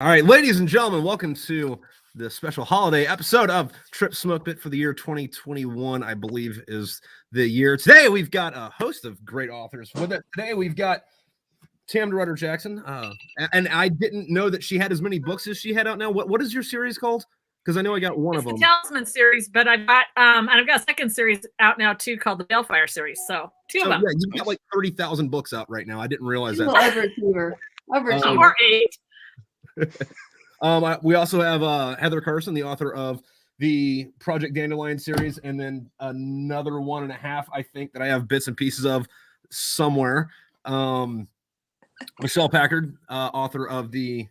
All right, ladies and gentlemen, welcome to the special holiday episode of Trip Smoke Bit for the year 2021, I believe is the year. Today, we've got a host of great authors with it. Today, we've got Tam Rutter Jackson, and I didn't know that she had as many books as she had out now. What is your series called? Because I know I got one of them. It's the Talisman series, but I've got a second series out now too called the Balefire series. So two of them. Yeah, you've got like 30,000 books out right now. I didn't realize that. Overachiever. Or 8. We also have Heather Carson, the author of the Project Dandelion series, and then another 1.5, I think, that I have bits and pieces of somewhere. Michelle Packard, author of the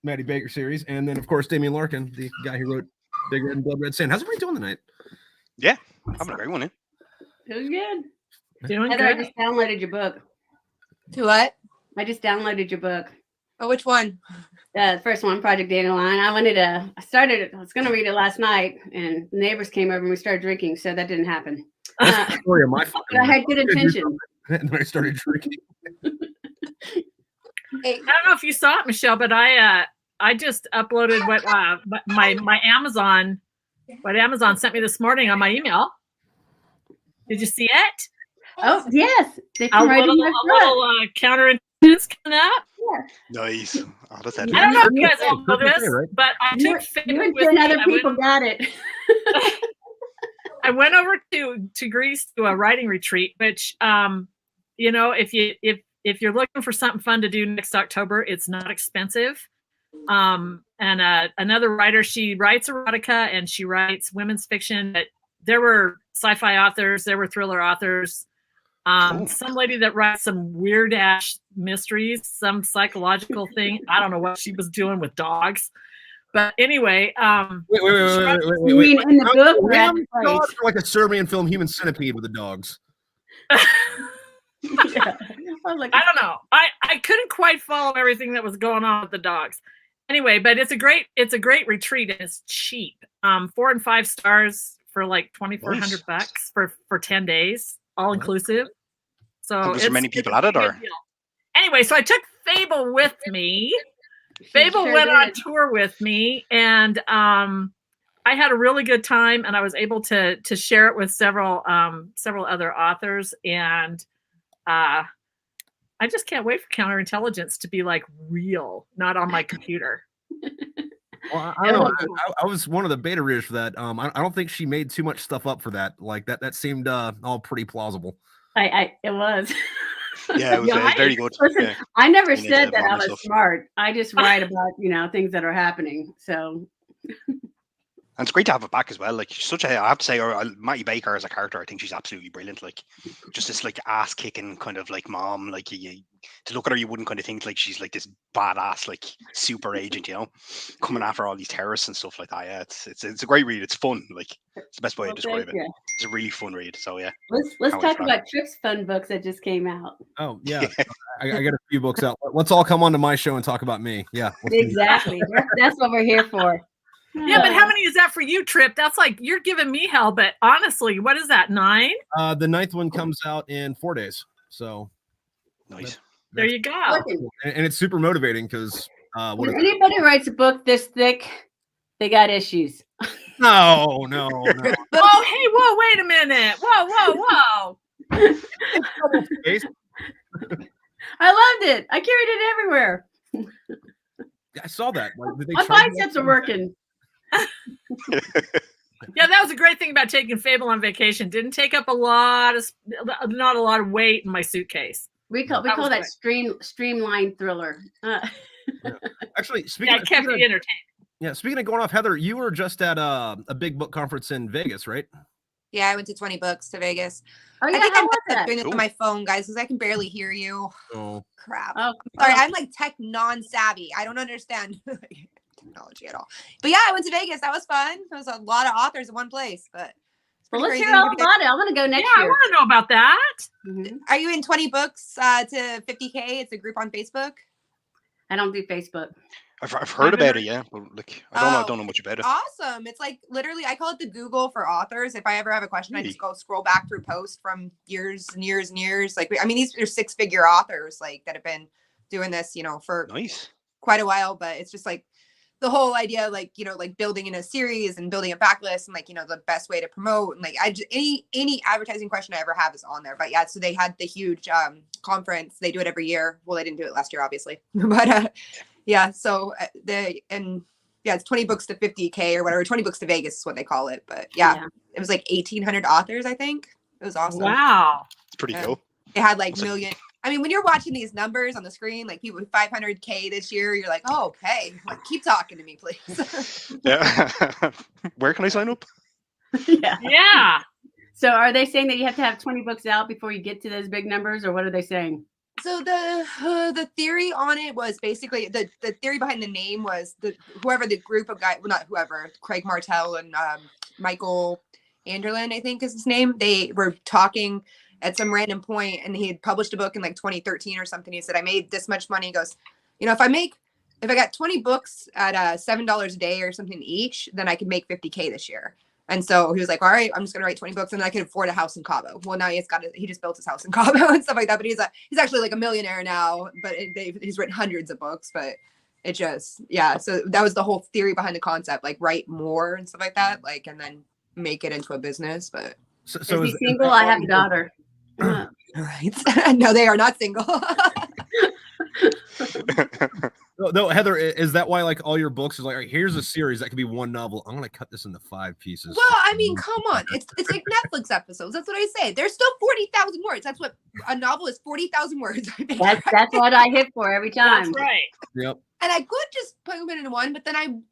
Maddie Baker series, and then of course Damien Larkin, the guy who wrote Big Red and Blood Red Sand. How's everybody doing tonight? Yeah, having a great one. Doing good. Doing Heather, good. I just downloaded your book. To what? I just downloaded your book. Oh, which one? The first one, Project Dandelion. I was going to read it last night, and neighbors came over and we started drinking, so that didn't happen. That's the story of my But I had good intention. And then I started drinking. Hey, I don't know if you saw it, Michelle, but I just uploaded what my Amazon sent me this morning on my email. Did you see it? Oh, yes. They A come right little, in my front. counterintelligence coming up. Nice. Oh, that's it. I don't know if you guys all know this, Right? but I You took Fable and with 10 me. other people got it. I went over to Greece to a writing retreat, which if you're looking for something fun to do next October, it's not expensive. And another writer, she writes erotica and she writes women's fiction. But there were sci-fi authors, there were thriller authors. Some lady that writes some weird ass mysteries, some psychological thing. I don't know what she was doing with dogs. But anyway, Wait. You mean in the book? Or at the Dogs place? are like a Serbian film, Human Centipede, with the dogs. Yeah. I was like, I don't know. I couldn't quite follow everything that was going on with the dogs. Anyway, but it's a great retreat and it's cheap. 4 and 5 stars for like $2,400 for 10 days, all inclusive. So Was there many people at it, a or? good deal. Anyway, so I took Fable with me. Fable sure went on did. tour with me, and I had a really good time, and I was able to share it with several other authors, and I just can't wait for Counterintelligence to be like real, not on my computer. Well, I don't know. I was one of the beta readers for that. I don't think she made too much stuff up for that. Like that seemed all pretty plausible. it was. Yeah, it was very good. Listen, Yeah. I never You need said to that I model was stuff. smart. I just write about, things that are happening. So And it's great to have it back as well. Like, she's I have to say, Matty Baker as a character, I think she's absolutely brilliant. Like, just this like ass kicking kind of like mom. Like, to look at her, you wouldn't kind of think like she's like this badass like super agent, coming after all these terrorists and stuff like that. Yeah, it's a great read. It's fun. Like, it's the best way to describe it. yeah. It's a really fun read. So yeah. Let's Can't wait talk for that. about Trip's fun books that just came out. Oh yeah, I got a few books out. Let's all come onto my show and talk about me. Yeah, Exactly. That's what we're here for. Yeah, but how many is that for you, Trip? That's like you're giving me hell. But honestly, what is that? 9? The 9th one comes out in 4 days. So Nice. There you go. and it's super motivating because When anybody writes a book this thick, they got issues. no. Oh, hey, whoa, wait a minute. Whoa. I loved it. I carried it everywhere. I saw that. Like, did they My charge you? biceps are working. Yeah, that was a great thing about taking Fable on vacation. Didn't take up not a lot of weight in my suitcase. We call that streamlined thriller. Actually, speaking Yeah, it kept me entertained. speaking of going off, Heather, you were just at a big book conference in Vegas, right? yeah, I went to 20 Books to Vegas. Oh yeah, I think how I'm was messed up that? doing this Cool. on my phone, guys, because I can barely hear you. Oh, Crap. Oh, Sorry, I'm like tech non-savvy. I don't understand technology at all. But yeah, I went to Vegas. That was fun. There was a lot of authors in one place, but it's well, pretty let's crazy. hear all about it. I want to go next Yeah, I year. want to know about that. Mhm. Are you in 20 Books to 50K? It's a group on Facebook. I don't do Facebook. I've heard about it, yeah, but like I don't know much about it. Awesome. It's like literally, I call it the Google for authors. If I ever have a question, I just Really? go scroll back through posts from years and years and years. Like, I mean, these are 6-figure authors like that have been doing this, for Nice. quite a while, but it's just like the whole idea, like, you know, like building in a series and building a backlist and like, you know, the best way to promote and like I just any advertising question I ever have is on there. But yeah, so they had the huge conference. They do it every year. Well, they didn't do it last year, obviously, but yeah. So it's 20 books to 50K or whatever. 20 books to Vegas is what they call it. But yeah. It was like 1,800 authors, I think. It was awesome. Wow. It's pretty cool. It had like million. I mean, when you're watching these numbers on the screen, like people with 500K this year, you're like, oh, okay, like keep talking to me, please. Yeah. Where can I sign up? Yeah. So are they saying that you have to have 20 books out before you get to those big numbers, or what are they saying? So the theory on it was basically the theory behind the name was whoever the group of guys, well, not whoever, Craig Martell and Michael Anderlin, I think is his name. They were talking at some random point, and he had published a book in like 2013 or something. He said, I made this much money. He goes, you know, if I got 20 books at $7 a day or something each, then I could make 50K this year. And so he was like, all right, I'm just going to write 20 books and then I can afford a house in Cabo. Well, now he just built his house in Cabo and stuff like that. But he's actually like a millionaire now, but he's written hundreds of books, but it just, yeah. So that was the whole theory behind the concept, like write more and stuff like that, like, and then make it into a business. But so is he single? I have a daughter. Right. No, they are not single. No, Heather, is that why like all your books is like, all right, here's a series that could be one novel. I'm gonna cut this into 5 pieces. Well, I mean, come on. It's like Netflix episodes. That's what I say. There's still 40,000 words. That's what a novel is, 40,000 words. That's what I hit for every time. That's right. Yep. And I could just put them into one, but then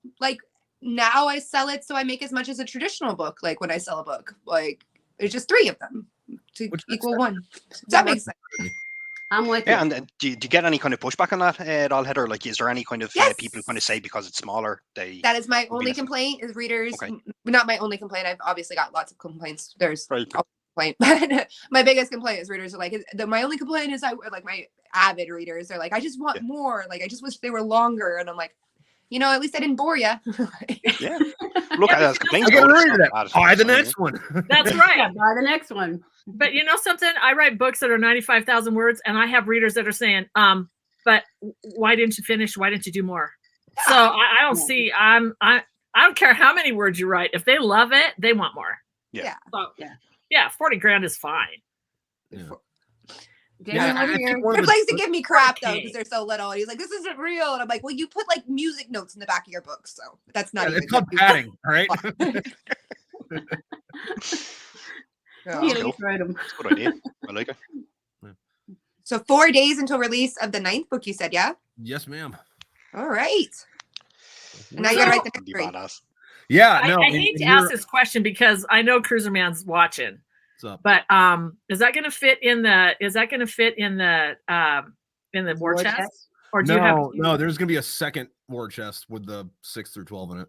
now I sell it so I make as much as a traditional book. Like when I sell a book, like it's just 3 of them to equal 1. Does that make sense? I'm with you. Yeah, and do you get any kind of pushback on that at all, Heather? Like, is there any kind of people kind of say because it's smaller, that is my only complaint is readers. Okay. Not my only complaint. I've obviously got lots of complaints. There's a complaint, but my biggest complaint is readers are like, my only complaint is my avid readers are like, I just want more. Like, I just wish they were longer. And I'm like, you know, at least I didn't bore you. Yeah. Look at that complaints. Buy the next one. That's right. Buy the next one. But you know something? I write books that are 95,000 words, and I have readers that are saying, but why didn't you finish? Why didn't you do more? So I don't see. I don't care how many words you write. If they love it, they want more. Yeah. So, yeah, 40 grand is fine. Yeah. They're places to give me crap though because they're so little. And he's like, "This isn't real," and I'm like, "Well, you put like music notes in the back of your book, so that's not even." It's called padding, all right? That's a good idea. I like it. So 4 days until release of the 9th book, you said, yeah? Yes, ma'am. All right. And now you gotta write the next 3. Yeah, no. I hate to ask this question because I know Cruiser Man's watching. But is that gonna fit in the war chest? Or do you have no, there's gonna be a second war chest with the 6 through 12 in it.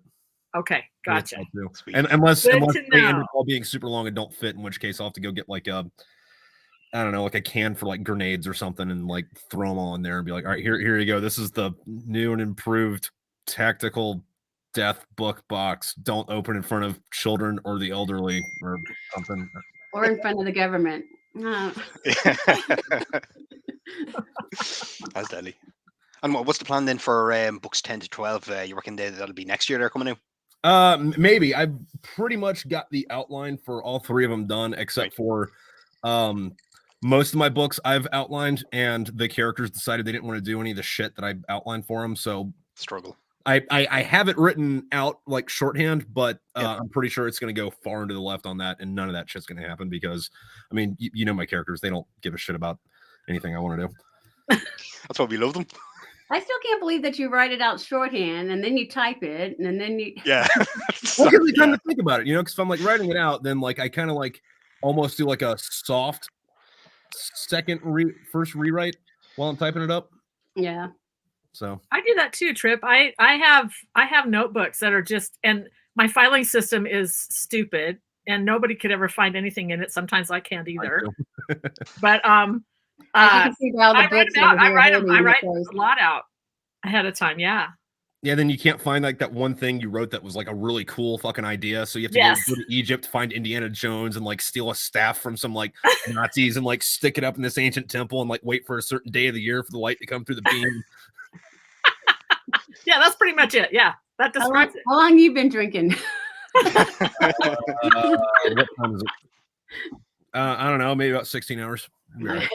Okay, gotcha. And unless they end up all being super long and don't fit, in which case I'll have to go get like I don't know, like a can for like grenades or something and like throw them all in there and be like, all right, here you go. This is the new and improved tactical death book box. Don't open in front of children or the elderly or something. Or in front of the government. That's deadly. And what's the plan then for books 10 to 12? You reckon that'll be next year they're coming out? Maybe. I've pretty much got the outline for all 3 of them done, except for most of my books I've outlined, and the characters decided they didn't want to do any of the shit that I outlined for them. So struggle. I have it written out like shorthand, but I'm pretty sure it's going to go far into the left on that, and none of that shit's going to happen because, I mean, you know my characters, they don't give a shit about anything I want to do. That's why we love them. I still can't believe that you write it out shorthand and then you type it and then you. Yeah. Well, give me time to think about it, you know, because if I'm like writing it out, then like I kind of like almost do like a soft first rewrite while I'm typing it up. Yeah. So I do that too, Trip. I have notebooks that are just, and my filing system is stupid and nobody could ever find anything in it. Sometimes I can't either. But I write a lot out ahead of time. Yeah. Yeah. Then you can't find like that one thing you wrote that was like a really cool fucking idea. So you have to go to Egypt to find Indiana Jones and like steal a staff from some like Nazis and like stick it up in this ancient temple and like wait for a certain day of the year for the light to come through the beam. Yeah, that's pretty much it. Yeah, that describes it. How long you been drinking? What time is it? I don't know, maybe about 16 hours. Be all right.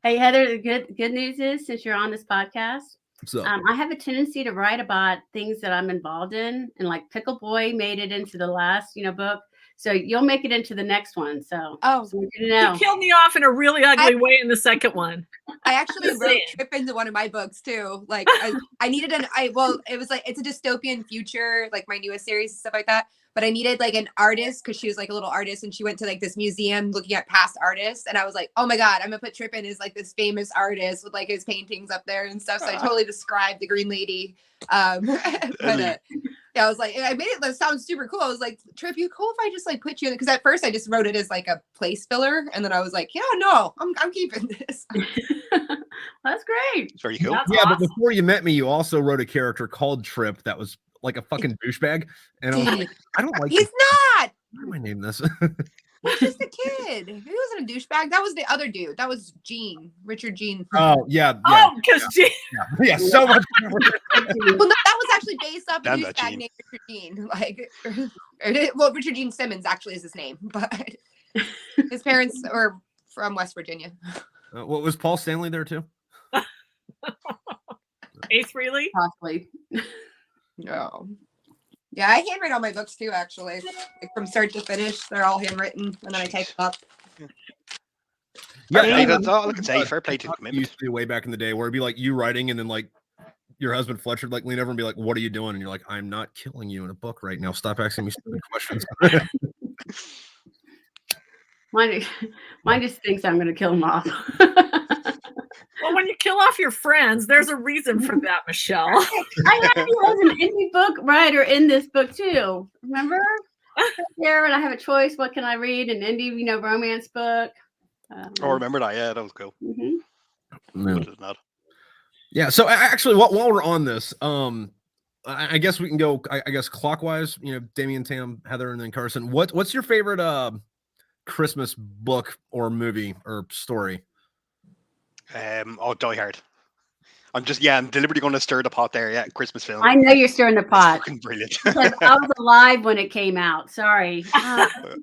Hey Heather, the good news is since you're on this podcast, So I have a tendency to write about things that I'm involved in, and like Pickle Boy made it into the last book, so you'll make it into the next one. So Oh, so good to know. He killed me off in a really ugly way in the second one. I actually Just wrote saying. Trip into one of my books too. Like I needed it was like, it's a dystopian future, like my newest series and stuff like that. But I needed like an artist because she was like a little artist and she went to like this museum looking at past artists. And I was like, oh my God, I'm gonna put Trippin as like this famous artist with like his paintings up there and stuff. So I totally described the Green Lady. But yeah, I was like, I made it that sound super cool. I was like, Trip, you cool if I just like put you in? Because at first I just wrote it as like a place filler, and then I was like, yeah, no, I'm keeping this. That's great. It's very cool. That's yeah, but awesome. before you met me, you also wrote a character called Trip that was like a fucking douchebag, and I was like, I don't like. He's not. Why do I name this? He's just a kid. He wasn't a douchebag. That was the other dude. That was Gene, Richard Gene. Oh yeah, Oh, because yeah, so much. Well, no, that was actually based off a Damn that douchebag Gene. named Richard Gene. Like, well, Richard Gene Simmons actually is his name, but his parents are from West Virginia. What was Paul Stanley there too? Ace Frehley. Possibly. No. Yeah, I handwrite all my books too, actually. Like from start to finish, they're all handwritten, and then I type them up. Yeah, Hey, that's all I can say. Fair play to the It commitment. used to be way back in the day where it'd be like you writing, and then like your husband Fletcher would like lean over and be like, "What are you doing?" And you're like, "I'm not killing you in a book right now. Stop asking me stupid questions." Mine just thinks I'm going to kill him off. Well, when you kill off your friends, there's a reason for that, Michelle. I actually was an indie book writer in this book too. Remember? There, and I have a choice. What can I read? An indie, romance book. Oh, remember that? Yeah, that was cool. Mhm. Other than that. Yeah. So actually, while we're on this, I guess we can go. I guess clockwise. Damien, Tam, Heather, and then Carson. What's your favorite Christmas book or movie or story? Die Hard. I'm deliberately going to stir the pot there. Yeah, Christmas film. I know you're stirring the It's pot. fucking brilliant. Because I was alive when it came out. Sorry.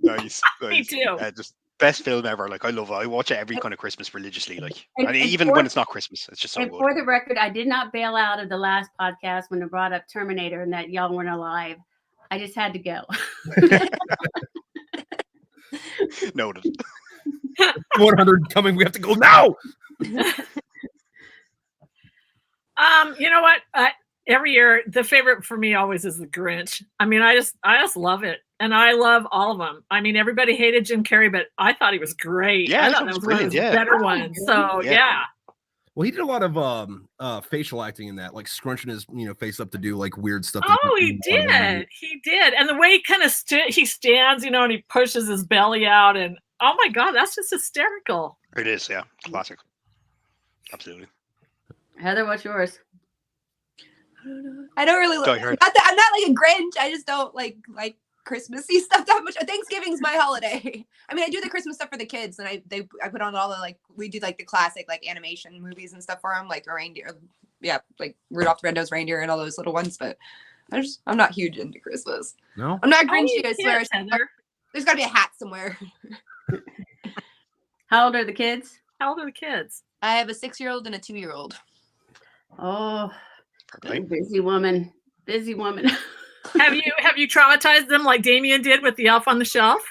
Nice. Me too. Just best film ever. Like I love it. I watch it every kind of Christmas religiously. Like, And even for- when it's not Christmas, it's just so And good. for the record, I did not bail out of the last podcast when they brought up Terminator and that y'all weren't alive. I just had to go. Noted. 100 coming. We have to go now. You know what? Every year, the favorite for me always is The Grinch. I mean, I just love it, and I love all of them. I mean, everybody hated Jim Carrey, but I thought he was great. Yeah, I I thought thought that it was was one of his brilliant, yeah. better ones. So Yeah. yeah. Well, he did a lot of facial acting in that, like scrunching his face up to do like weird stuff. that Oh, you he couldn't do on did. He did, and the way he kind of he stands, and he pushes his belly out, and oh my God, that's just hysterical. It is, yeah. Classic. Absolutely. Heather, what's yours? I don't really. Die Hard. I'm not like a Grinch. I just don't like Christmassy stuff that much. Thanksgiving's my holiday. I mean, I do the Christmas stuff for the kids, and I put on all the we do like the classic like animation movies and stuff for them, like the reindeer, like Rudolph the Red-Nosed Reindeer and all those little ones. But I'm not huge into Christmas. No. I'm not Oh, Grinchy. you I swear. kids, Heather. There's got to be a hat somewhere. How old are the kids? How old are the kids? I have a 6-year-old and a 2-year-old. Oh, Fair play. busy woman. Busy woman. Have you traumatized them like Damien did with the Elf on the Shelf?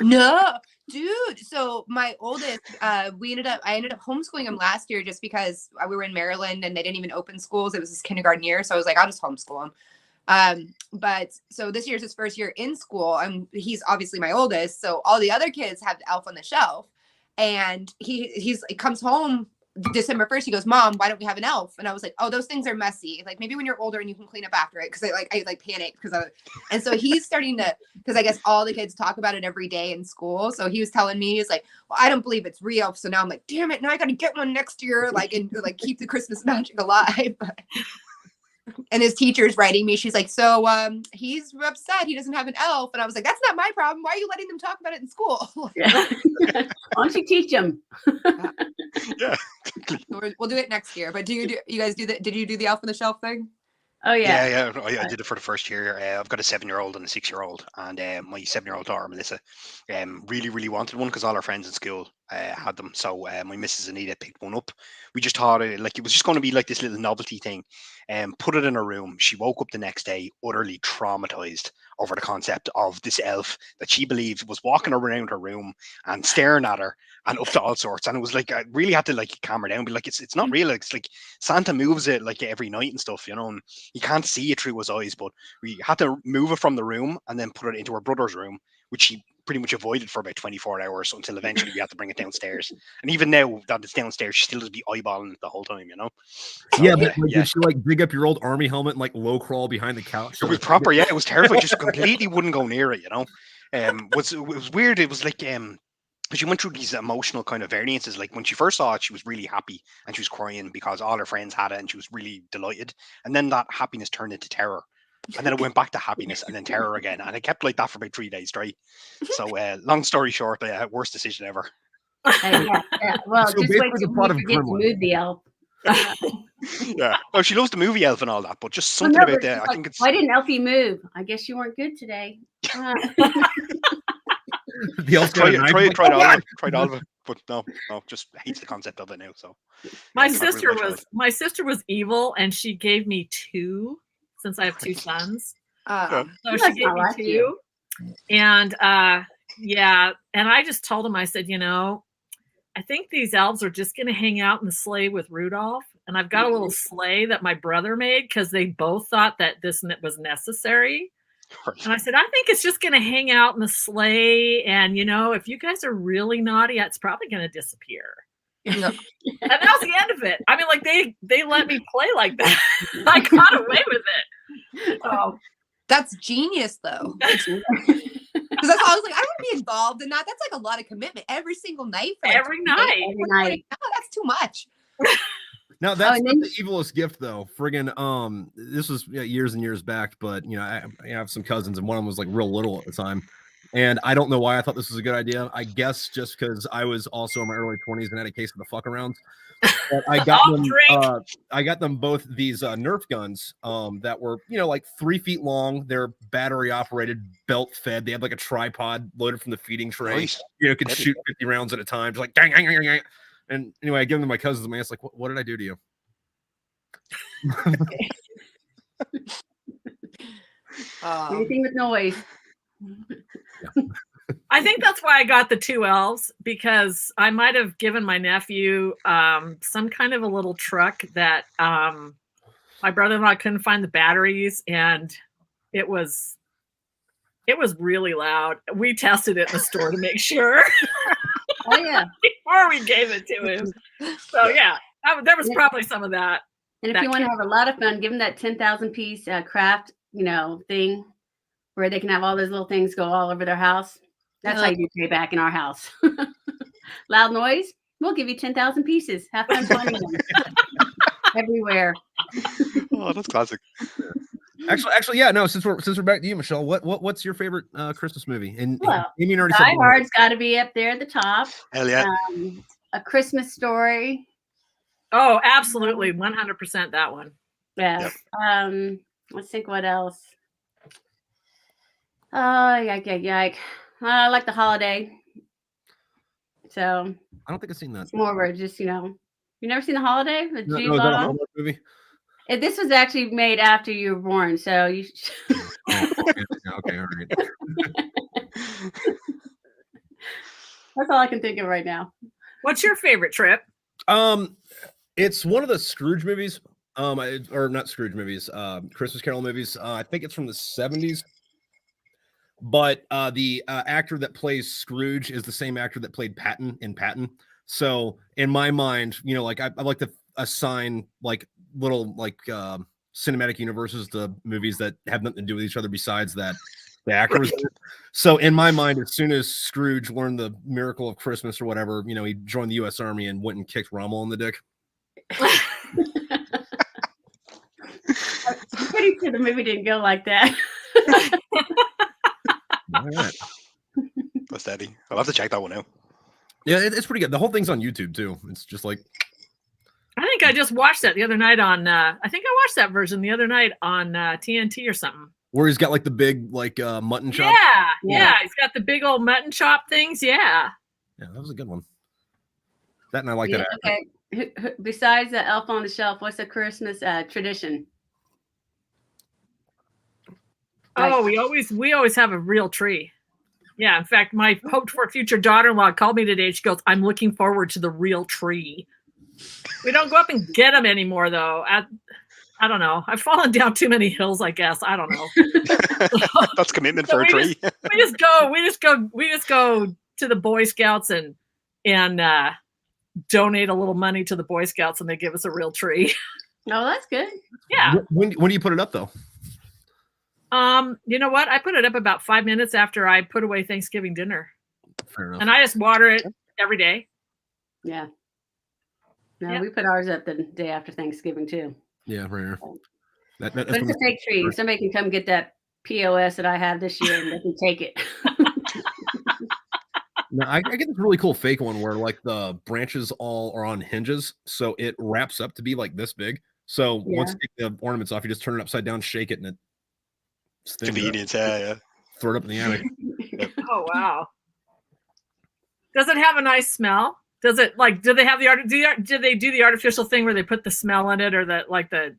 No, dude. So my oldest, I ended up homeschooling him last year just because we were in Maryland and they didn't even open schools. It was his kindergarten year, so I was like, I'll just homeschool him. But so this year's his first year in school. He's obviously my oldest, so all the other kids have the Elf on the Shelf, and he comes home December 1st. He goes, Mom, why don't we have an elf? And I was like, oh, those things are messy. Like maybe when you're older and you can clean up after it. Cause I panicked and so he's starting to, cause I guess all the kids talk about it every day in school. So he was telling me, he's like, well, I don't believe it's real. So now I'm like, damn it. Now I got to get one next year. And keep the Christmas magic alive. And his teacher's writing me. She's like, so he's upset he doesn't have an elf. And I was like, that's not my problem. Why are you letting them talk about it in school? Yeah. Why don't you teach them? Yeah. We'll do it next year. But you guys did you do the Elf on the Shelf thing? Oh yeah. Yeah. I did it for the first year. I've got a 7-year-old and a 6-year-old, and my 7-year-old daughter Melissa, really, really wanted one because all our friends in school had them. So my missus Anita picked one up. We just thought it was just going to be like this little novelty thing. Put it in her room. She woke up the next day utterly traumatized over the concept of this elf that she believed was walking around her room and staring at her and up to all sorts. And it was like I really had to like calm her down, be like, it's not real. It's like Santa moves it like every night and stuff, and you can't see it through his eyes. But we had to move it from the room and then put it into her brother's room, which she pretty much avoided for about 24 hours until eventually we had to bring it downstairs. And even now that it's downstairs, she still does be eyeballing it the whole time, So, Yeah, but like, did she like dig up your old army helmet and like low crawl behind the couch? It was proper, yeah. It was terrible. Just completely wouldn't go near it, It was weird. It was like because she went through these emotional kind of variances. Like when she first saw it, she was really happy and she was crying because all her friends had it and she was really delighted. And then that happiness turned into terror. And then it went back to happiness and then terror again. And it kept like that for about 3 days straight. So long story short, worst decision ever. Yeah. Well, So just wait basically the till plot we of forget to Gremlins. move the elf. Yeah. Oh, she loves the movie Elf and all that, but just Well, something no, about but that. it's I like, think it's why didn't Elfie move? I guess you weren't good today. The elf got a knife, like, tried "Oh, all God!" of it, tried all of it, but no, just hates the concept of it now. So My can't ruin child. sister was evil, and she gave me 2 since I have 2 sons. So That's she gave not me like 2, you. and yeah, and I just told him, I said, I think these elves are just going to hang out in the sleigh with Rudolph, and I've got a little sleigh that my brother made because they both thought that this was necessary. And I said, I think it's just going to hang out in the sleigh, and if you guys are really naughty, it's probably going to disappear. No. And that was the end of it. I mean, like they let me play like that. I got away with it. So That's genius, though. Because that's why I was like, I don't want to be involved in that. That's like a lot of commitment every single night. For like every 2 days. night. Every night. No, that's too much. Now that's and not then the evilest gift though. Friggin' this was years and years back, but I have some cousins and one of them was like real little at the time. And I don't know why I thought this was a good idea. I guess just because I was also in my early 20s and had a case of the fuck arounds. But I got them. I got them both these Nerf guns that were like 3 feet long. They're battery operated, belt fed. They had like a tripod loaded from the feeding tray. Nice. Could shoot 50 rounds at a time. Just like dang, dang, dang, dang. And anyway, I give them to my cousins. And it's like, what did I do to you? anything with noise. I think that's why I got the 2 elves, because I might have given my nephew some kind of a little truck that my brother-in-law couldn't find the batteries, and it was really loud. We tested it in the store to make sure Oh yeah. before we gave it to him. So yeah, there was probably some of that. And if you want to have a lot of fun, give them that 10,000 piece craft, thing where they can have all those little things go all over their house. That's how you do payback in our house. Loud noise. We'll give you 10,000 pieces. Have fun finding them everywhere. Oh, that's classic. Actually, yeah. No, since we're back to you, Michelle, what's your favorite Christmas movie? And Well, Amy already Die said Hard's got to be up there at the top. Hell yeah. A Christmas Story. Oh, absolutely, 100% that one. Yes. Let's think what else. Yike. I like The Holiday. So I don't think I've seen that. it's more of a just, you never seen The Holiday with Jude No, is that a Law? Hallmark movie? This was actually made after you were born, so you. Okay, all right. That's all I can think of right now. What's your favorite, Trip? It's one of the Scrooge movies. Or not Scrooge movies. Christmas Carol movies. I think it's from the 70s. But the actor that plays Scrooge is the same actor that played Patton in Patton. So in my mind, like I like to assign like little like cinematic universes to movies that have nothing to do with each other besides that the actor was. So in my mind, as soon as Scrooge learned the miracle of Christmas or whatever, he joined the U.S. Army and went and kicked Rommel in the dick. I'm pretty sure the movie didn't go like that. All right. That's steady. I'll have to check that one out. Yeah, it's pretty good. The whole thing's on YouTube too. It's just like I think I just watched that the other night on. I think I watched that version the other night on TNT or something. Where he's got like the big like mutton chop. Yeah. He's got the big old mutton chop things. Yeah. Yeah, that was a good one. That and I like Yeah, that. okay. Besides the Elf on the Shelf, what's a Christmas tradition? Oh, we always have a real tree. Yeah. In fact, my hoped for future daughter-in-law called me today. She goes, "I'm looking forward to the real tree." We don't go up and get them anymore, though. I don't know. I've fallen down too many hills, I guess. I don't know. That's commitment So for a tree. we just go to the Boy Scouts and donate a little money to the Boy Scouts, and they give us a real tree. Oh, that's good. Yeah. When do you put it up though? You know what? I put it up about 5 minutes after I put away Thanksgiving dinner, Fair enough. and I just water it every day. Yeah. No, Yeah. we put ours up the day after Thanksgiving too. Yeah, right here. That's But when it's a fake tree. Somebody can come get that POS that I have this year and they can take it. No, I get this really cool fake one where like the branches all are on hinges, so it wraps up to be like this big. So once you take the ornaments off, you just turn it upside down, shake it, and it spins up. Convenience, yeah. Throw it up in the attic. Oh wow! Does it have a nice smell? Does it like? Do they have the art? Do they do the artificial thing where they put the smell in it, or the like the?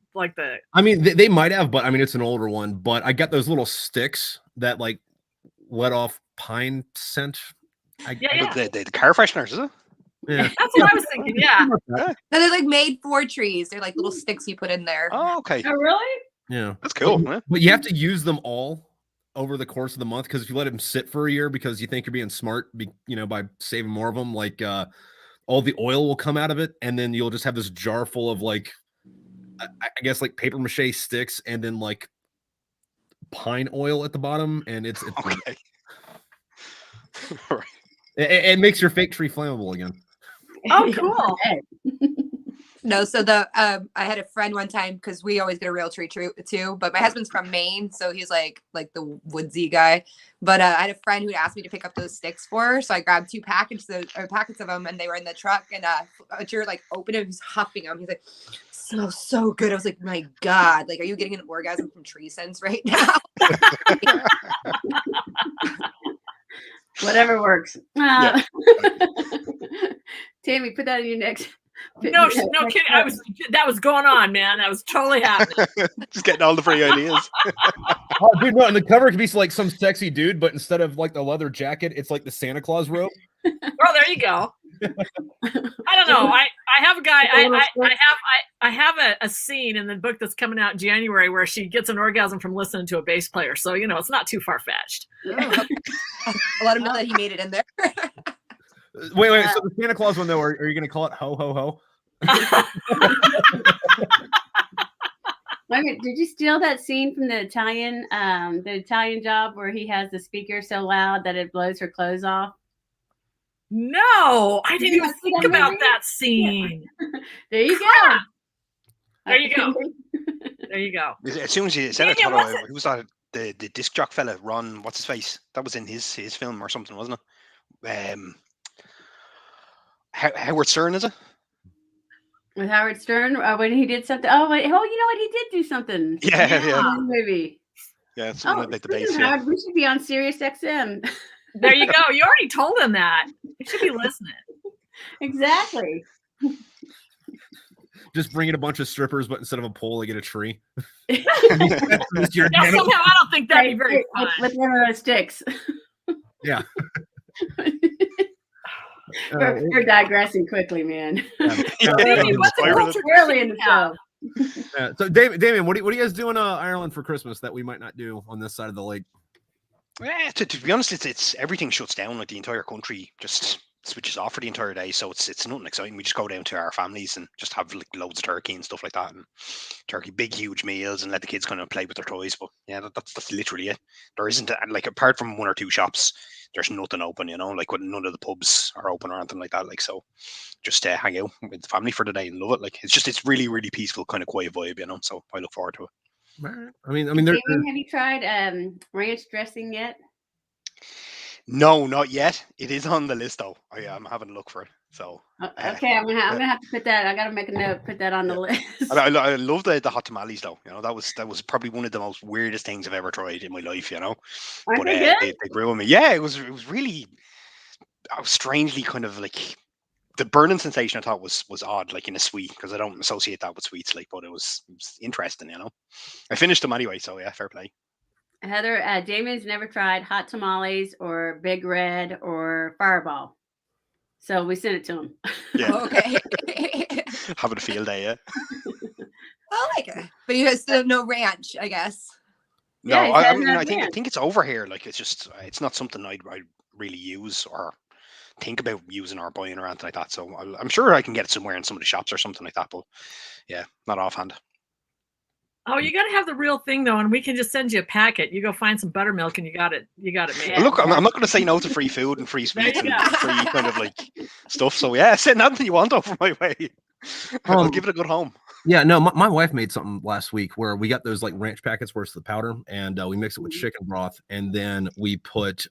I mean, they might have, but I mean, it's an older one. But I got those little sticks that like let off pine scent. Yeah. The car fresheners, is it? Yeah. That's what I was thinking. Yeah. No, they're like made for trees. They're like little sticks you put in there. Oh, okay. Oh, really? Yeah. That's cool. But you have to use them all over the course of the month, because if you let them sit for a year because you think you're being smart, by saving more of them, like all the oil will come out of it, and then you'll just have this jar full of like, I guess like paper mache sticks, and then like pine oil at the bottom, and it's Okay. Right. it makes your fake tree flammable again. Oh, cool. No, so I had a friend one time because we always get a real tree too. But my husband's from Maine, so he's like the woodsy guy. But I had a friend who asked me to pick up those sticks for her, so I grabbed two packets of them, and they were in the truck. And Archer like opened it, he's huffing them. He's like, "Smells so good." I was like, "My God, like, are you getting an orgasm from tree scents right now?" Whatever works. Tammy, put that in your next. No kidding. That was going on, man. That was totally happening. Just getting all the free ideas. Oh, dude, no, and the cover could be like some sexy dude, but instead of like the leather jacket, it's like the Santa Claus robe. Oh, there you go. I don't know. I have a guy. I have a scene in the book that's coming out in January where she gets an orgasm from listening to a bass player. So it's not too far fetched. I'll let him know that he made it in there. Wait. So the Santa Claus one though, are you going to call it ho ho ho? Did you steal that scene from the Italian Job where he has the speaker so loud that it blows her clothes off? No, I didn't even think about movie? that scene. There you go. There you go. There you go. As soon as you said it, I Daniel, thought, who was that? The disc jock fella, Ron, what's his face? That was in his film or something, wasn't it? Howard Stern, is it? With Howard Stern, when he did something. Oh, you know what? He did do something. Yeah. In the movie. Yeah, it's Oh, like the bass. speaking of Howard, we should be on Sirius XM. There you go. You already told him that. You should be listening. Exactly. Just bring in a bunch of strippers, but instead of a pole, they get a tree. Yeah, somehow I don't think that'd be very fun. With one of those sticks. Yeah. We're digressing quickly, man. Amy, what's the culture Really in the show. So, Damien, what are you guys doing Ireland for Christmas that we might not do on this side of the lake? Yeah, to be honest, it's everything shuts down. Like the entire country just switches off for the entire day, so it's nothing exciting. We just go down to our families and just have like loads of turkey and stuff like that, and big huge meals, and let the kids kind of play with their toys. But yeah, that's literally it. There isn't like, apart from one or two shops, there's nothing open. Like none of the pubs are open or anything like that. Like, so just hang out with the family for the day and love it. Like it's really, really peaceful, kind of quiet vibe. So I look forward to it. I mean, Damien, have you tried ranch dressing yet? No, not yet. It is on the list though. I'm having a look for it. So Okay, I'm gonna have to put that. I gotta make a note. Put that on the list. I love the hot tamales though. You know, that was probably one of the most weirdest things I've ever tried in my life. You know, Aren't but they good? they grew on me. Yeah, it was really. I was strangely kind of like the burning sensation. I thought was odd, like in a sweet, because I don't associate that with sweets. Like, but it was interesting. You know, I finished them anyway, so yeah, fair play. Heather, Damien's never tried hot tamales or Big Red or Fireball, so we sent it to him. Yeah, Okay. having a field day. Yeah. I like it, but you guys still have no ranch, I guess. No, Yeah, he's I had mean, that I ranch. think it's over here. Like, it's not something I'd really use or think about using or buying or anything like that. So I'm sure I can get it somewhere in some of the shops or something like that. But yeah, not offhand. Oh, you got to have the real thing though, and we can just send you a packet. You go find some buttermilk, and you got it made. Yeah. Look, I'm not going to say no to free food and free There sweets you and go. free kind of like stuff. So yeah, send anything you want over my way. I'll Um, give it a good home. Yeah, no, my wife made something last week where we got those like ranch packets where it's the powder, and we mix it with chicken broth, and then we put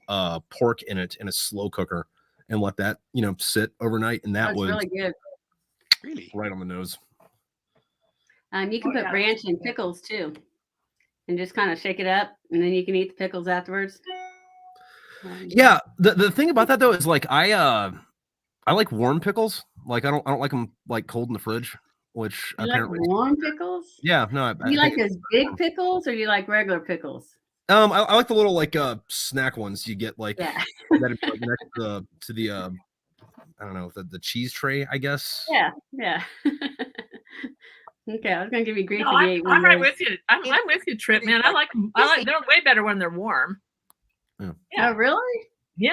pork in it in a slow cooker and let that sit overnight, and that That's was really good. Really? right on the nose. You can Oh, put yeah. ranch in pickles too, and just kind of shake it up, and then you can eat the pickles afterwards. Yeah, the thing about that though is like I like warm pickles. Like I don't like them like cold in the fridge, which You like apparently warm pickles? yeah no I Do you think like those big pickles, or do you like regular pickles? I like the little like snack ones you get like Yeah. that like next to the I don't know the cheese tray I guess. Yeah. Okay, I was gonna give you grief. No, if you ate one I'm of right those. with you. I'm with you, Trip, man. I like them. They're way better when they're warm. Oh, really? Yeah.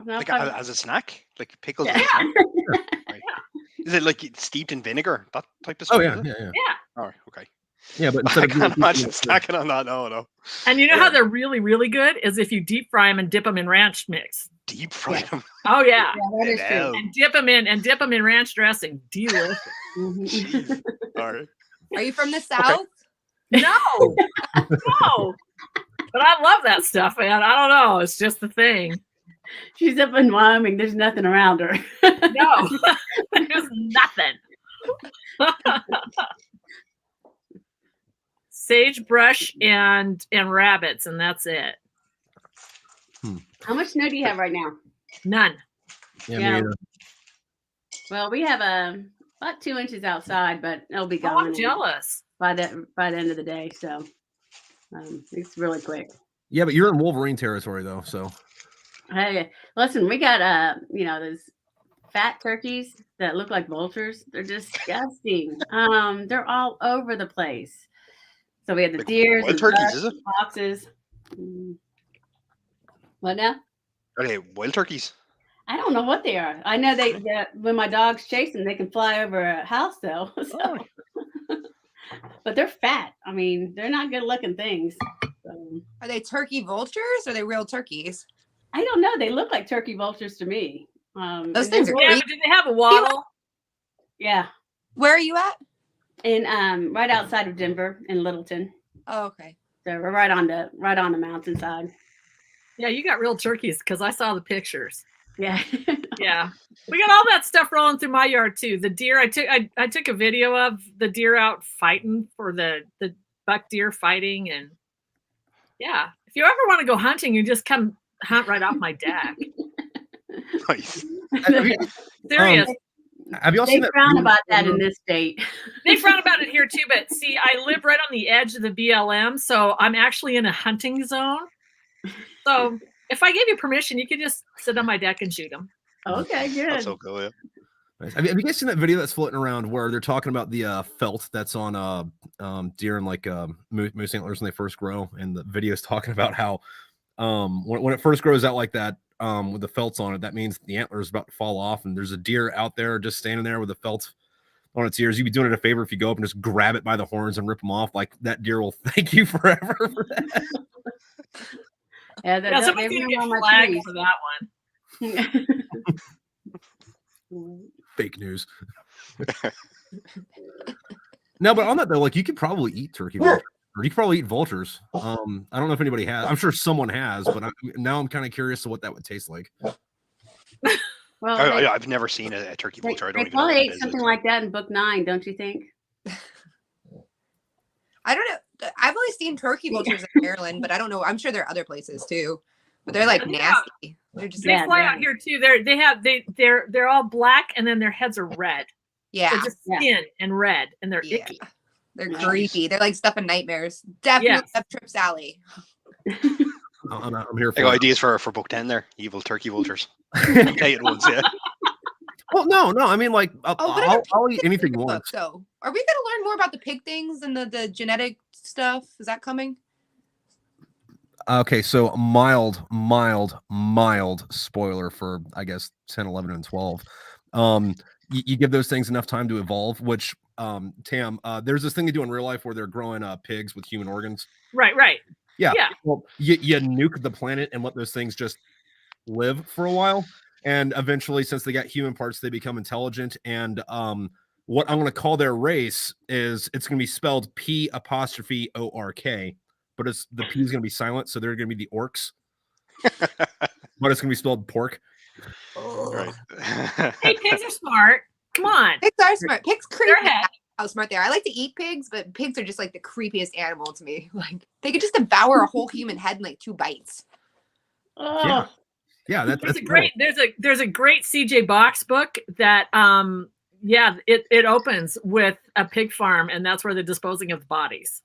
Like as a snack, like pickles Yeah. as a snack. Right. Is it like steeped in vinegar, that type of stuff? Oh yeah, is it? yeah. Yeah. All right, okay. Yeah, but I instead of can't imagine snacking on that. No. And you know Yeah. how they're really, really good is if you deep fry them and dip them in ranch mix. Deep fried them. Oh yeah. Yeah, that is true. Hell. And dip them in ranch dressing. Delicious. Mhm. Jeez. All right. Are you from the South? No. No. But I love that stuff, man. I don't know. It's just the thing. She's up in Wyoming. There's nothing around her. No. There's nothing. Sagebrush and rabbits, and that's it. How much snow do you have right now? None. Yeah, Yeah. me either. Well, we have about 2 inches outside, but it'll be Oh, gone I'm jealous. by the end of the day. So it's really quick. Yeah, but you're in Wolverine territory though, so Hey, listen, we got those fat turkeys that look like vultures. They're disgusting. They're all over the place. So we have the Like deers, wild and turkeys, ducks, is it? foxes. Mm. What now? Are they wild turkeys? I don't know what they are. I know when my dogs chase them, they can fly over a house though. So. Oh. But they're fat. I mean, they're not good looking things. So, Are they turkey vultures or are they real turkeys? I don't know. They look like turkey vultures to me. Those and things they're are Yeah, really- but do they have a waddle? yeah. Where are you at? And right outside of Denver in Littleton. Oh, okay. So we're right on the mountainside. Yeah, you got real turkeys because I saw the pictures. Yeah. Yeah, we got all that stuff rolling through my yard too. The deer, I took a video of the deer out fighting for the buck deer fighting, and yeah, if you ever want to go hunting, you just come hunt right off my deck. Nice. have you, Serious. have you all They seen that frown video about that where- in this state. They frown about it here too, but see, I live right on the edge of the BLM, so I'm actually in a hunting zone. So if I gave you permission, you could just sit on my deck and shoot them. Okay, good. That's so cool. Yeah. Nice. Have you guys seen that video that's floating around where they're talking about the felt that's on deer and like moose antlers when they first grow, and the video's talking about how when it first grows out like that with the felts on it, that means the antler is about to fall off, and there's a deer out there just standing there with the felt on its ears. You'd be doing it a favor if you go up and just grab it by the horns and rip them off. Like that deer will thank you forever for that. Yeah, Yeah, they somebody's gonna run get on my flagged trees. for that one. Fake news. No, but on that though, like you could probably eat turkey vultures, or you could probably eat vultures. I don't know if anybody has. I'm sure someone has, but now I'm kind of curious to what that would taste like. Well, I've never seen a turkey they, vulture. I don't they even know probably what ate it is. something so. like that in book 9, don't you think? I don't know. I've only seen turkey vultures in Maryland, but I don't know. I'm sure there are other places too. But they're like Yeah. nasty. They're just They Yeah, fly yeah. out here too. They're all black and then their heads are red. yeah. They're just Yeah. skin and red and they're Yeah. icky. They're Nice. creepy. They're like stuff in nightmares. Definitely Yes. up Trip Sally. I'm here I for got it. ideas for book 10 there. Evil turkey vultures. Play it once, yeah. Well, no. I mean, like, Oh, what are the I'll eat pig anything book, once. though? Are we gonna learn more about the pig things and the genetic stuff? Is that coming? Okay, so mild spoiler for, I guess, 10, 11, and 12. You give those things enough time to evolve, which, Tam, there's this thing they do in real life where they're growing pigs with human organs. Right. Yeah. Yeah. Well, you nuke the planet and let those things just live for a while. And eventually, since they got human parts, they become intelligent. And what I'm going to call their race is it's going to be spelled P''ORK, but the P is going to be silent. So they're going to be the orcs, but it's going to be spelled pork. Right. Hey, pigs are smart. Come on. Pigs are smart. Pigs creep They're me ahead. out how smart they are. I like to eat pigs, but pigs are just like the creepiest animal to me. Like they could just devour a whole human head in like 2 bites. Yeah. Yeah, that's There's brutal. there's a great CJ Box book that it opens with a pig farm and that's where they're disposing of the bodies.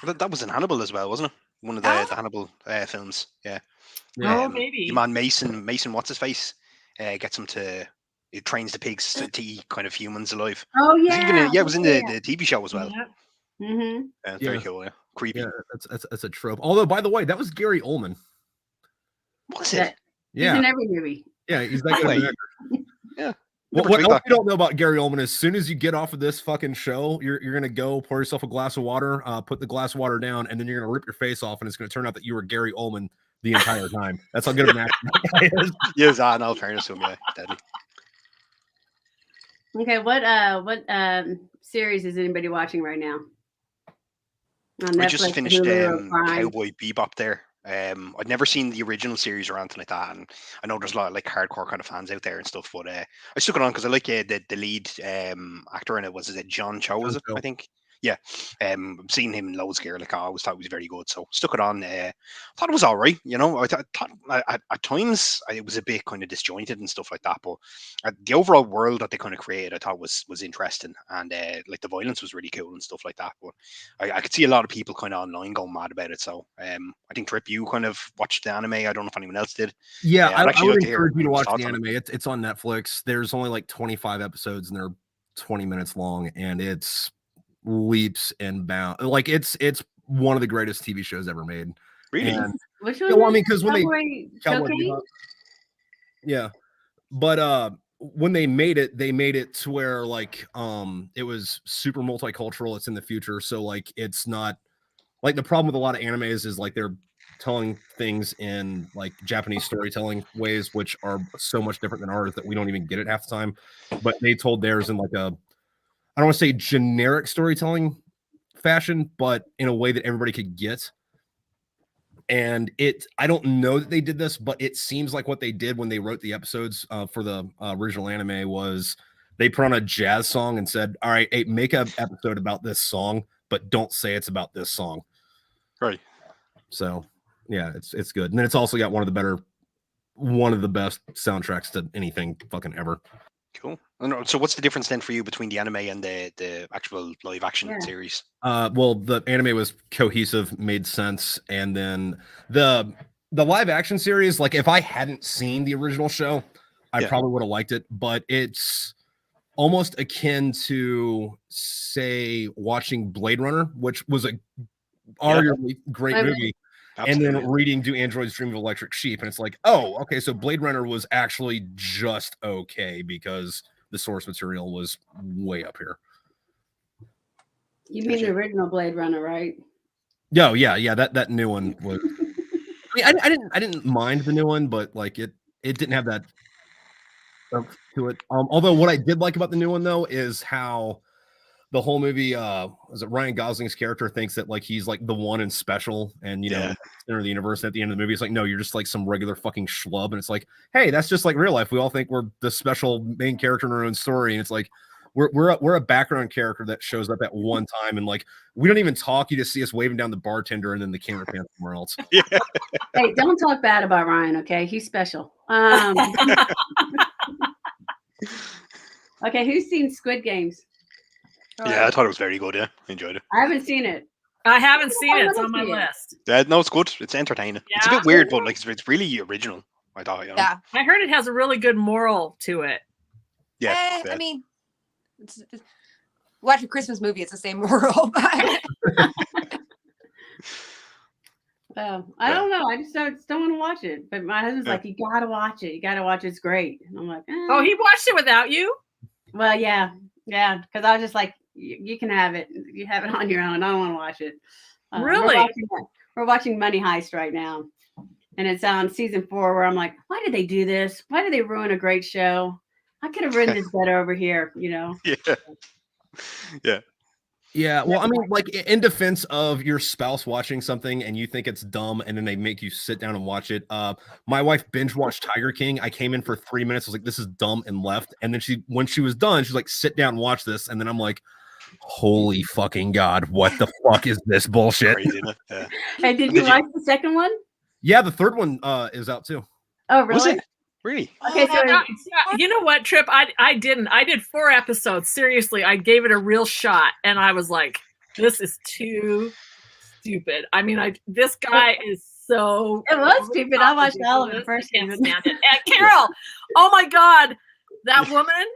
That was in Hannibal as well, wasn't it? One of the Hannibal films. Yeah. Oh, maybe. The man Mason, what's his face? Gets him to. It trains the pigs to eat kind of humans alive. Oh It was yeah. it was in the TV show as well. Yeah. Mm-hmm. Very Yeah. cool. Yeah. Creepy. Yeah, that's a trope. Although, by the way, that was Gary Oldman. Was it? He's Yeah, in every movie. yeah, he's that good. of an Wait. actor. Yeah. What Never tweaked else that. you don't know about Gary Oldman? As soon as you get off of this fucking show, you're gonna go pour yourself a glass of water, put the glass of water down, and then you're gonna rip your face off, and it's gonna turn out that you were Gary Oldman the entire time. That's how good of an actor that guy is. Yes, in all fairness to him, yeah, deadly. Okay, what series is anybody watching right now? On I just Netflix, finished Hulu, or Prime? Cowboy Bebop there. I'd never seen the original series or anything like that, and I know there's a lot of like hardcore kind of fans out there and stuff. But I stuck it on because I like the lead actor in it. Was it John Cho? Was it? Cho. I think. Yeah. I've seen him in loads gear. Like I always thought he was very good, so stuck it on. Thought it was all right. You know, I thought at times it was a bit kind of disjointed and stuff like that. But the overall world that they kind of created, I thought was interesting, and like the violence was really cool and stuff like that. But I could see a lot of people kind of online going mad about it. So I think Trip, you kind of watched the anime. I don't know if anyone else did. Yeah, I'd I actually would like to hear encourage you to everyone's watch the thoughts on it. anime. It's on Netflix. There's only like 25 episodes, and they're 20 minutes long, and it's leaps and bounds. Like it's one of the greatest TV shows ever made. Really? And Which yeah, one? well, I mean, because when Cowboy Cowboy Showcase? Bebop. Yeah, but when they made it to where like it was super multicultural. It's in the future, so like it's not like the problem with a lot of animes is like they're telling things in like Japanese storytelling ways, which are so much different than ours that we don't even get it half the time. But they told theirs in like I don't want to say generic storytelling fashion, but in a way that everybody could get. And I don't know that they did this, but it seems like what they did when they wrote the episodes for the original anime was they put on a jazz song and said, all right, hey, make an episode about this song, but don't say it's about this song. Right. So yeah, it's good. And then it's also got one of the best soundtracks to anything fucking ever. Cool. So what's the difference then for you between the anime and the actual live action series? Well, the anime was cohesive, made sense, and then the live action series, like if I hadn't seen the original show, I probably would have liked it, but it's almost akin to say watching Blade Runner, which was a arguably great movie. Absolutely. And then reading Do Androids Dream of Electric Sheep, and it's like, oh, okay, so Blade Runner was actually just okay because the source material was way up here. You mean the original Blade Runner, right? Oh yeah, that new one was. I mean, I didn't mind the new one, but like it didn't have that to it. Although what I did like about the new one though is how the whole movie, was it Ryan Gosling's character thinks that like he's like the one and special, and you know, center of the universe. At the end of the movie, it's like, no, you're just like some regular fucking schlub, and it's like, hey, that's just like real life. We all think we're the special main character in our own story, and it's like we're a background character that shows up at one time, and like we don't even talk. You just see us waving down the bartender, and then the camera pans somewhere else. Yeah. Hey, don't talk bad about Ryan, okay? He's special. Okay, who's seen Squid Games? Yeah, I thought it was very good. Yeah, I enjoyed it. I haven't seen it. I haven't seen it. It's I on my wanna see it. list. Yeah, no, it's good. It's entertaining. It's a Yeah? bit weird, but like it's really original. I thought, you know. Yeah. I heard it has a really good moral to it. Yeah. I mean, watch a Christmas movie. It's the same moral. Well, I don't know. I just don't want to watch it. But my husband's like, you got to watch it. You got to watch it. It's great. And I'm like, Oh, he watched it without you? well, yeah. Because I was just like, you can have it. You have it on your own. I don't want to watch it. Really? We're watching Money Heist right now. And it's on season 4 where I'm like, why did they do this? Why did they ruin a great show? I could have written this better over here, you know? Yeah. Yeah. Yeah, well, I mean, like in defense of your spouse watching something and you think it's dumb, and then they make you sit down and watch it. My wife binge watched Tiger King. I came in for 3 minutes. I was like, "This is dumb," and left. And then when she was done, she's like, "Sit down and watch this." And then I'm like, "Holy fucking god, what the fuck is this bullshit?" Crazy, isn't it? Yeah. Hey, did you watch the second one? Yeah, the third one is out too. Oh, Was really? it? Really? Okay, so You know what, Trip? I didn't. I did 4 episodes. Seriously, I gave it a real shot, and I was like, "This is too stupid." I mean, this guy is so. it was stupid. I watched all of the first Can't season. stand it. And Carol, oh my God, that woman!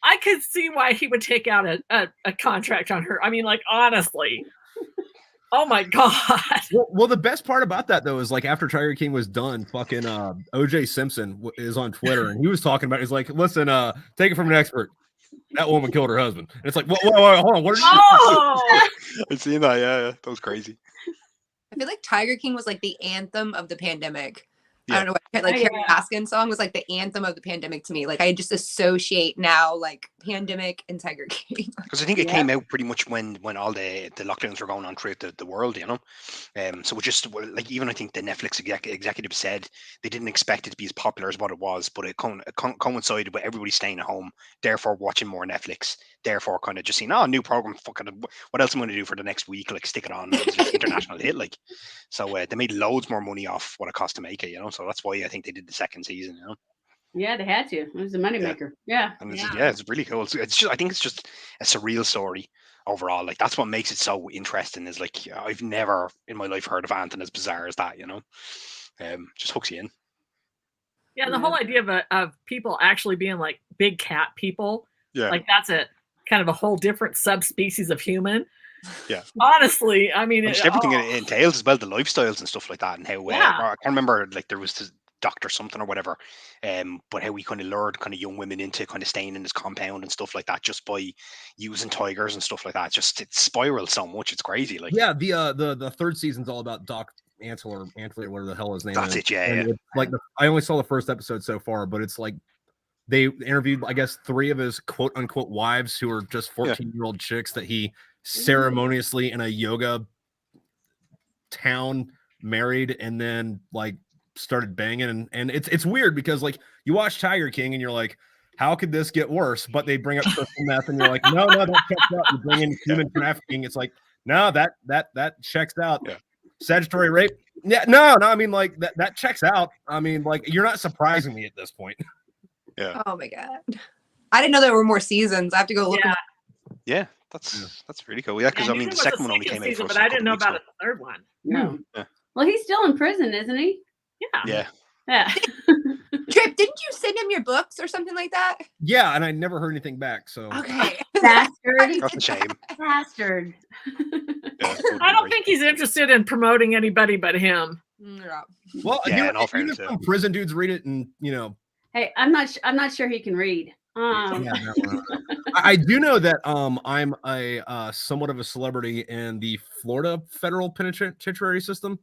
I could see why he would take out a contract on her. I mean, like honestly. Oh my God. Well, the best part about that though is like after Tiger King was done, fucking OJ Simpson is on Twitter, and he was talking about. He's like, "Listen, take it from an expert. That woman killed her husband." And it's like, whoa, hold on, what are you? Oh, I've seen that. Yeah, that was crazy. I feel like Tiger King was like the anthem of the pandemic. Yeah. I don't know what, like Oh, Carrie yeah. Baskin song was like the anthem of the pandemic to me. Like I just associate now like pandemic and Tiger King. Because I think it Yeah. came out pretty much when all the lockdowns were going on throughout the world, you know. So it just like even I think the Netflix executive said they didn't expect it to be as popular as what it was, but it coincided with everybody staying at home, therefore watching more Netflix, therefore kind of just seeing, new program, fucking what else am I going to do for the next week? Like stick it on. It was just international hit, like. So they made loads more money off what it cost to make it, you know. So that's why I think they did the second season, you know. Yeah, they had to. It was a moneymaker. Yeah. And Yeah. it's really cool. It's just I think it's just a surreal story overall. Like that's what makes it so interesting. Is like I've never in my life heard of anything as bizarre as that. You know, just hooks you in. yeah. The whole idea of people actually being like big cat people, Yeah, like that's a kind of a whole different subspecies of human. Yeah. Honestly, I mean, and just everything it entails as well, the lifestyles and stuff like that, and how Yeah. I can't remember like there was this doctor something or whatever, but how we kind of lured kind of young women into kind of staying in this compound and stuff like that just by using tigers and stuff like that. Just it spirals so much, it's crazy. Like Yeah, the third season's all about Doc Antler, whatever the hell his name that's is. it. Yeah, And yeah. it's like I only saw the first episode so far, but it's like they interviewed, I guess, 3 of his quote unquote wives who are just 14-year-old chicks that he ceremoniously in a yoga town married, and then like started banging, and it's weird because like you watch Tiger King and you're like, how could this get worse? But they bring up crystal meth and you're like, no, that checks out. You bring in human trafficking, it's like, no, that checks out. Yeah. Statutory rape, yeah, no, I mean like that checks out. I mean, like you're not surprising me at this point. Yeah, Oh my God. I didn't know there were more seasons. I have to go look. Yeah. yeah. That's really cool. Yeah, because I I knew mean there the was a second one only second came out season, for but I didn't know about the third one. No. Yeah. Well, he's still in prison, isn't he? Yeah. Yeah, Yeah. Trip, didn't you send him your books or something like that? Yeah, and I never heard anything back. So Okay. Bastard. that's a shame. Bastard. Yeah, I don't think he's interested in promoting anybody but him. Yeah. well, Yeah, you know, in all even fairness, if some prison dudes read it, and you know, Hey, I'm not sure he can read. yeah, no. I do know that I'm a somewhat of a celebrity in the Florida federal penitentiary system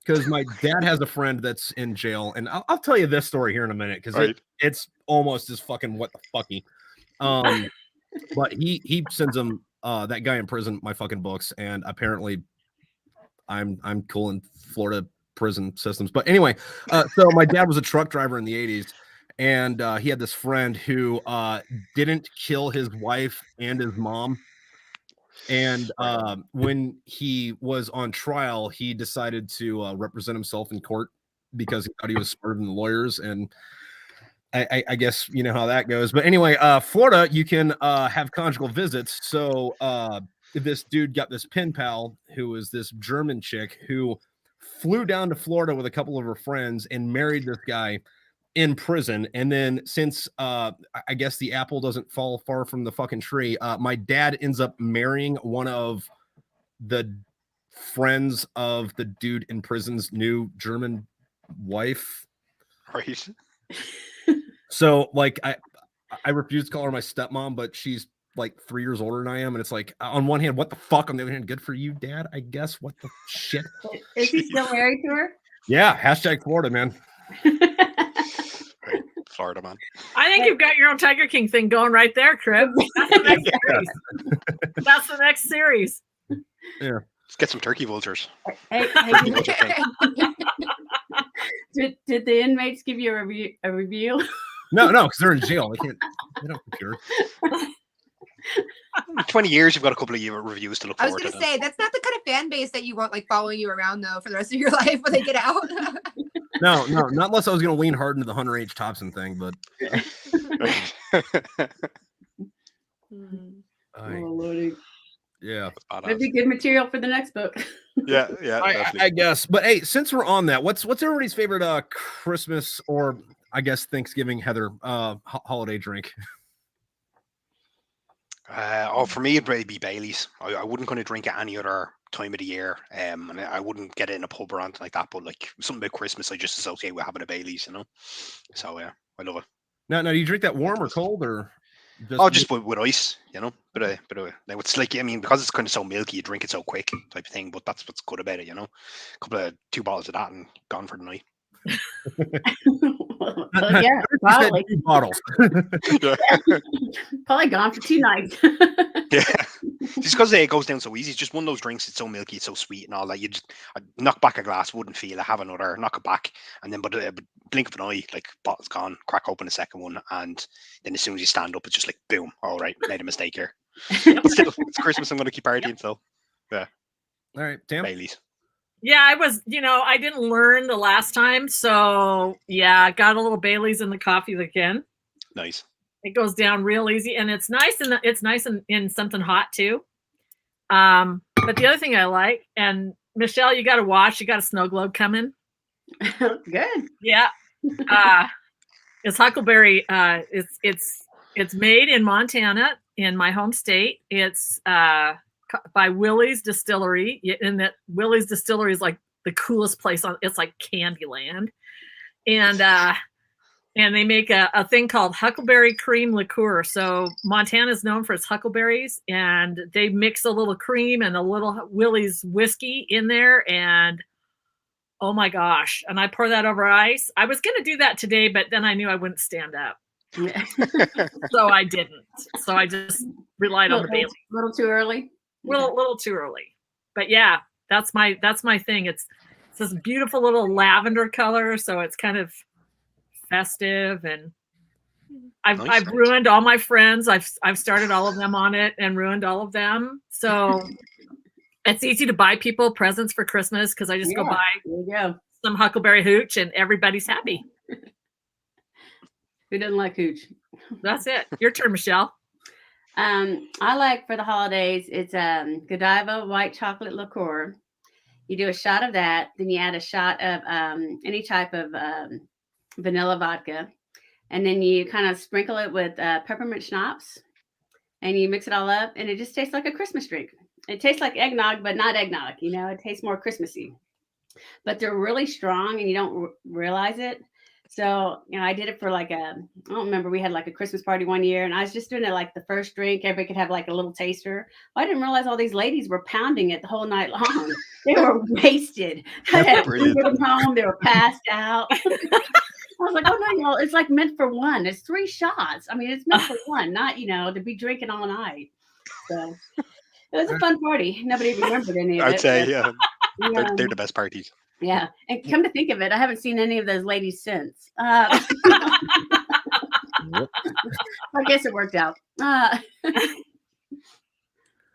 because my dad has a friend that's in jail, and I'll tell you this story here in a minute because Right. it's almost as fucking what the fucky. But he sends him that guy in prison my fucking books, and apparently I'm cool in Florida prison systems. But anyway, so my dad was a truck driver in the 80s, and he had this friend who didn't kill his wife and his mom. And when he was on trial, he decided to represent himself in court because he thought he was smarter than the lawyers. And I guess you know how that goes. But anyway, Florida, you can have conjugal visits. So this dude got this pen pal who was this German chick who flew down to Florida with a couple of her friends and married this guy in prison. And then since I guess the apple doesn't fall far from the fucking tree, my dad ends up marrying one of the friends of the dude in prison's new German wife. Right. So like I refuse to call her my stepmom, but she's like 3 years older than I am. And it's like, on one hand, what the fuck? On the other hand, good for you, Dad, I guess. What the shit? Is he still married to her? Yeah, hashtag Florida, man. Right. Florida man. I think you've got your own Tiger King thing going right there, Crib. That's the next series. That's the next series. Yeah. Let's get some turkey vultures. Hey, did the inmates give you a review? No, because they're in jail. They don't compare. 20 years, you've got a couple of year reviews to look I was forward going to. to say, that's not the kind of fan base that you want like following you around though for the rest of your life when they get out. No, not unless I was going to lean hard into the Hunter H. Thompson thing, but Lordy. yeah. That'd be good material for the next book. Yeah, I guess. But hey, since we're on that, what's everybody's favorite Christmas or I guess Thanksgiving, Heather, holiday drink? For me, it'd probably be Bailey's. I wouldn't kind of drink it any other time of the year, and I wouldn't get it in a pub or anything like that. But like something about Christmas, I just associate with having a Bailey's, you know. So yeah, I love it. Now, do you drink that warm or cold or? Just with ice, you know. But now it's like, I mean, because it's kind of so milky, you drink it so quick, type of thing. But that's what's good about it, you know. A couple of 2 bottles of that and gone for the night. Well, yeah, probably. 2 bottles. Probably gone for 2 nights. Yeah, just because it goes down so easy. It's just one of those drinks. It's so milky, it's so sweet, and all that. I'd knock back a glass, wouldn't feel it. Have another, knock it back, and then but blink of an eye, like bottle's gone. Crack open a second one, and then as soon as you stand up, it's just like boom. All right, made a mistake here. But still, it's Christmas. I'm going to keep partying. So yeah. All right, Tam. Bailey's. Yeah, I was, I didn't learn the last time. So yeah, got a little Bailey's in the coffee again. Nice. It goes down real easy, and it's nice, and it's nice in something hot too. But the other thing I like, and Michelle, you got to watch. You got a snow globe coming. Good. Yeah. It's Huckleberry. It's made in Montana, in my home state. It's by Willie's Distillery, and that Willie's Distillery is like the coolest place on. It's like Candyland, and they make a thing called Huckleberry Cream Liqueur. So Montana is known for its huckleberries, and they mix a little cream and a little Willie's whiskey in there, and oh my gosh. And I pour that over ice. I was going to do that today, but then I knew I wouldn't stand up. Yeah. So I didn't. So I just relied on the Bailey. A little too early. Little too early. But yeah, that's my thing. It's this beautiful little lavender color. So it's kind of festive, and I've ruined all my friends. I've started all of them on it and ruined all of them. So it's easy to buy people presents for Christmas because I just go buy some Huckleberry hooch and everybody's happy. Who doesn't like hooch? That's it. Your turn, Michelle. I like for the hodidays, it's Godiva white chocolate liqueur. You do a shot of that, then you add a shot of any type of vanilla vodka, and then you kind of sprinkle it with peppermint schnapps, and you mix it all up, and it just tastes like a Christmas drink. It tastes like eggnog, but not eggnog. It tastes more Christmassy. But they're really strong, and you don't realize it. So, I did it for I don't remember, we had like a Christmas party one year, and I was just doing it like the first drink. Everybody could have like a little taster. Well, I didn't realize all these ladies were pounding it the whole night long. They were wasted. I had to get them home. They were passed out. I was like, oh no, y'all, it's like meant for one. It's 3 shots. I mean, it's meant for one, not, to be drinking all night. So it was a fun party. Nobody remembered any of it. I'd say, but, yeah, um, they're the best parties. yeah. And come to think of it, I haven't seen any of those ladies since. Yep. I guess it worked out.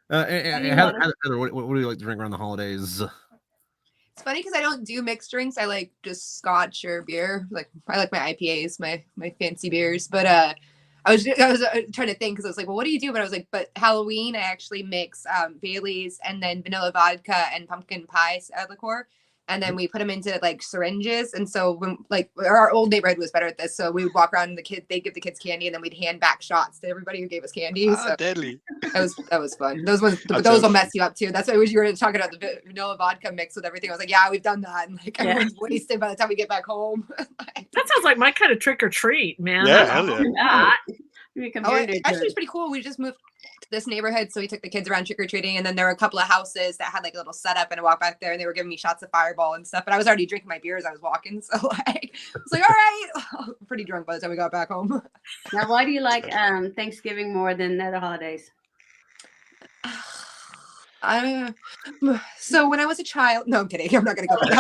Heather, what do you like to drink around the holidays? It's funny because I don't do mixed drinks. I like just scotch or beer. Like I like my IPAs, my fancy beers. But I was trying to think because I was like, well, what do you do? But I was like, but Halloween I actually mix Bailey's and then vanilla vodka and pumpkin pie liqueur. And then we put them into like syringes. And so when like our old neighborhood was better at this. So we would walk around and they'd give the kids candy and then we'd hand back shots to everybody who gave us candy. So Deadly. that was fun. Those That will sounds mess you up too. That's why you were talking about the vanilla vodka mix with everything. I was like, yeah, we've done that. And like everyone's wasted by the time we get back home. That sounds like my kind of trick or treat, man. Yeah, I hell love yeah. that. Actually, it's pretty cool. We just moved to this neighborhood, so we took the kids around trick or treating, and then there were a couple of houses that had like a little setup, and I walked back there, and they were giving me shots of Fireball and stuff. But I was already drinking my beer as I was walking, so like I was like, all right, pretty drunk by the time we got back home. Now, why do you like Thanksgiving more than the other holidays? So when I was a child, no, I'm kidding. I'm not gonna go there.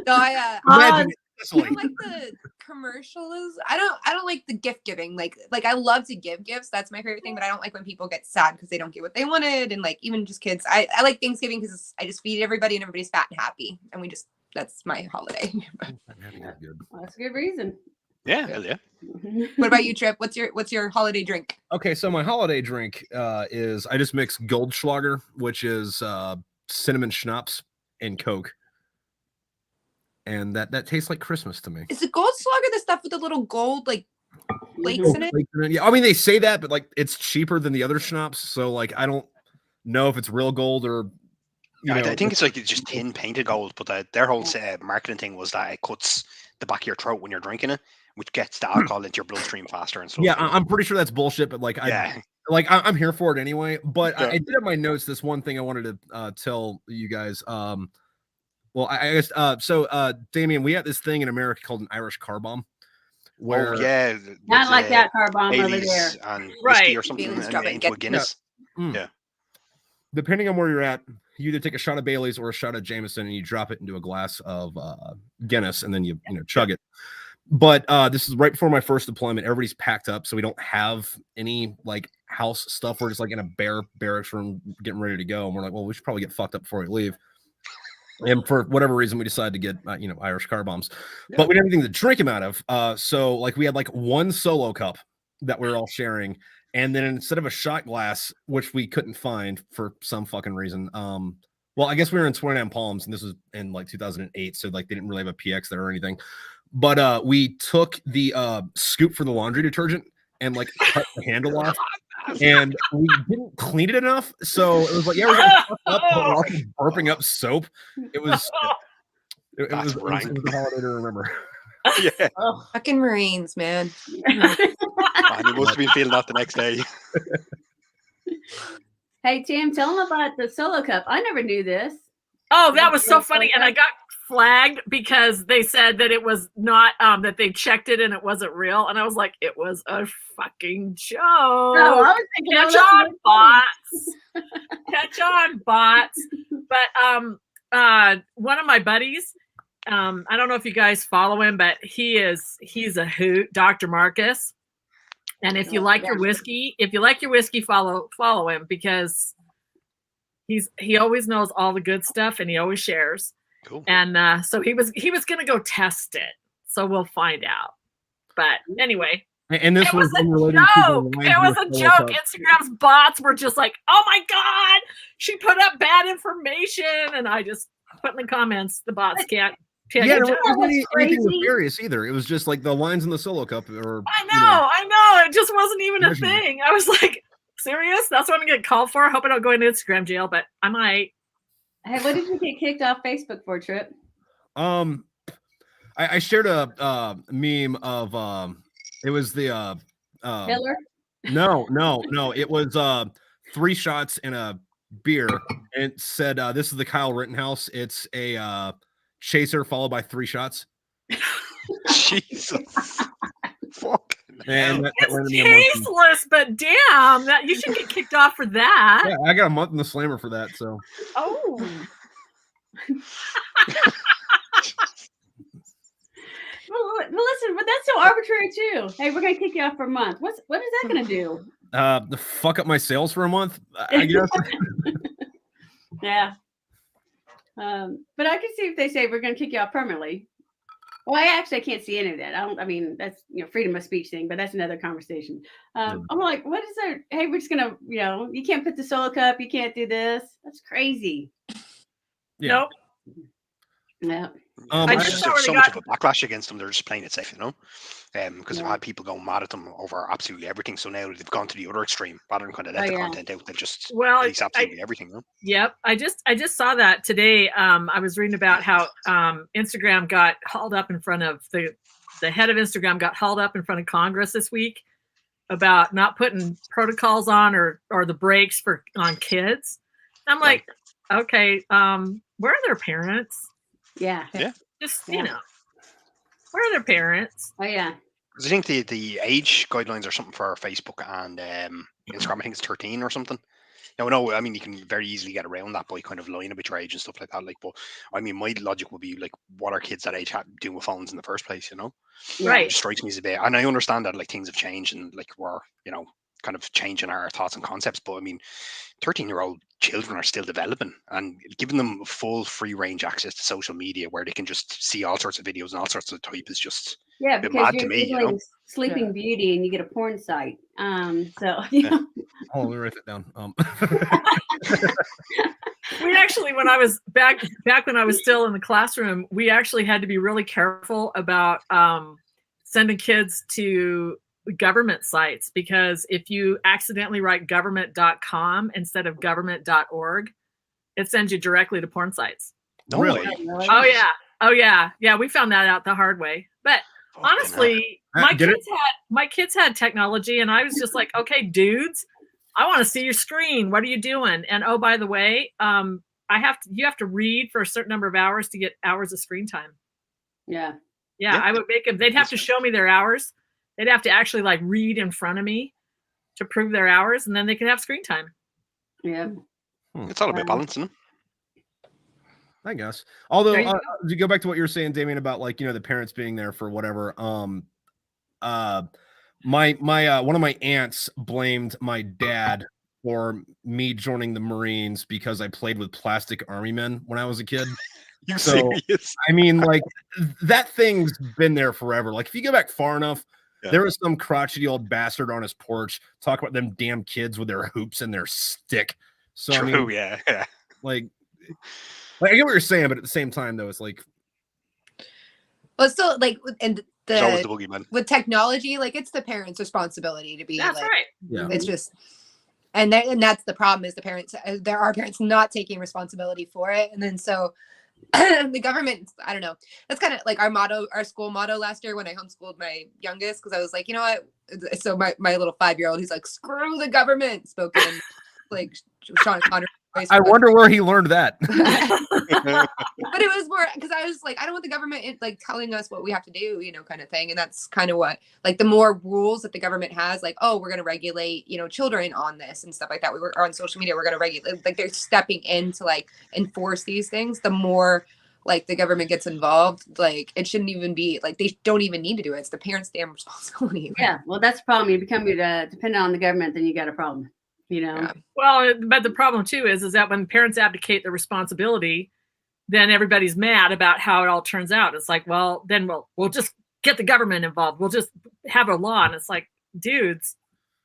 No, I don't like the commercials. I don't like the gift giving. Like I love to give gifts. That's my favorite thing. But I don't like when people get sad because they don't get what they wanted. And like even just kids. I like Thanksgiving because I just feed everybody and everybody's fat and happy. And that's my holiday. Well, that's a good reason. Yeah, hell yeah. What about you, Trip? What's your holiday drink? Okay, so my holiday drink is I just mix Goldschlager, which is cinnamon schnapps and Coke. And that tastes like Christmas to me. Is the Goldschlager the stuff with the little gold like flakes in it? Yeah, I mean they say that, but like it's cheaper than the other schnapps, so like I don't know if it's real gold or. I think it's like it's just tin painted gold, but their whole marketing thing was that it cuts the back of your throat when you're drinking it, which gets the alcohol into your bloodstream faster and stuff. Yeah, I'm pretty sure that's bullshit, but like I'm here for it anyway. But I did have my notes. This one thing I wanted to tell you guys. Well, I guess so. Damien, we have this thing in America called an Irish car bomb. Where Not like that car bomb over there, and whiskey or something, and into a Guinness. Yeah. Depending on where you're at, you either take a shot of Bailey's or a shot of Jameson, and you drop it into a glass of Guinness, and then you chug it. But this is right before my first deployment. Everybody's packed up, so we don't have any like house stuff. We're just like in a barracks room getting ready to go, and we're like, well, we should probably get fucked up before we leave. And for whatever reason, we decided to get Irish car bombs, but we didn't have anything to drink them out of. So like we had like one solo cup that we were all sharing, and then instead of a shot glass, which we couldn't find for some fucking reason, well, I guess we were in 29 Palms, and this was in like 2008, so like they didn't really have a PX there or anything. But we took the scoop for the laundry detergent and like cut the handle off. And we didn't clean it enough, so it was like, yeah, we're gonna up, but we're also burping up soap. It was a holiday to remember. Yeah, fucking Marines, man. And you must have been feeling that the next day. Hey Tim, tell them about the solo cup. I never knew this. Oh, that was so funny, and I got flagged because they said that it was not that they checked it and it wasn't real, and I was like, it was a fucking joke. No, I was thinking catch on bots. Catch on bots. But one of my buddies, I don't know if you guys follow him, but he's a hoot, Dr. Marcus. And if you like your whiskey, follow him because he always knows all the good stuff and he always shares. Cool. And so he was going to go test it. So we'll find out. But anyway, and this was a joke. It was a joke. Instagram's bots were just like, "Oh my god, she put up bad information," and I just put in the comments, the bots can't. Yeah, it wasn't anything nefarious either. It was just like the lines in the solo cup. Or I know. It just wasn't even a thing. I was like, serious? That's what I'm gonna get called for. I hope I don't go into Instagram jail, but I might. Hey, what did you get kicked off Facebook for, Trip? I shared a meme of it was the Hitler? No. It was 3 shots in a beer, and it said this is the Kyle Rittenhouse. It's a chaser followed by 3 shots. Jesus. Fucking And that It's landed me a month in- tasteless, but damn, that you should get kicked off for that. yeah, I got a month in the slammer for that. So Oh. Well, listen, but that's so arbitrary too. Hey, we're gonna kick you off for a month. What is that gonna do? the fuck up my sales for a month, I guess. Yeah. But I can see if they say we're gonna kick you off permanently. Well, I can't see any of that. I mean, that's freedom of speech thing, but that's another conversation. I'm like, what is there? Hey, we're just gonna, you can't put the solo cup, you can't do this. That's crazy. Yeah. Nope. Yeah. I There's just so already much got- of a backlash against them. They're just playing it safe, because I've had people going mad at them over absolutely everything. So now they've gone to the other extreme rather than kind of let Oh, the yeah. content out. They've just I, release absolutely everything. yep. I just saw that today. I was reading about how Instagram got hauled up in front of the head of Instagram got hauled up in front of Congress this week about not putting protocols on or the brakes on kids. I'm like, okay, where are their parents? Yeah. Just Yeah. where are their parents? Oh yeah. Because I think the age guidelines are something for Facebook and Instagram. I think it's 13 or something. Now, no, I mean, you can very easily get around that by kind of lying about your age and stuff like that. Like, but I mean, my logic would be like, what are kids that age doing with phones in the first place? Yeah. Right. It just strikes me as a bit, and I understand that like things have changed and like we're kind of changing our thoughts and concepts. But I mean, 13-year-old children are still developing, and giving them full free range access to social media where they can just see all sorts of videos and all sorts of type is just Yeah, bit because mad to you're me, Googling Sleeping Beauty and you get a porn site. So Hold on, let me write that down. We actually, when I was back when I was still in the classroom, we actually had to be really careful about sending kids to government sites, because if you accidentally write government.com instead of government.org, it sends you directly to porn sites. no Really? way. Really? Oh yeah. We found that out the hard way. But Fucking hell. honestly, Get it? my kids had technology, and I was just like, okay, dudes, I want to see your screen. What are you doing? And oh, by the way, you have to read for a certain number of hours to get hours of screen time. Yeah. Yeah, Yeah. I would make them. They'd have to show me their hours. They'd have to actually like read in front of me to prove their hours, and then they could have screen time. Yeah. It's all about balance, isn't it? I guess. Although, There you to go back to what you were saying, Damien, about like the parents being there for whatever. My one of my aunts blamed my dad for me joining the Marines because I played with plastic army men when I was a kid. You So, serious? I mean, like that thing's been there forever. Like if you go back far enough, there was some crotchety old bastard on his porch talk about them damn kids with their hoops and their stick. So True, I mean, yeah. like I get what you're saying, but at the same time, though, it's like, Well, still like, and There's always the the boogeyman. with technology, like it's the parents' responsibility to be That's like, right. yeah, it's just, and that's the problem is the parents. There are parents not taking responsibility for it, and then so the government. I don't know. That's kind of like our school motto last year when I homeschooled my youngest, because I was like, you know what? So my little 5-year-old, he's like, screw the government, spoken like Sean Connery voice. I wonder where he learned that. But it was more because I was like, I don't want the government like telling us what we have to do, kind of thing. And that's kind of what, like, the more rules that the government has, like, oh, we're going to regulate, children on this and stuff like that. We were on social media, we're going to regulate, like, they're stepping in to like enforce these things. The more like the government gets involved, like it shouldn't even be like they don't even need to do it. It's the parents' damn responsibility. Yeah. Well, that's the problem. You become dependent on the government, then you got a problem. Yeah. Well, but the problem too is that when parents abdicate the responsibility, then everybody's mad about how it all turns out. It's like, well, then we'll just get the government involved. We'll just have a law, and it's like, dudes,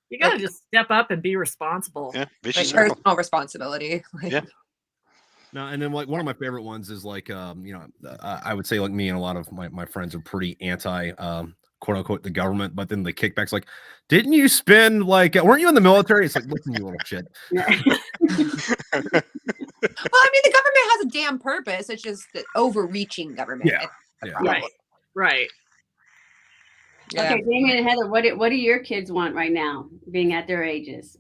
you got to just step up and be responsible. Yeah, Like vicious circle. personal responsibility. Like, Yeah. No, and then like one of my favorite ones is like, I would say like me and a lot of my friends are pretty anti, quote unquote, the government, but then the kickbacks like, didn't you spend like, weren't you in the military? It's like, listen, you little shit. Well, I mean, the government has a damn purpose. It's just the overreaching government. Yeah. It's the Yeah. problem. Right. Yeah. Okay, Damien and Heather, what do your kids want right now, being at their ages?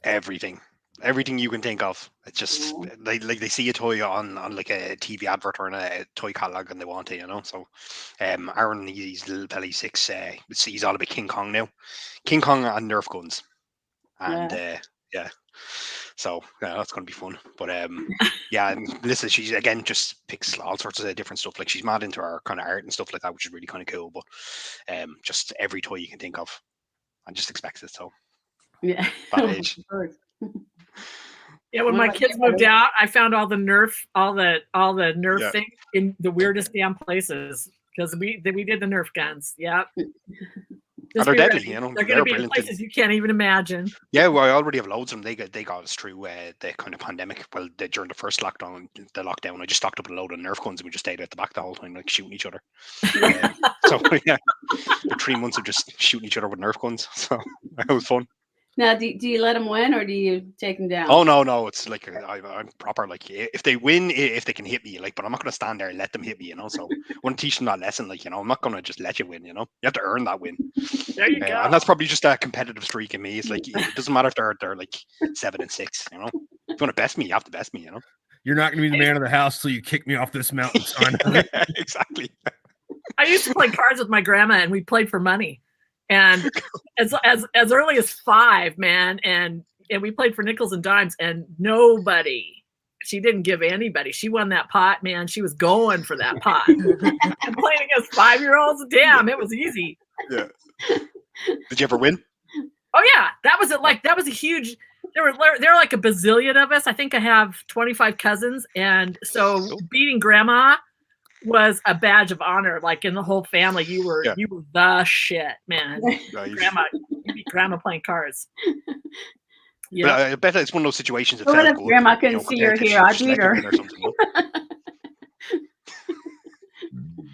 Everything. everything you can think of. It's just like they see a toy on like a TV advert or in a toy catalog and they want it, you know. So, Aaron, he's little Pelly 6. He's all about King Kong now, King Kong and Nerf guns, and yeah. So yeah, that's gonna be fun. But yeah, and Melissa, she again just picks all sorts of different stuff. Like she's mad into her kind of art and stuff like that, which is really kind of cool. But just every toy you can think of, and just expects it. So Yeah. that age. Yeah, when my kids moved out, I found all the Nerf things in the weirdest damn places because we did the Nerf guns. Yeah. And they're deadly, you know. They're going to be in places you can't even imagine. Yeah, well, I already have loads of them. They got us through the kind of pandemic. Well, during the first lockdown, I just stocked up a load of Nerf guns and we just stayed at the back the whole time, like shooting each other. So yeah, for 3 months of just shooting each other with Nerf guns. So that was fun. Now, do you let them win or do you take them down? Oh no, it's like I'm proper. Like if they win, if they can hit me, like, but I'm not gonna stand there and let them hit me, you know. So I want to teach them that lesson, like, you know, I'm not gonna just let you win, you know. You have to earn that win. There you go. And that's probably just a competitive streak in me. It's like it doesn't matter if they're like 7 and 6, you know. If you want to best me, you have to best me, you know. You're not going to be the man of the house till you kick me off this mountain, son. Exactly. I used to play cards with my grandma, and we played for money. And as early as 5, man, and we played for nickels and dimes, and she didn't give anybody. She won that pot, man. She was going for that pot. And playing against 5-year-olds, damn, it was easy. Yeah. Did you ever win? Oh yeah, that was a huge. There were like a bazillion of us. I think I have 25 cousins, and so beating grandma was a badge of honor. Like in the whole family, you were the shit, man. Nice. You beat grandma playing cards. Yeah, but I bet it's one of those situations. That What if good, grandma couldn't see her here? I'd beat her.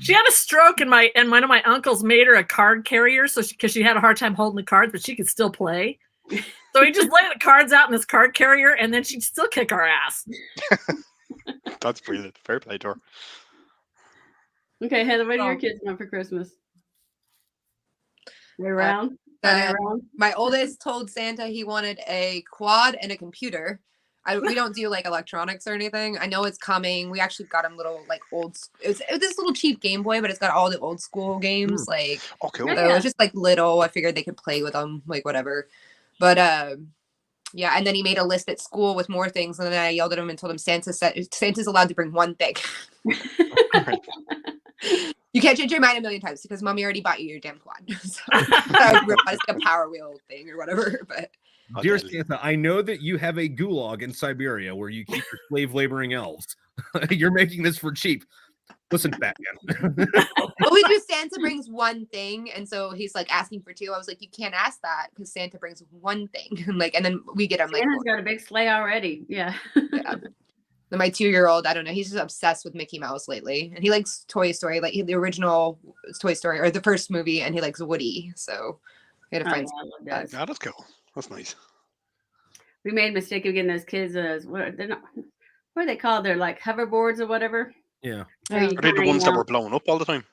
She had a stroke, and one of my uncles made her a card carrier, because she had a hard time holding the cards, but she could still play. So he just laid the cards out in this card carrier, and then she'd still kick our ass. That's brilliant. Fair play to her. Okay, Heather, what do your kids want for Christmas? They're around? My oldest told Santa he wanted a quad and a computer. We don't do like electronics or anything. I know it's coming. We actually got him little like it was this little cheap Game Boy, but it's got all the old school games. Like, cool. So it was just like little. I figured they could play with them, like whatever. But yeah, and then he made a list at school with more things, and then I yelled at him and told him Santa's allowed to bring one thing. You can't change your mind a million times because mommy already bought you your damn quad. So it's like a Power Wheel thing or whatever. But dear Santa, I know that you have a gulag in Siberia where you keep your slave laboring elves. You're making this for cheap. Listen, Batman. Well, we do Santa brings one thing, and so he's like asking for 2. I was like, you can't ask that because Santa brings one thing, and then we get him like. Santa's got a big sleigh already. Yeah. Yeah. And my 2-year-old, I don't know, he's just obsessed with Mickey Mouse lately, and he likes Toy Story, like the original Toy Story or the first movie, and he likes Woody. So we had to find. Yeah, that's cool. That's nice. We made a mistake of getting those kids. What are they called? They're like hoverboards or whatever. Yeah. Are they the ones that were blown up all the time?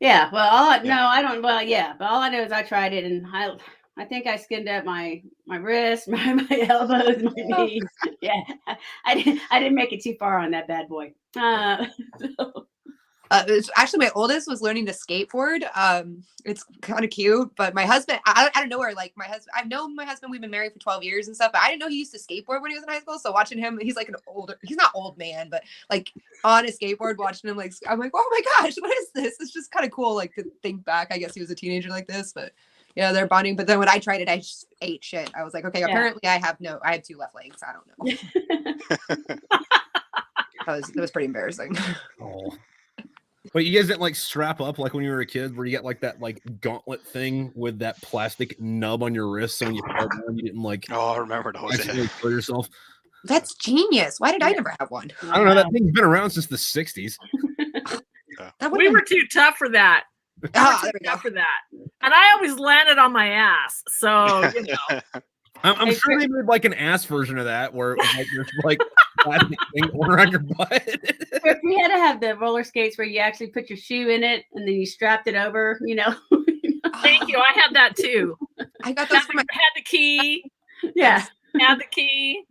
Yeah. Well, no, I don't. Well, yeah, but all I know is I tried it, and I think I skinned up my wrist, my elbows, my knees. Yeah, I didn't make it too far on that bad boy. Actually, my oldest was learning to skateboard. It's kind of cute, but my husband, I don't know where. Like my husband, I've known my husband. We've been married for 12 years and stuff. But I didn't know he used to skateboard when he was in high school. So watching him, he's like he's not old man, but like on a skateboard, watching him, like I'm like, oh my gosh, what is this? It's just kind of cool, like to think back. I guess he was a teenager like this, but. Yeah, they're bonding. But then when I tried it, I just ate shit. I was like, okay, apparently I have 2 left legs. I don't know. It was pretty embarrassing. Oh. But you guys didn't like strap up like when you were a kid, where you got like that like gauntlet thing with that plastic nub on your wrist, so when you fell down, you didn't like. Oh, I remember those. Actually kill yourself. That's genius. Why did I never have one? I don't know. That thing's been around since the 60s. We were too tough for that. For that, and I always landed on my ass. So you know, I'm sure they made like an ass version of that where it was like there's like plastic thing around your butt. We had to have the roller skates where you actually put your shoe in it and then you strapped it over. You know. Thank you. I had that too. I got those. Had the key. Yeah. Had the key.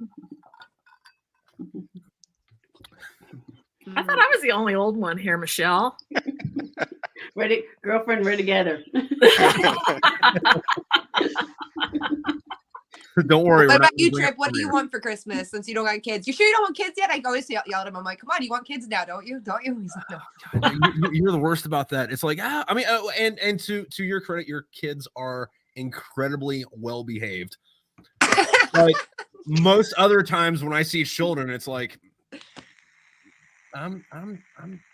I thought I was the only old one here, Michelle. Ready, girlfriend, we're together. Don't worry. What we're about not you, gonna bring Trip? up What do you career. want for Christmas since you don't got kids? You sure you don't want kids yet? I always yell at him. I'm like, come on, you want kids now, don't you? Don't you? He's like, no. You're the worst about that. It's like, I mean, and to your credit, your kids are incredibly well behaved. Like most other times when I see children, it's like, I'm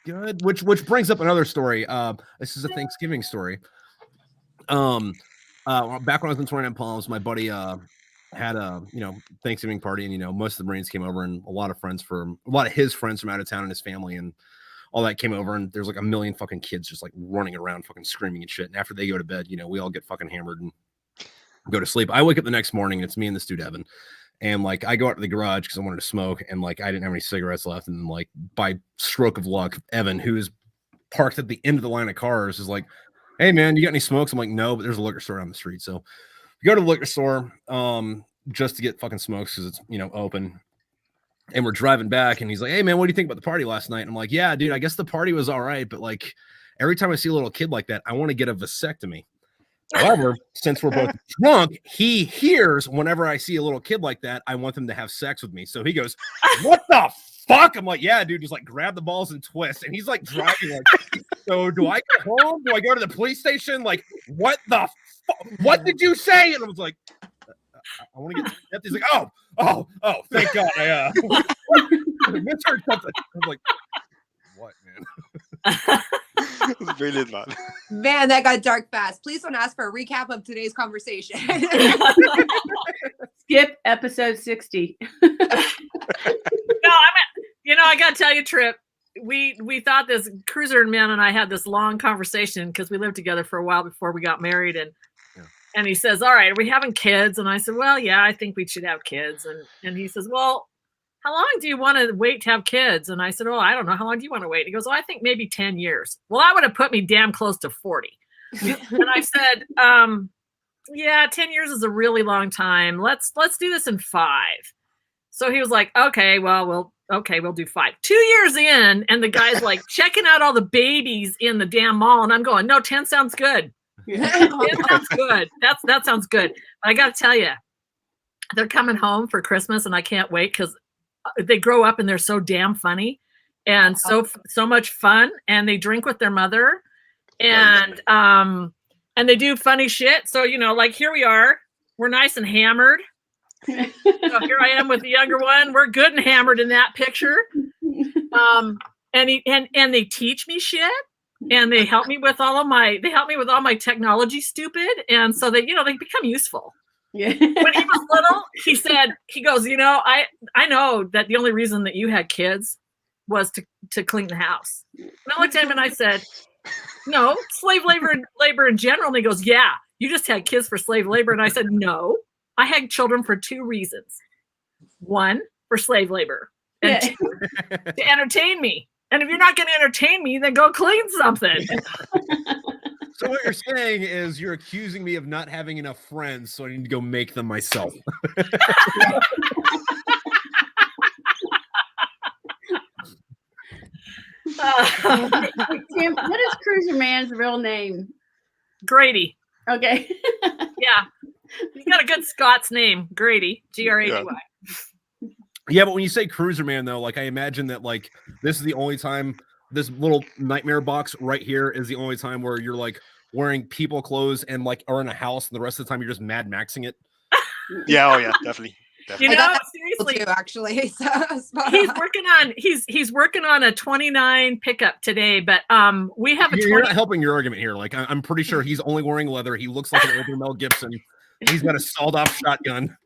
good. Which brings up another story. This is a Thanksgiving story. Back when I was in 29 Palms, my buddy had a Thanksgiving party, and most of the Marines came over, and a lot of his friends from out of town and his family and all that came over, and there's like a million fucking kids just like running around fucking screaming and shit. And after they go to bed, we all get fucking hammered and go to sleep. I wake up the next morning and it's me and this dude Evan. And like I go out to the garage because I wanted to smoke, and like I didn't have any cigarettes left. And like by stroke of luck, Evan, who is parked at the end of the line of cars, is like, "Hey man, you got any smokes?" I'm like, "No, but there's a liquor store down the street." So we go to the liquor store just to get fucking smokes because it's open. And we're driving back, and he's like, "Hey man, what do you think about the party last night?" And I'm like, "Yeah, dude, I guess the party was all right, but like every time I see a little kid like that, I want to get a vasectomy." However, since we're both drunk, he hears whenever I see a little kid like that, I want them to have sex with me. So he goes, "What the fuck?" I'm like, "Yeah, dude, just like grab the balls and twist." And he's like driving like, "So do I go home? Do I go to the police station? Like, what the fuck? What did you say?" And I was like, "I want to get to." He's like, oh, thank God. I misheard something. I was like, "What, man?" It was brilliant, man. Man, that got dark fast. Please don't ask for a recap of today's conversation. Skip episode 60. No, I got to tell you, Trip, we thought this Cruiser and man and I had this long conversation because we lived together for a while before we got married, and he says, "All right, are we having kids?" And I said, "Well, yeah, I think we should have kids." And he says, "Well, how long do you want to wait to have kids?" And I said, "Oh, I don't know. How long do you want to wait?" He goes, "Oh, I think maybe 10 years. Well, that would have put me damn close to 40. And I said, yeah, 10 years is a really long time. Let's do this in 5. So he was like, "Okay, well, we'll do 5. 2 years in, and the guy's like checking out all the babies in the damn mall. And I'm going, "No, 10 sounds good. 10 sounds good. That sounds good." But I got to tell you, they're coming home for Christmas, and I can't wait because they grow up and they're so damn funny and so much fun, and they drink with their mother, and they do funny shit. So like here we are, we're nice and hammered. So here I am with the younger one. We're good and hammered in that picture. And they teach me shit, and they help me with all my technology stupid, and so they become useful. Yeah. When he was little, he goes, I know that the only reason that you had kids was to clean the house. And I looked at him and I said, "No, slave labor in general." And he goes, "Yeah, you just had kids for slave labor." And I said, "No, I had children for 2 reasons. 1, for slave labor, and 2, to entertain me. And if you're not going to entertain me, then go clean something." So what you're saying is you're accusing me of not having enough friends, so I need to go make them myself. Tim, what is Cruiser Man's real name? Grady. Okay. Yeah. He's got a good Scots name, Grady, Grady. Yeah, but when you say Cruiser Man, though, like I imagine that like this is the only time this little nightmare box right here is the only time where you're like wearing people clothes and like are in a house, and the rest of the time you're just Mad Maxing it. Yeah, oh yeah, definitely. You I got know, that seriously, too, actually. So, he's working on a 29 pickup today, but we have a 20. You're not helping your argument here. Like I'm pretty sure he's only wearing leather. He looks like an older Mel Gibson. He's got a sawed-off shotgun.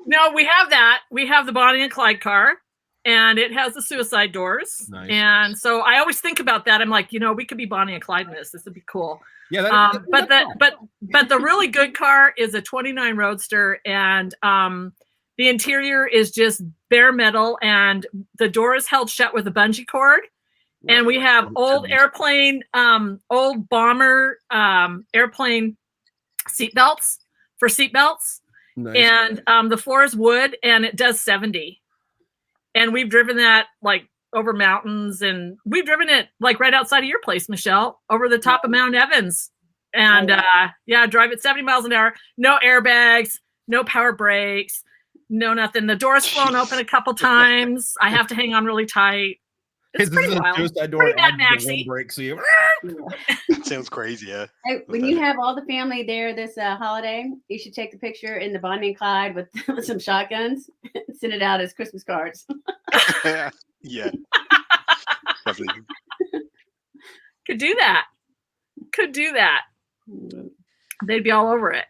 No, we have that. We have the Bonnie and Clyde car, and it has the suicide doors. Nice. And so I always think about that. I'm like, we could be Bonnie and Clyde in this. This would be cool. Yeah, but the really good car is a 29 Roadster, and the interior is just bare metal, and the door is held shut with a bungee cord. And we have old airplane, old bomber airplane seatbelts for seatbelts. Nice. And the floor is wood, and it does 70. And we've driven that like over mountains, and we've driven it like right outside of your place, Michelle, over the top of Mount Evans. And drive at 70 miles an hour. No airbags, no power brakes, no nothing. The door's flown open a couple times. I have to hang on really tight. It's pretty wild. Pretty Mad Maxy. Break, so you... It sounds crazy, yeah. Hey, when you have all the family there this holiday, you should take the picture in the Bonnie and Clyde with, with some shotguns and send it out as Christmas cards. Yeah. Definitely. Could do that. They'd be all over it.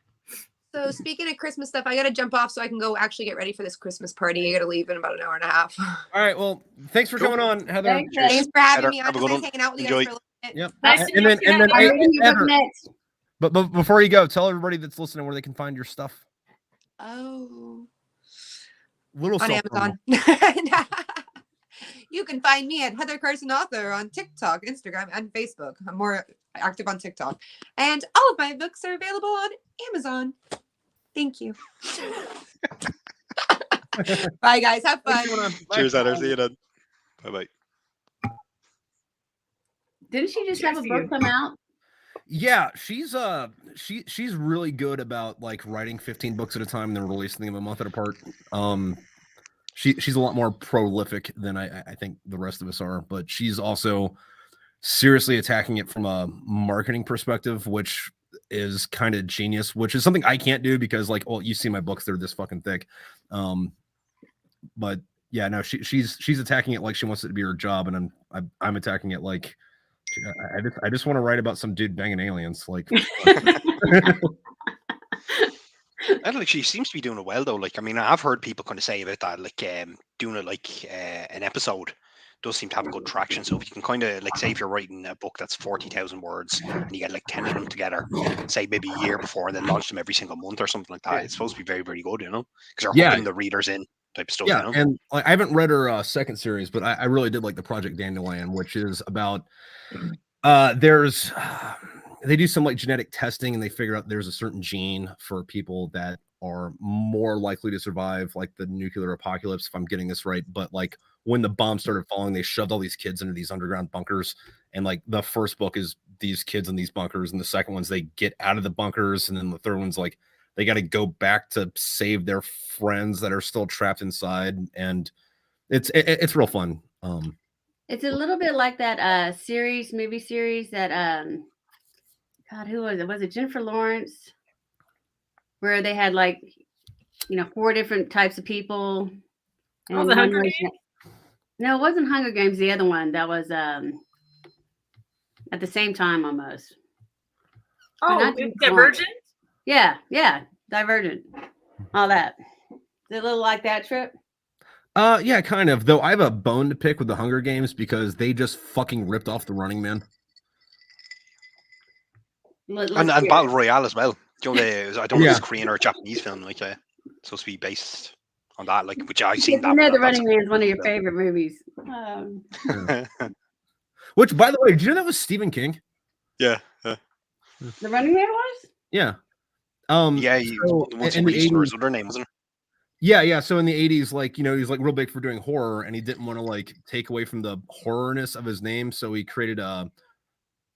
So speaking of Christmas stuff, I got to jump off so I can go actually get ready for this Christmas party. I got to leave in about an hour and a half. All right. Well, thanks for coming on, Heather. Thanks, for having me. Have I'm a good just one. hanging out with you Enjoy. guys for a little bit. Yep. Nice to And then, meet you, and then Heather. Heather, Next. but before you go, tell everybody that's listening where they can find your stuff. Oh, Little on self-promo. Amazon. You can find me at Heather Carson Author on TikTok, Instagram, and Facebook. I'm more active on TikTok. And all of my books are available on Amazon. Thank you. Bye, guys. Have fun. Cheers, Heather. See you then. Bye-bye. Didn't she just have a Cheers to book you. come out? Yeah, she's really good about like writing 15 books at a time and then releasing them a month apart. She's a lot more prolific than I think the rest of us are, but she's also seriously attacking it from a marketing perspective, which is kind of genius, which is something I can't do because like, well, you see my books, they're this fucking thick. But yeah, no, she's attacking it like she wants it to be her job, and I'm attacking it like I just want to write about some dude banging aliens. Like, I don't think she seems to be doing it well though. Like, I mean, I've heard people kind of say about that, like doing it like an episode does seem to have a good traction. So if you can kind of like say if you're writing a book that's 40,000 words and you get like 10 of them together, say maybe a year before, and then launch them every single month or something like that, it's supposed to be very, very good, you know, because they're hooking the readers in type of stuff. yeah, You know? and like, I haven't read her second series, but I really did like the Project Dandelion, which is about there's they do some like genetic testing and they figure out there's a certain gene for people that are more likely to survive like the nuclear apocalypse, if I'm getting this right. But like when the bomb started falling, they shoved all these kids into these underground bunkers, and like the first book is these kids in these bunkers, and the second one's they get out of the bunkers, and then the third one's like they got to go back to save their friends that are still trapped inside, and it's real fun. It's a little bit like that movie series that God, who was it? Was it Jennifer Lawrence? Where they had like, 4 different types of people. Oh, the Hunger Games? No, it wasn't Hunger Games. The other one that was at the same time almost. Oh, Divergent? Yeah, Divergent. All that. Is it a little like that, Trip? Yeah, kind of. Though I have a bone to pick with the Hunger Games because they just fucking ripped off the Running Man. And Battle Royale as well. You know, I don't know if it's Korean or a Japanese film, like supposed to be based on that, like which I've seen that. The Running Man is one of your favorite movies. Which, by the way, did you know that was Stephen King? Yeah. The Running Man was? Yeah. Yeah, he was the one who released his other name, wasn't it? Yeah. So in the 80s, like, he was like real big for doing horror, and he didn't want to like take away from the horrorness of his name, so he created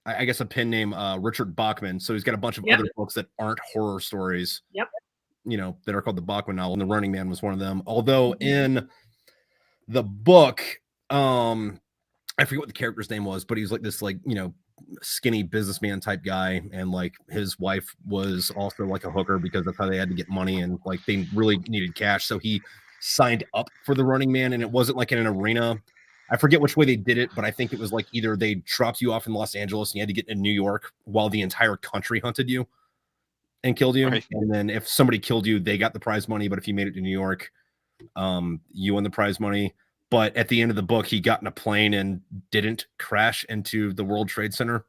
I guess a pen name, Richard Bachman. So he's got a bunch of other books that aren't horror stories. Yep. That are called the Bachman novel, and The Running Man was one of them. Although in the book, I forget what the character's name was, but he was like this, like, skinny businessman type guy, and like his wife was also like a hooker because that's how they had to get money, and like they really needed cash. So he signed up for the Running Man, and it wasn't like in an arena. I forget which way they did it, but I think it was like either they dropped you off in Los Angeles and you had to get in New York while the entire country hunted you and killed you. Right. And then if somebody killed you, they got the prize money. But if you made it to New York, you won the prize money. But at the end of the book, he got in a plane and didn't crash into the World Trade Center.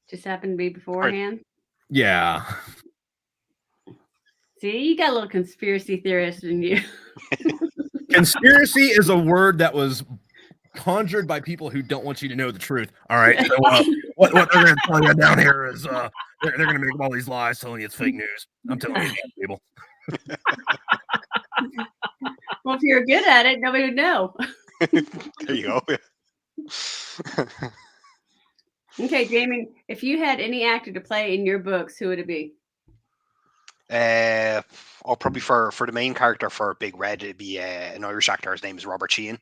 Just happened to be beforehand. Yeah. See, you got a little conspiracy theorist in you. Conspiracy is a word that was conjured by people who don't want you to know the truth. All right. So what they're going to tell you down here is they're going to make up all these lies telling you it's fake news. I'm telling you, people. Well, if you're good at it, nobody would know. There you go. Okay, Jamie, if you had any actor to play in your books, who would it be? Probably for the main character for Big Red, it'd be an Irish actor. His name is Robert Sheehan.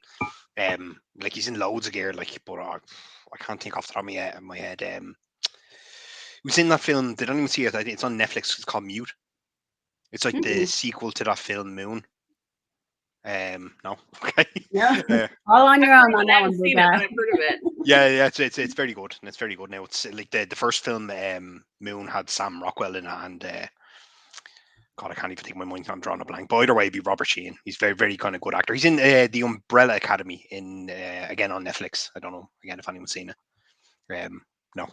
Like he's in loads of gear, like, but I can't think off the top of my head. He was in that film. They don't even see it. I think it's on Netflix. It's called Mute. It's like the sequel to that film Moon. No, okay. Yeah, all on your own on that one, big seen guy. it, but I've heard of it. Yeah, it's very good, and it's very good now. It's like the first film, Moon, had Sam Rockwell in it, and God, I can't even think of my mind. I'm drawing a blank. But either way, it'd be Robert Sheehan. He's very, very kind of good actor. He's in the Umbrella Academy in again on Netflix. I don't know again if anyone's seen it. No,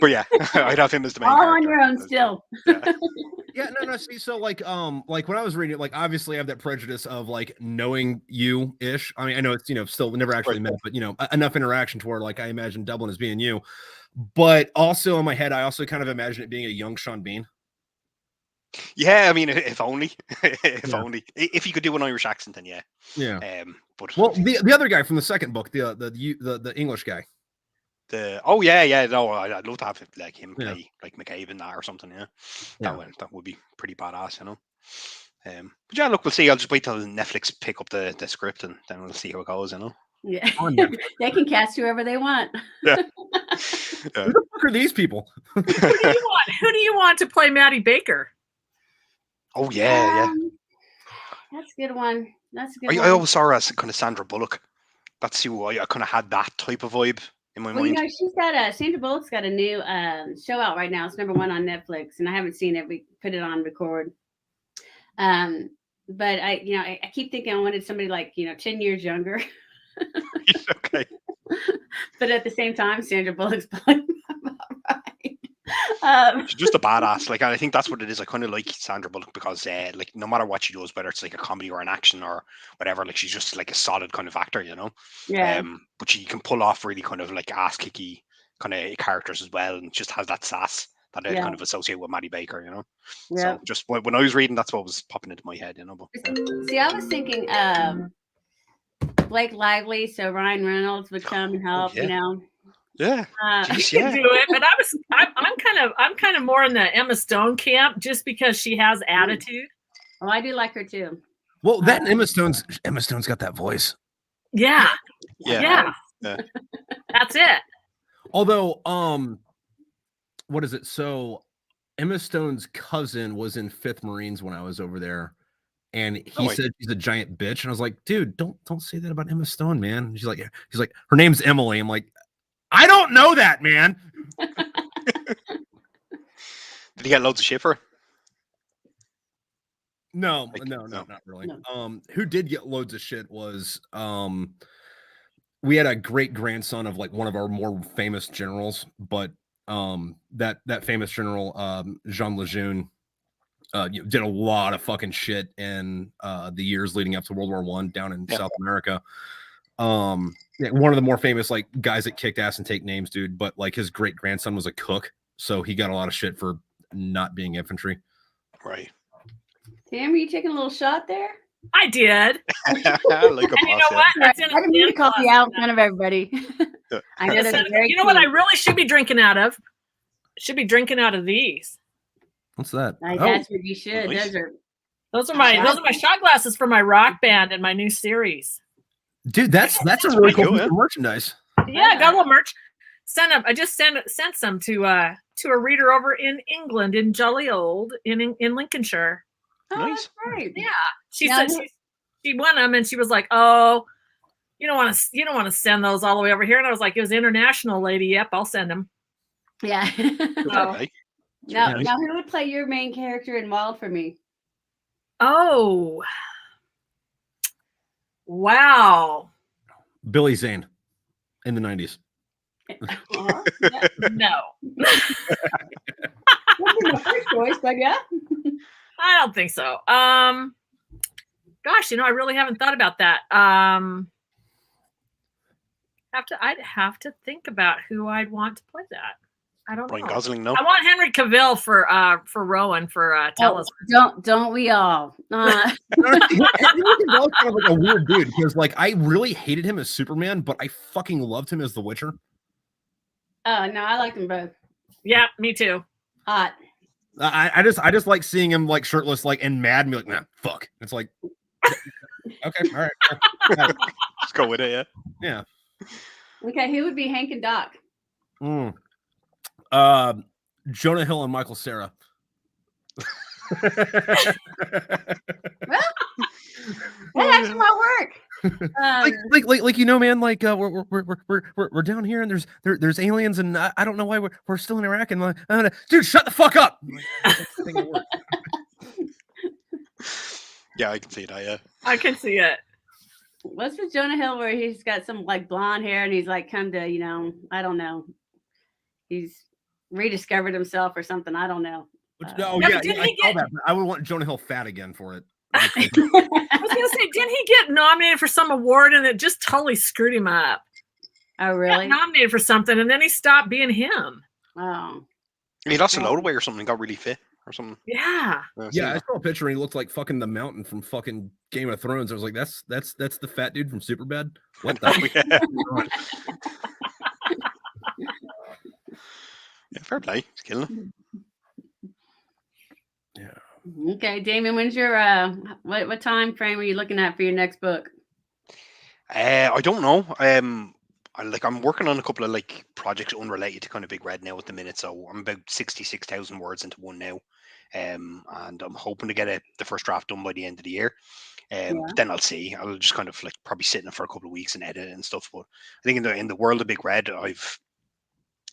but yeah, I'd have him as the main. All character. on your own still. Yeah. Yeah, no. See, so like when I was reading it, like obviously I have that prejudice of like knowing you ish. I mean, I know it's still never actually met, but enough interaction to where like I imagine Dublin as being you. But also in my head, I also kind of imagine it being a young Sean Bean. Yeah, I mean, if only, only, if he could do an Irish accent, then yeah. Yeah. But well, the other guy from the second book, the English guy. No, I'd love to have like him play like McCabe in that or something. Yeah. That would be pretty badass, But yeah, look, we'll see. I'll just wait till Netflix pick up the script and then we'll see how it goes. Yeah, they can cast whoever they want. Yeah. Who the fuck are these people? Who do you want to play Maddie Baker? Oh yeah. That's a good one. One. I always saw her as kind of Sandra Bullock. That's who I kind of had that type of vibe in my mind. She's got Sandra Bullock's got a new show out right now. It's #1 on Netflix, and I haven't seen it. We put it on record. But I keep thinking I wanted somebody like 10 years younger. Okay. But at the same time, Sandra Bullock's playing right. She's just a badass. Like, I think that's what it is. I kind of like Sandra Bullock because, like, no matter what she does, whether it's like a comedy or an action or whatever, like, she's just like a solid kind of actor, Yeah. But she can pull off really kind of like ass kicky kind of characters as well, and just has that sass that I kind of associate with Maddie Baker, Yeah. So just when I was reading, that's what was popping into my head, But, See, I was thinking Blake Lively, so Ryan Reynolds would come and help, Yeah. She can do it, but I'm kind of more in the Emma Stone camp just because she has attitude. Oh, I do like her too. Well, that Emma Stone's got that voice. Yeah. Yeah. That's it. Although, what is it? So Emma Stone's cousin was in 5th Marines when I was over there, and he said she's a giant bitch, and I was like, dude, don't say that about Emma Stone, man. And she's like, her name's Emily. I'm like, I don't know that, man. Did he get loads of shit for? No, not really. No. Who did get loads of shit was we had a great grandson of like one of our more famous generals, but that famous general Jean Lejeune did a lot of fucking shit in the years leading up to World War I down in South America. One of the more famous like guys that kicked ass and take names, dude. But like his great grandson was a cook, so he got a lot of shit for not being infantry. Right. Tam, are you taking a little shot there? I did. Like a And boss, you know what? I didn't mean to call you out in front of everybody. I know that's very You know what I really should be drinking out of? Should be drinking out of these. What's that? That's what you should. Nice. Those are Those are my shot glasses for my rock band and my new series. Dude, that's a really cool piece of merchandise. Yeah, got a little merch. I just sent some to a reader over in England in jolly old in Lincolnshire. Oh, Nice. that's right. Yeah, she said she won them, and she was like, "Oh, you don't want to send those all the way over here." And I was like, "It was international, lady. Yep, I'll send them." Yeah. Okay. Now, who would play your main character in Wild for me? Oh, wow. Billy Zane in the 90s. No. That's my first choice, but yeah. I don't think so. Gosh, I really haven't thought about that. I'd have to think about who I'd want to play that. I don't Ryan know. Gosling, no. I want Henry Cavill for Rowan for Oh, Talisman. don't we all? Henry Cavill's kind of like a weird dude because, like, I really hated him as Superman, but I fucking loved him as The Witcher. Oh no, I like them both. Yeah, me too. Hot. I just like seeing him like shirtless, like and mad, and be like, nah, fuck. It's like, okay, all right. Just go with it, Yeah. Okay, who would be Hank and Doc? Jonah Hill and Michael Cera. That actually might work. Like you know, man. Like we're down here, and there's aliens, and I don't know why we're still in Iraq, and dude, shut the fuck up. Yeah, I can see that. Yeah, I can see it. What's with Jonah Hill where he's got some like blonde hair and he's like come to, you know, I don't know. He's rediscovered himself or something. I don't know. Oh Yeah, yeah, but I saw that. But I would want Jonah Hill fat again for it. I was gonna say, didn't he get nominated for some award and it just totally screwed him up? Oh He really? got nominated for something and then he stopped being him. Oh. he lost a load of weight or something. Got really fit or something. Yeah. Yeah, I saw a picture and he looked like fucking the Mountain from fucking Game of Thrones. I was like, that's the fat dude from Superbad. What the? Yeah, fair play. He's killing it. Yeah. Okay, Damon, when's your what time frame are you looking at for your next book? I don't know. I'm working on a couple of like projects unrelated to kind of Big Red now at the minute. So I'm about 66,000 words into one now. And I'm hoping to get the first draft done by the end of the year. But then I'll see. I'll just kind of like probably sit in it for a couple of weeks and edit it and stuff. But I think in the world of Big Red, I've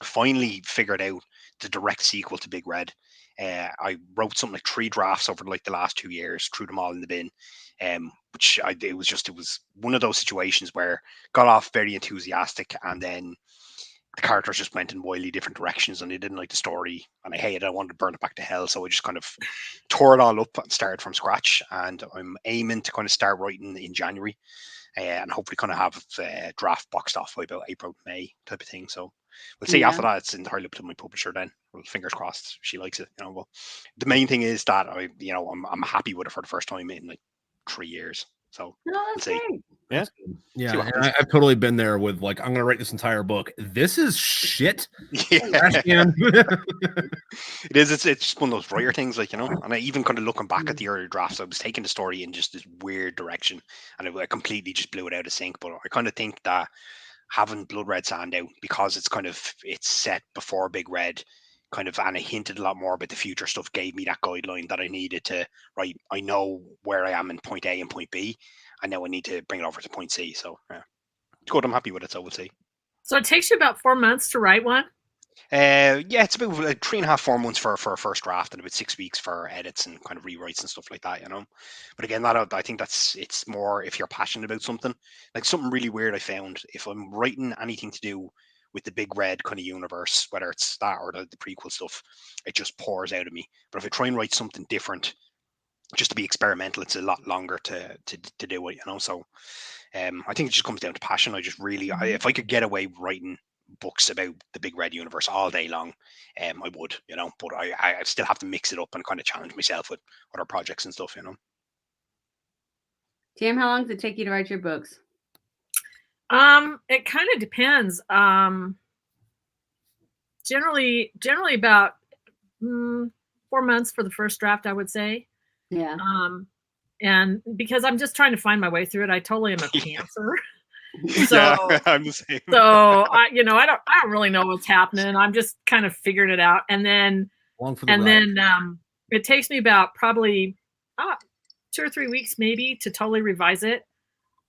finally figured out the direct sequel to Big Red. I wrote something like 3 drafts over like the last 2 years, threw them all in the bin. Which it was one of those situations where got off very enthusiastic and then the characters just went in wildly different directions and I didn't like the story and I hated it. I wanted to burn it back to hell. So I just kind of tore it all up and started from scratch. And I'm aiming to kind of start writing in January and hopefully kind of have a draft boxed off by about April, May type of thing. So we'll see. After that, it's entirely up to my publisher then. Well, fingers crossed she likes it. You know, well, the main thing is that I'm happy with it for the first time in like 3 years. So No, that's great. Yeah, and I've totally been there with like, I'm gonna write this entire book. This is shit. Yeah. It is. It's just one of those writer things, like, you know. And I even kind of looking back at the earlier drafts, I was taking the story in just this weird direction, and I completely just blew it out of sync. But I kind of think that having Blood Red Sandow, because it's set before Big Red, kind of, and it hinted a lot more about the future stuff, gave me that guideline that I needed to write. I know where I am in point A and point B, and now I need to bring it over to point C. So yeah, it's good. I'm happy with it. So we'll see. So it takes you about 4 months to write one? Yeah, it's about like 3.5, 4 months for a first draft and about 6 weeks for edits and kind of rewrites and stuff like that, you know. But again, I think it's more if you're passionate about something. Like something really weird I found, if I'm writing anything to do with the Big Red kind of universe, whether it's that or the prequel stuff, it just pours out of me. But if I try and write something different, just to be experimental, it's a lot longer to do it, you know. So I think it just comes down to passion. I just really, if I could get away writing books about the Big Red universe all day long, I would, you know. But I still have to mix it up and kind of challenge myself with other projects and stuff, you know. Tim, how long does it take you to write your books? It kind of depends. Generally about 4 months for the first draft, I would say. Yeah. And because I'm just trying to find my way through it, I totally am a pantser. So, yeah, I'm the same. So I don't really know what's happening. I'm just kind of figuring it out, and then it takes me about probably 2 or 3 weeks maybe to totally revise it.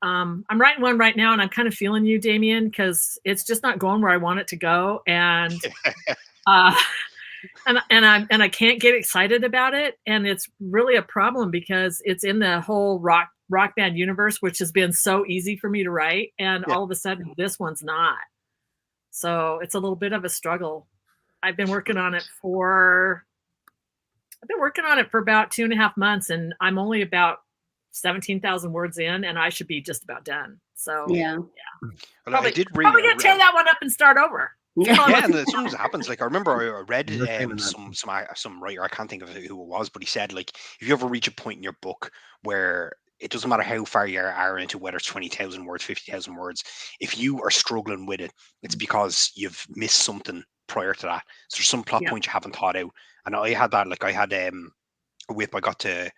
I'm writing one right now, and I'm kind of feeling you, Damien, because it's just not going where I want it to go, and and I can't get excited about it, and it's really a problem because it's in the whole rock band universe, which has been so easy for me to write, and all of a sudden this one's not. So it's a little bit of a struggle. I've been working on it for about 2.5 months, and I'm only about 17,000 words in, and I should be just about done. So Yeah. Well, probably, I did read. probably gonna tear that one up and start over. Yeah, and sometimes it happens. Like I remember I read You're saying that. some writer, I can't think of who it was, but he said like if you ever reach a point in your book where it doesn't matter how far you are into, whether it's 20,000 words, 50,000 words, if you are struggling with it, it's because you've missed something prior to that. So there's some plot Yeah. point you haven't thought out. And I had that. Like I had a whip. I got to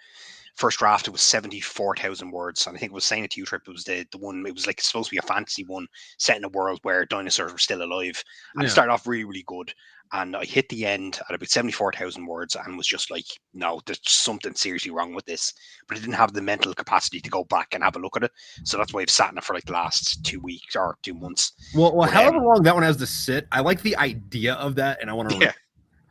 first draft. It was 74,000 words, and I think it was saying it to you, Trip. It was the one. It was like supposed to be a fantasy one set in a world where dinosaurs were still alive, and it Yeah. started off really, really good. And I hit the end at about 74,000 words and was just like, no, there's something seriously wrong with this. But I didn't have the mental capacity to go back and have a look at it. So that's why I've sat in it for like the last 2 weeks or 2 months. Well, But, however long that one has to sit, I like the idea of that, and I want to Yeah.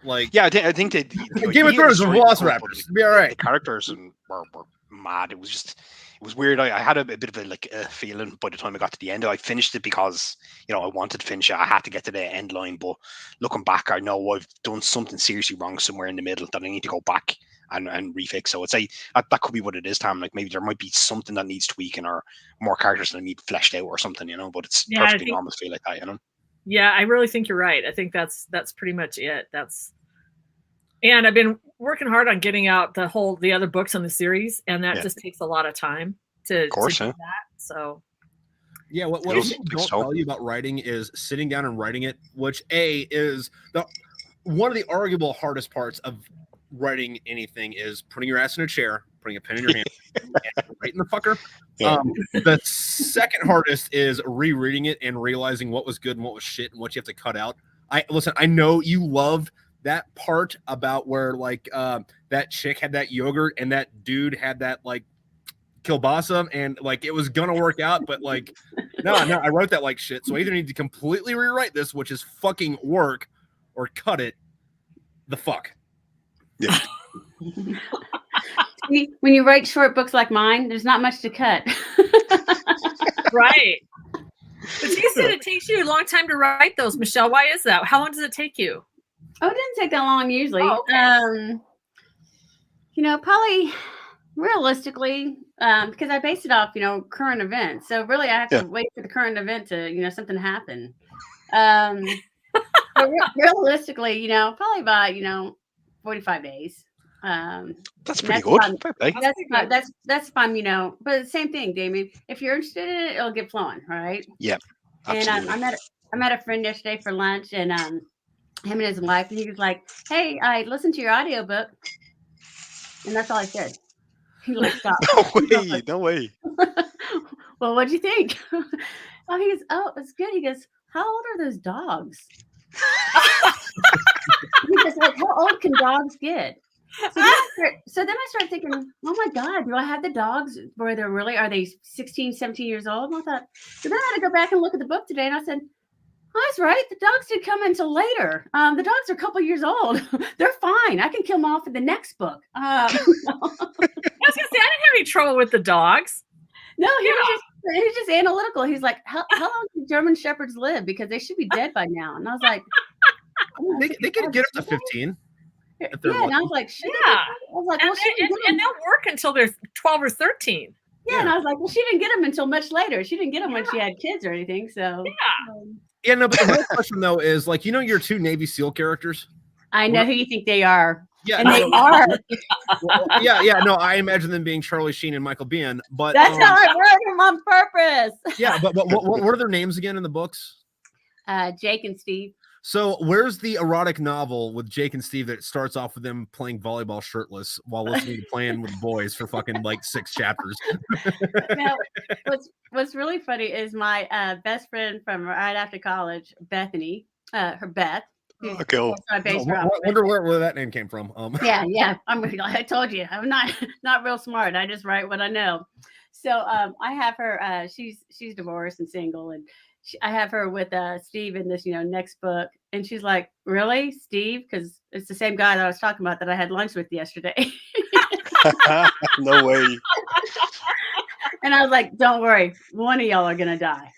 like Yeah, I think that Game of Thrones with Velociraptors. It'll be all right. The characters were mad. It was weird. I had a bit of a feeling by the time I got to the end. I finished it because I wanted to finish it. I had to get to the end line, but looking back, I know I've done something seriously wrong somewhere in the middle that I need to go back and refix. So I'd say that could be what it is, Tam. Like maybe there might be something that needs tweaking or more characters that need fleshed out or something, But it's Yeah, I perfectly think- normal to feel like that, Yeah, I really think you're right. I think that's pretty much it. And I've been working hard on getting out the other books in the series, and that Yeah. just takes a lot of time to course, do yeah. that. So Yeah, what It'll- people it's don't so- tell you about writing is sitting down and writing it, which is one of the arguable hardest parts of writing anything is putting your ass in a chair, putting a pen in your hand, and writing the fucker. Yeah. The second hardest is rereading it and realizing what was good and what was shit and what you have to cut out. I know you loved that part about where like that chick had that yogurt and that dude had that like kielbasa, and like it was gonna work out, but like no, I wrote that like shit. So I either need to completely rewrite this, which is fucking work, or cut it the fuck. Yeah. When you write short books like mine, there's not much to cut. right. But you said it takes you a long time to write those, Michelle. Why is that? How long does it take you? Oh, it doesn't take that long usually. Oh, okay. Probably realistically, because I base it off, current events. So really, I have to wait for the current event to, something to happen. But realistically, probably about, 45 days. That's pretty That's good. fun. Fair play. That's fun, but the same thing, Damien. If you're interested in it, it'll get flowing, right? Yeah. And Absolutely. I met a friend yesterday for lunch, and him and his wife, and he was like, "Hey, I listened to your audiobook," and that's all I said. He like stopped. No way. Well, what'd you think? Oh, he goes, "Oh, it's good." He goes, "How old are those dogs?" He goes, "Like, how old can dogs get?" So then I started thinking, oh my God, do I have the dogs where are they 16, 17 years old? And I thought, so then I had to go back and look at the book today, and I said, oh, that's right. The dogs didn't come until later. The dogs are a couple years old. They're fine. I can kill them off in the next book. I was gonna say I didn't have any trouble with the dogs. No, he was just analytical. He's like, how long do German Shepherds live? Because they should be dead by now. And I was like, They could get up to 15. yeah. if they're And I lucky. was like, shit. Yeah. I was like, And, well, she didn't get and them. they'll work until they're 12 or 13. Yeah, and I was like, well, she didn't get them until much later. She didn't get them when she had kids or anything. So Yeah. Yeah, no, but the real question though is like, your two Navy SEAL characters. I know who you think they are. Yeah, And they no, are. yeah. No, I imagine them being Charlie Sheen and Michael Biehn. But That's how I wrote them on purpose. yeah, but what are their names again in the books? Jake and Steve. So where's the erotic novel with Jake and Steve that starts off with them playing volleyball shirtless while listening to Playing with Boys for fucking like 6 chapters? Now, what's really funny is my best friend from right after college, Bethany, her Beth. who's- Cool. that's what I based Oh, her off with. wonder where that name came from. Yeah. I told you, I'm not real smart. I just write what I know. So I have her. She's divorced and single, and I have her with Steve in this next book, and she's like, "Really, Steve?" Because it's the same guy that I was talking about that I had lunch with yesterday. No way. And I was like, "Don't worry, one of y'all are gonna die."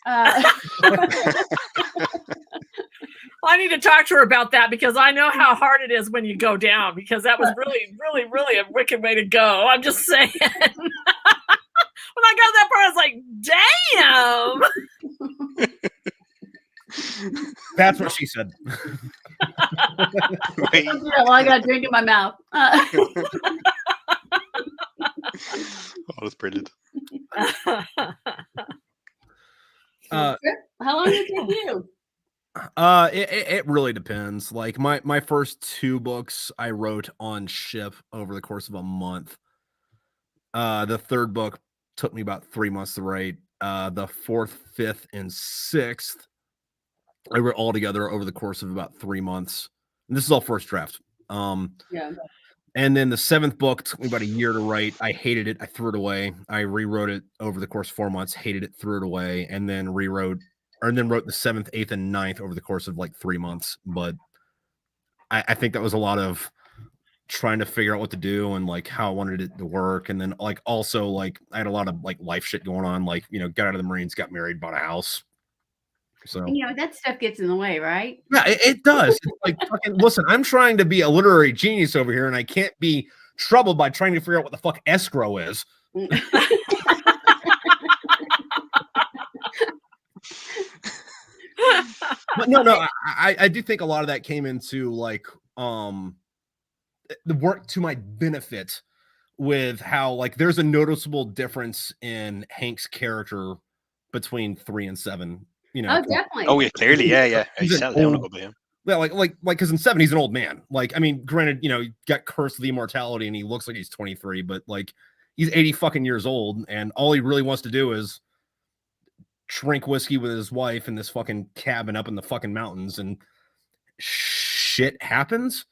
I need to talk to her about that because I know how hard it is when you go down, because that was really, really, really a wicked way to go. I'm just saying. when I got to that part, I was like, damn. That's what she said. Wait. Well, I got a drink in my mouth. Oh, that's brilliant. Uh, How long did it take you? It really depends. Like my first 2 books I wrote on ship over the course of a month. The 3rd book took me about 3 months to write. The 4th, 5th, and 6th I wrote all together over the course of about 3 months. And this is all first draft. Yeah. And then the 7th book took me about a year to write. I hated it. I threw it away. I rewrote it over the course of 4 months, hated it, threw it away, and then wrote the 7th, 8th, and 9th over the course of like 3 months. But I think that was a lot of trying to figure out what to do and like how I wanted it to work. And then like also like I had a lot of like life shit going on, like, you know, got out of the Marines, got married, bought a house. So And, that stuff gets in the way, right? yeah, it does. It's like fucking listen, I'm trying to be a literary genius over here, and I can't be troubled by trying to figure out what the fuck escrow is. But no, I do think a lot of that came into like the work to my benefit with how like there's a noticeable difference in Hank's character between 3 and 7. You know, Oh, definitely. Oh yeah, clearly, yeah. He He's an settled down a old- good bit. yeah, like because in 7 he's an old man. Like, I mean, granted, you know, he got cursed with immortality and he looks like he's 23, but like he's 80 fucking years old, and all he really wants to do is drink whiskey with his wife in this fucking cabin up in the fucking mountains, and shit happens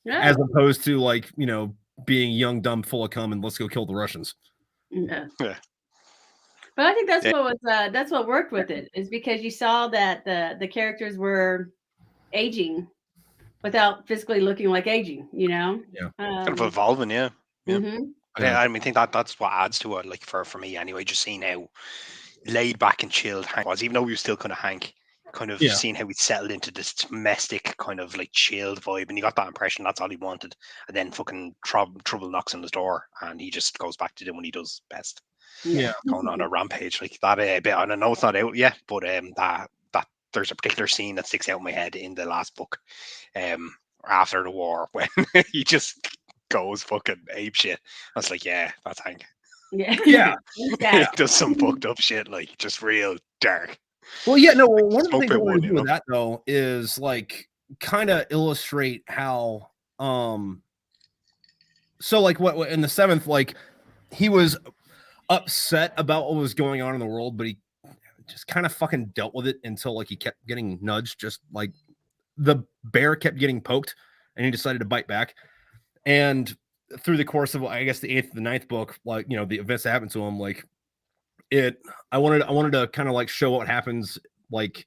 Yeah. as opposed to like, you know, being young, dumb, full of cum and let's go kill the Russians. Yeah. Yeah. But I think that's Yeah. what was that's what worked with it, is because you saw that the characters were aging without physically looking like aging, Yeah. Kind of evolving, yeah. Yeah. mhm. Yeah. I mean, I think that's what adds to it, like for me anyway, just seeing how laid back and chilled Hank was, even though he was still kind of Hank, kind of Yeah. seeing how he settled into this domestic kind of like chilled vibe, and you got that impression that's all he wanted, and then fucking trouble knocks on his door, and he just goes back to doing what he does best, Yeah. going on a rampage like that. Bit, and I know it's not out yet, but that there's a particular scene that sticks out in my head in the last book, after the war when he just goes fucking ape shit. I was like, yeah, that's Hank. Yeah. Yeah. He Yeah. does some fucked up shit, like just real dark. Well, yeah, no, one of the Smoke things I Pit want Wood, to you do with know? that though is like kind of illustrate how so like what in the 7th, like he was upset about what was going on in the world, but he just kind of fucking dealt with it until like he kept getting nudged, just like the bear kept getting poked and he decided to bite back. And through the course of I guess the 8th, the 9th book, like, you know, the events that happened to him, like I wanted to kind of like show what happens like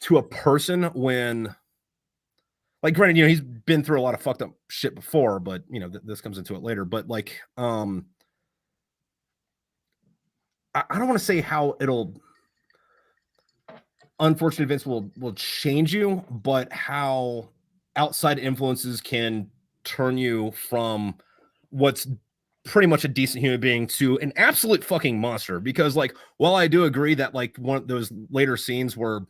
to a person when, like, granted, you know, he's been through a lot of fucked up shit before, but you know, this comes into it later. But like, I don't want to say how unfortunate events will change you, but how outside influences can turn you from what's pretty much a decent human being to an absolute fucking monster. Because like, while I do agree that like one of those later scenes were,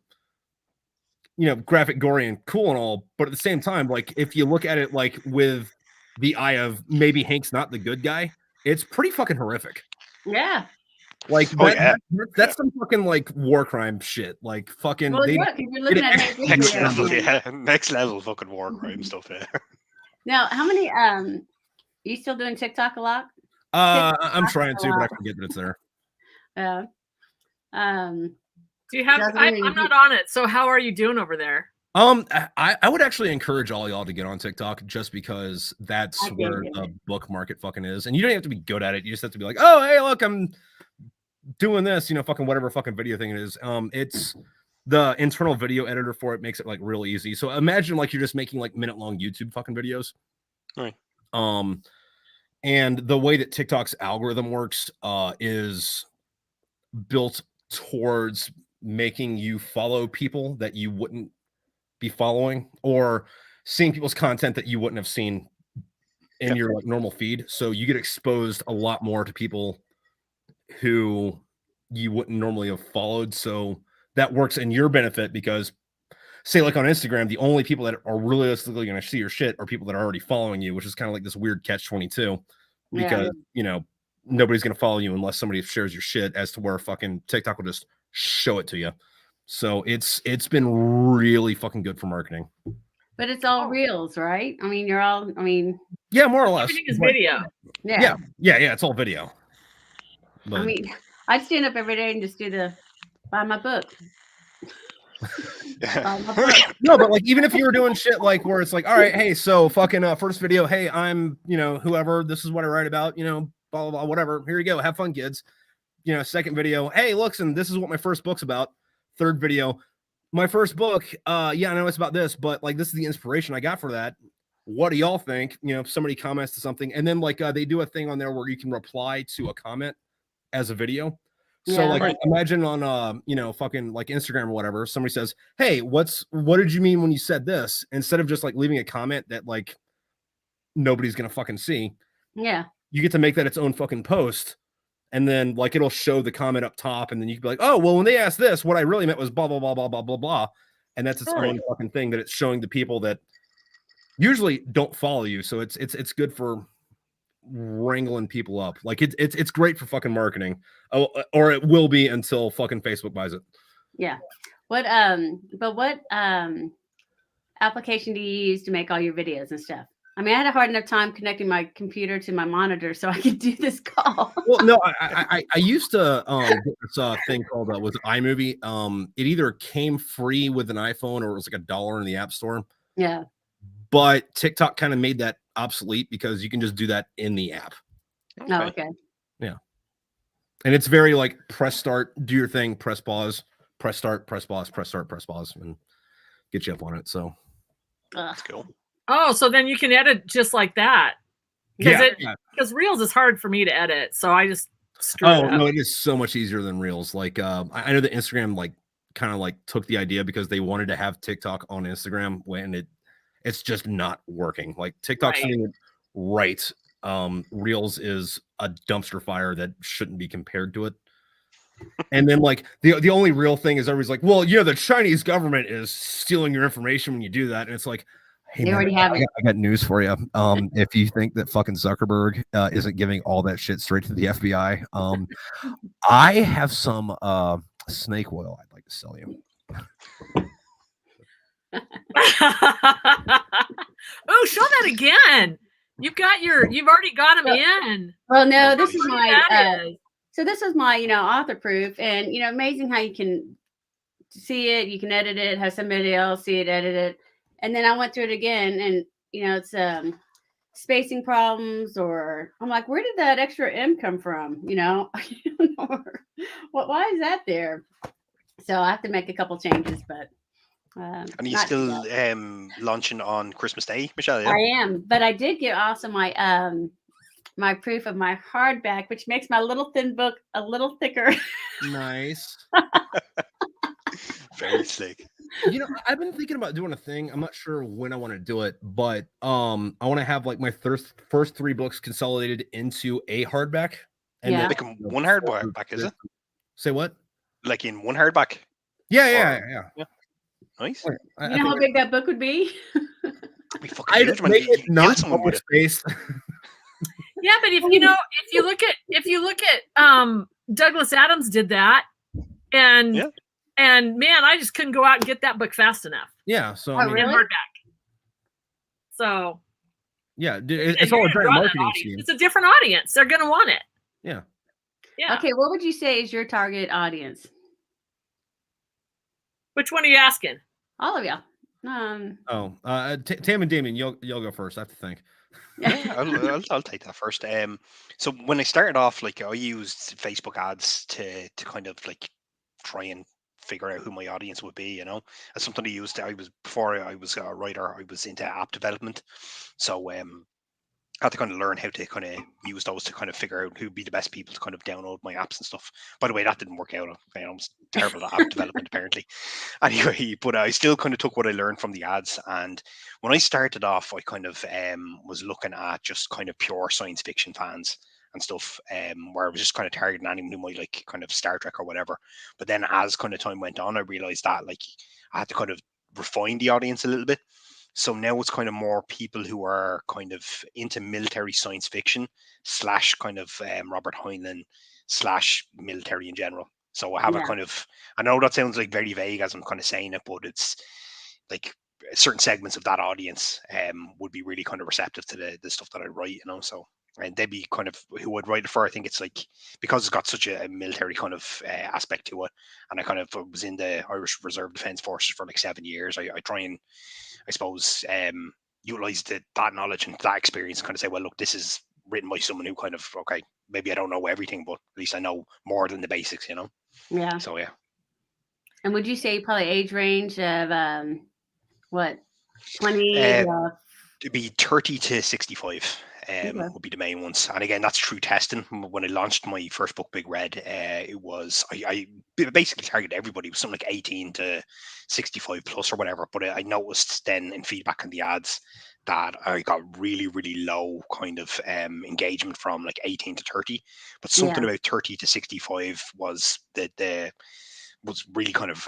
you know, graphic, gory, and cool and all, but at the same time, like if you look at it like with the eye of maybe Hank's not the good guy, it's pretty fucking horrific. Yeah. Like Oh, that, yeah. that's some fucking like war crime shit. Like fucking Well, they, yeah, because you're looking at Hank Next Hickman. level, yeah. Next level fucking war crime stuff, yeah. Now, how many you still doing TikTok a lot? I'm trying to, but I forget that it's there. Do you have? Doesn't I'm mean- not on it. So how are you doing over there? I would actually encourage all y'all to get on TikTok just because that's I get where it. the book market fucking is. And you don't have to be good at it. You just have to be like, oh, hey, look, I'm doing this, you know, fucking whatever fucking video thing it is. It's the internal video editor for it makes it like real easy. So imagine like you're just making like minute-long YouTube fucking videos. Right. And the way that TikTok's algorithm works is built towards making you follow people that you wouldn't be following, or seeing people's content that you wouldn't have seen in Yep. your like normal feed. So you get exposed a lot more to people who you wouldn't normally have followed. So that works in your benefit because, say, like on Instagram, the only people that are realistically going to see your shit are people that are already following you, which is kind of like this weird catch-22 because, you know, nobody's going to follow you unless somebody shares your shit, as to where fucking TikTok will just show it to you. So it's been really fucking good for marketing. But it's all reels, right? I mean, Yeah, more or less. Everything is But- video. yeah. Yeah, it's all video. But I mean, I'd stand up every day and just do buy my book. Buy my book. no, but like even if you were doing shit like where it's like, all right, hey, so fucking first video, hey, I'm, you know, whoever, this is what I write about, you know, blah blah blah, whatever. Here you go, have fun, kids. You know, second video, hey, listen, this is what my first book's about. Third video, my first book, yeah, I know it's about this, but like this is the inspiration I got for that. What do y'all think? You know, if somebody comments to something, and then like they do a thing on there where you can reply to a comment as a video. So Yeah. like imagine on you know, fucking like Instagram or whatever, somebody says, hey, what did you mean when you said this? Instead of just like leaving a comment that like nobody's gonna fucking see, Yeah. you get to make that its own fucking post. And then like it'll show the comment up top, and then you can be like, oh, well, when they asked this, what I really meant was blah blah blah blah blah blah blah. And that's its own fucking thing that it's showing the people that usually don't follow you. So it's good for wrangling people up. Like it's great for fucking marketing. Oh, or it will be until fucking Facebook buys it. Yeah. What application do you use to make all your videos and stuff? I mean, I had a hard enough time connecting my computer to my monitor so I could do this call. Well, no, I used to get this thing called was iMovie. It either came free with an iPhone or it was like $1 in the App Store. Yeah. But TikTok kind of made that obsolete because you can just do that in the app. Oh, okay. And it's very like press start, do your thing, press pause, press start, press pause, press start, press pause, and get you up on it. So That's cool. Oh, so then you can edit just like that. Because Reels is hard for me to edit, so I just screw it up. No, it is so much easier than Reels. Like I know that Instagram like kind of like took the idea because they wanted to have TikTok on Instagram when it's just not working. Like TikTok's doing it right. Reels is a dumpster fire that shouldn't be compared to it. And then like the only real thing is everybody's like, well, the Chinese government is stealing your information when you do that. And it's like, hey, They already have it. I got news for you. If you think that fucking Zuckerberg isn't giving all that shit straight to the FBI, I have some snake oil I'd like to sell you. Oh, show that again. You've already got them in. Well, no, this is What my that is. so this is my author proof, and amazing how you can see it, you can edit it, have somebody else see it, edit it, and then I went through it again, and it's spacing problems, or I'm like, where did that extra M come from? Or why is that there? So I have to make a couple changes, but And are you still launching on Christmas Day, Michelle? Yeah? I am, but I did get also my my proof of my hardback, which makes my little thin book a little thicker. Nice. Very slick. I've been thinking about doing a thing. I'm not sure when I want to do it, but I want to have like my first 3 books consolidated into a hardback. And Yeah. then, Like in one hardback, is it? Say what? Like in one hardback? Yeah. Nice. You know how big that book would be? That'd be fucking I'd huge, man. make You it kill not someone with public it. space. Yeah, but if you look at Douglas Adams did that, and Yeah. and man, I just couldn't go out and get that book fast enough Yeah. So Oh, I mean, really? in hardback. So yeah, dude, and it's you're all a gonna giant draw that marketing audience. scheme. It's a different audience. They're gonna want it. Yeah. Yeah. Okay, what would you say is your target audience? Which one are you asking? All of y'all. Oh, Tam and Damien, you'll go first. I have to think. Yeah, I'll take that first. So when I started off, like I used Facebook ads to kind of like try and figure out who my audience would be. As something I used. Before I was a writer, I was into app development, so I had to kind of learn how to kind of use those to kind of figure out who'd be the best people to kind of download my apps and stuff. By the way, that didn't work out. I was terrible at app development apparently. Anyway, but I still kind of took what I learned from the ads. And when I started off, I kind of was looking at just kind of pure science fiction fans. and stuff, where I was just kind of targeting anyone who might like kind of Star Trek or whatever. But then as kind of time went on, I realized that like I had to kind of refine the audience a little bit. So now it's kind of more people who are kind of into military science fiction / kind of Robert Heinlein / military in general. So I have a kind of, I know that sounds like very vague as I'm kind of saying it, but it's like certain segments of that audience would be really kind of receptive to the stuff that I write, you know. So, and they'd be kind of who I'd write it for. I think it's like, because it's got such a military kind of aspect to it, and I kind of was in the Irish Reserve Defence Forces for like 7 years. I try and, I suppose, utilize that knowledge and that experience and kind of say, well, look, this is written by someone who kind of, okay, maybe I don't know everything, but at least I know more than the basics, you know. Yeah. So yeah. And would you say probably age range of what, 20? It'd be 30 to 65 would be the main ones. And again, that's through testing. When I launched my first book, Big Red, it was, I basically targeted everybody. It was something like 18 to 65 plus or whatever. But I noticed then in feedback on the ads that I got really, really low kind of engagement from like 18 to 30. But something about 30 to 65 was was really kind of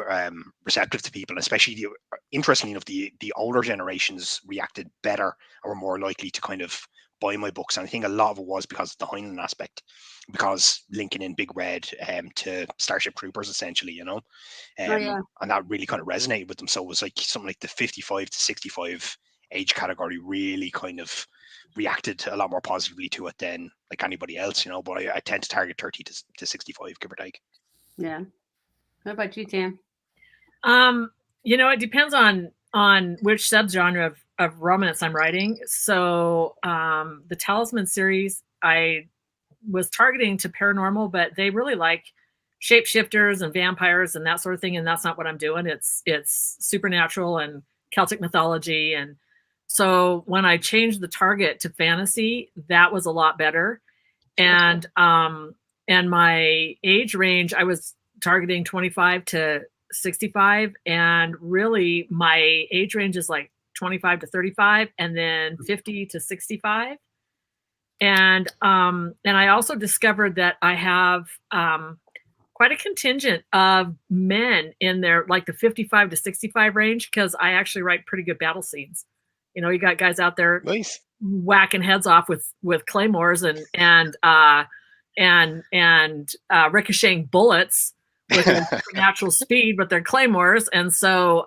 receptive to people, especially interestingly enough, the older generations reacted better or were more likely to kind of buy my books. And I think a lot of it was because of the Heinlein aspect, because linking in Big Red to Starship Troopers, essentially, you know, and that really kind of resonated with them. So it was like something like the 55 to 65 age category really kind of reacted a lot more positively to it than like anybody else, you know. But I tend to target 30 to 65, give or take. Yeah. What about you, Tam? You know, it depends on which subgenre of romance I'm writing. So the Talisman series, I was targeting to paranormal, but they really like shapeshifters and vampires and that sort of thing, and that's not what I'm doing. It's supernatural and Celtic mythology. And so when I changed the target to fantasy, that was a lot better. And my age range, I was targeting 25 to 65, and really my age range is like 25 to 35, and then 50 to 65. And I also discovered that I have quite a contingent of men in there, like the 55 to 65 range, because I actually write pretty good battle scenes. You know, you got guys out there whacking heads off with claymores and ricocheting bullets with natural speed, but they're claymores. And so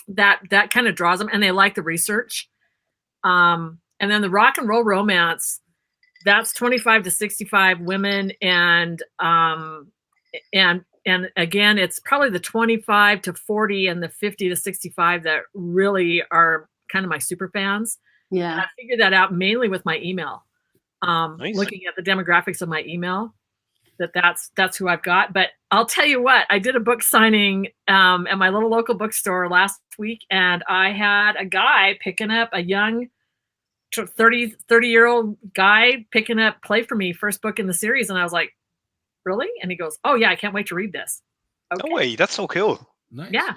that kind of draws them, and they like the research. And then the rock and roll romance, that's 25 to 65 women. And again, it's probably the 25 to 40 and the 50 to 65 that really are kind of my super fans. Yeah. And I figured that out mainly with my email. Looking at the demographics of my email, that's who I've got. But I'll tell you what, I did a book signing at my little local bookstore last week, and I had a guy picking up, a young 30-year-old guy picking up Play For Me, first book in the series. And I was like, really? And he goes, oh yeah, I can't wait to read this. Okay. No way, that's so cool. Nice. Yeah.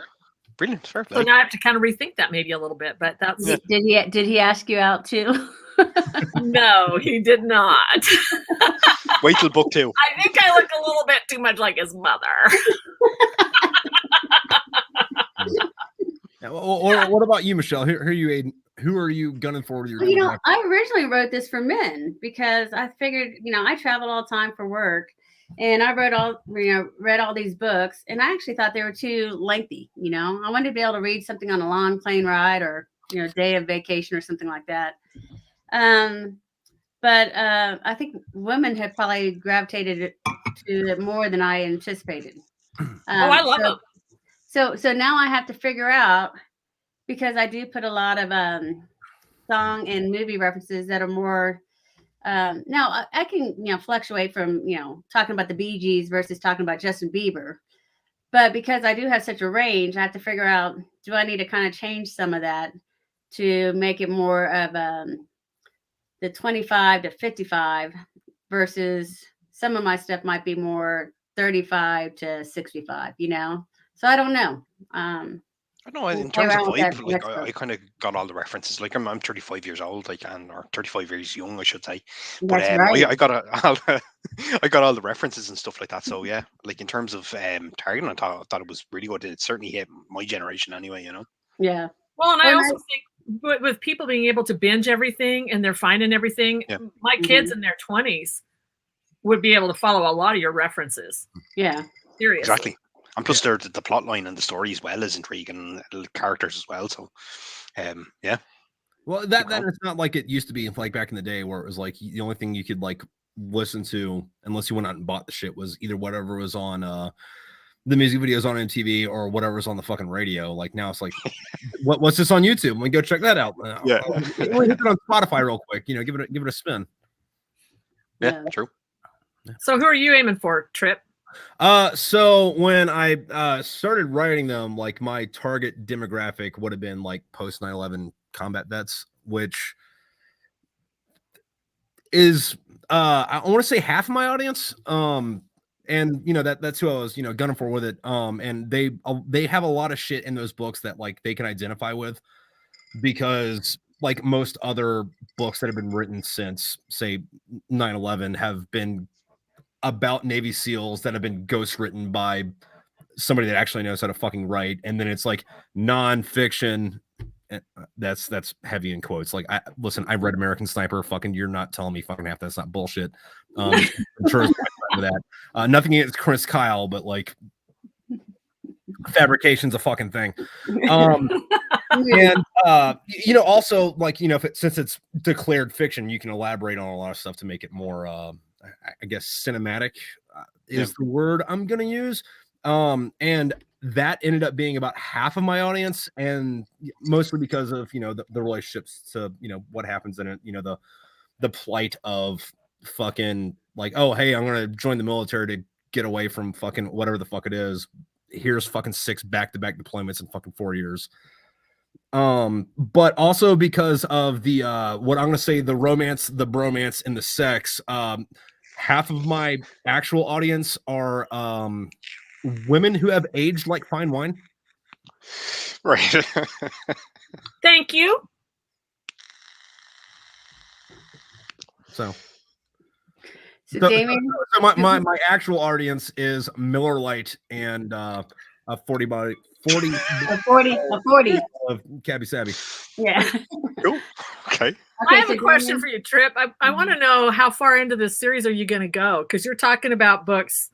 Brilliant. Fair play. So now I have to kind of rethink that maybe a little bit, but that's... Did he ask you out too? No, he did not. Wait till book 2. I think I look a little bit too much like his mother. Yeah, what about you, Michelle? Who are you gunning for with your? Well, you know, I originally wrote this for men because I figured, you know, I traveled all the time for work, and I read all these books, and I actually thought they were too lengthy. You know, I wanted to be able to read something on a long plane ride or, you know, day of vacation or something like that. But I think women have probably gravitated to it more than I anticipated. I love them. So now I have to figure out, because I do put a lot of song and movie references that are more. Now I can, you know, fluctuate from, you know, talking about the Bee Gees versus talking about Justin Bieber, but because I do have such a range, I have to figure out, do I need to kind of change some of that to make it more of the 25 to 55 versus some of my stuff might be more 35 to 65, you know? So I don't know. I don't know. In play terms of around with that vibe, like next I book. kind of got all the references. Like I'm 35 years old, like or 35 years young, I should say. But That's right. I got all I got all the references and stuff like that. So yeah, like in terms of targeting, I thought it was really good. It certainly hit my generation anyway. Yeah. Well, and I Well, also think with people being able to binge everything and they're finding everything, Yeah. my kids in their 20s would be able to follow a lot of your references. Yeah. Seriously. Exactly. And plus, the plot line and the story as well is intriguing, characters as well. So, yeah. Well, that it's not like it used to be like back in the day where it was like the only thing you could like listen to unless you went out and bought the shit was either whatever was on the music videos on MTV or whatever was on the fucking radio. Like now it's like, what's this on YouTube? Let me go check that out. Yeah. We'll hit it on Spotify real quick. You know, give it a spin. Yeah, true. So who are you aiming for, Trip? So when I started writing them, like my target demographic would have been like post 9/11 combat vets, which is I want to say half of my audience. And you know that's who I was, you know, gunning for with it. And they have a lot of shit in those books that like they can identify with, because like most other books that have been written since say 9/11 have been about Navy SEALs that have been ghost written by somebody that actually knows how to fucking write, and then it's like nonfiction. That's heavy in quotes. Like, listen, I read American Sniper. Fucking, you're not telling me fucking half that's not bullshit. I'm sure that. Nothing against Chris Kyle, but like, fabrication's a fucking thing. And you know, also like, you know, since it's declared fiction, you can elaborate on a lot of stuff to make it more I guess cinematic is the word I'm gonna use. And that ended up being about half of my audience, and mostly because of, you know, the relationships to, you know, what happens in it, you know, the plight of fucking like, oh hey, I'm gonna join the military to get away from fucking whatever the fuck it is. Here's fucking 6 back-to-back deployments in fucking 4 years. But also because of the what I'm gonna say, the romance, the bromance, and the sex. Half of my actual audience are women who have aged like fine wine. Right. Thank you. So Damien, so my actual audience is Miller Lite and a 40 a 40 of Cabby Sabby. Yeah. Cool. Okay. I have a question for you, Trip. I want to know how far into this series are you going to go? Because you're talking about books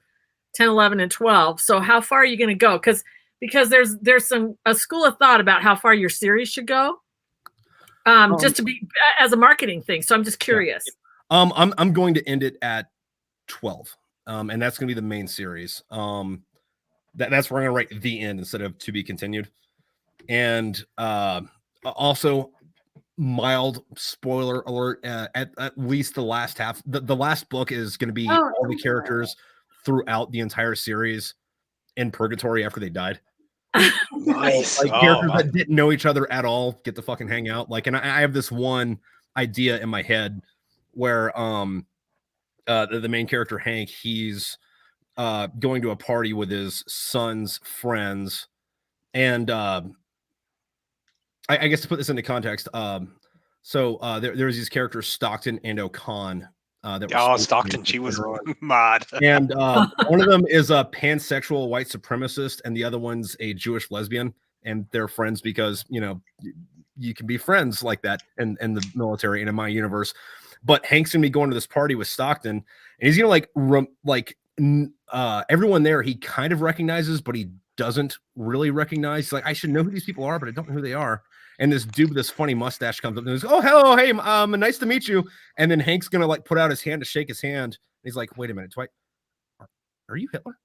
10, 11, and 12. So how far are you going to go? Because there's a school of thought about how far your series should go. Just to be as a marketing thing. So I'm just curious. Yeah. I'm going to end it at 12. And that's going to be the main series. That's where I'm going to write the end instead of to be continued. And also, mild spoiler alert, at least the last half, the last book is going to be all the characters throughout the entire series in purgatory after they died. Nice. Like characters that didn't know each other at all get to fucking hang out. Like, and I have this one idea in my head where the main character Hank, he's going to a party with his son's friends, and I guess to put this into context, so there's these characters Stockton and O'Con. Stockton, she was mad. And one of them is a pansexual white supremacist, and the other one's a Jewish lesbian, and they're friends because, you know, you can be friends like that in the military and in my universe. But Hank's gonna be going to this party with Stockton, and he's gonna everyone there he kind of recognizes, but he doesn't really recognize. He's like, I should know who these people are, but I don't know who they are. And this dude with this funny mustache comes up and goes, "Oh, hello, hey, nice to meet you." And then Hank's gonna like put out his hand to shake his hand. He's like, "Wait a minute, Dwight, are you Hitler?"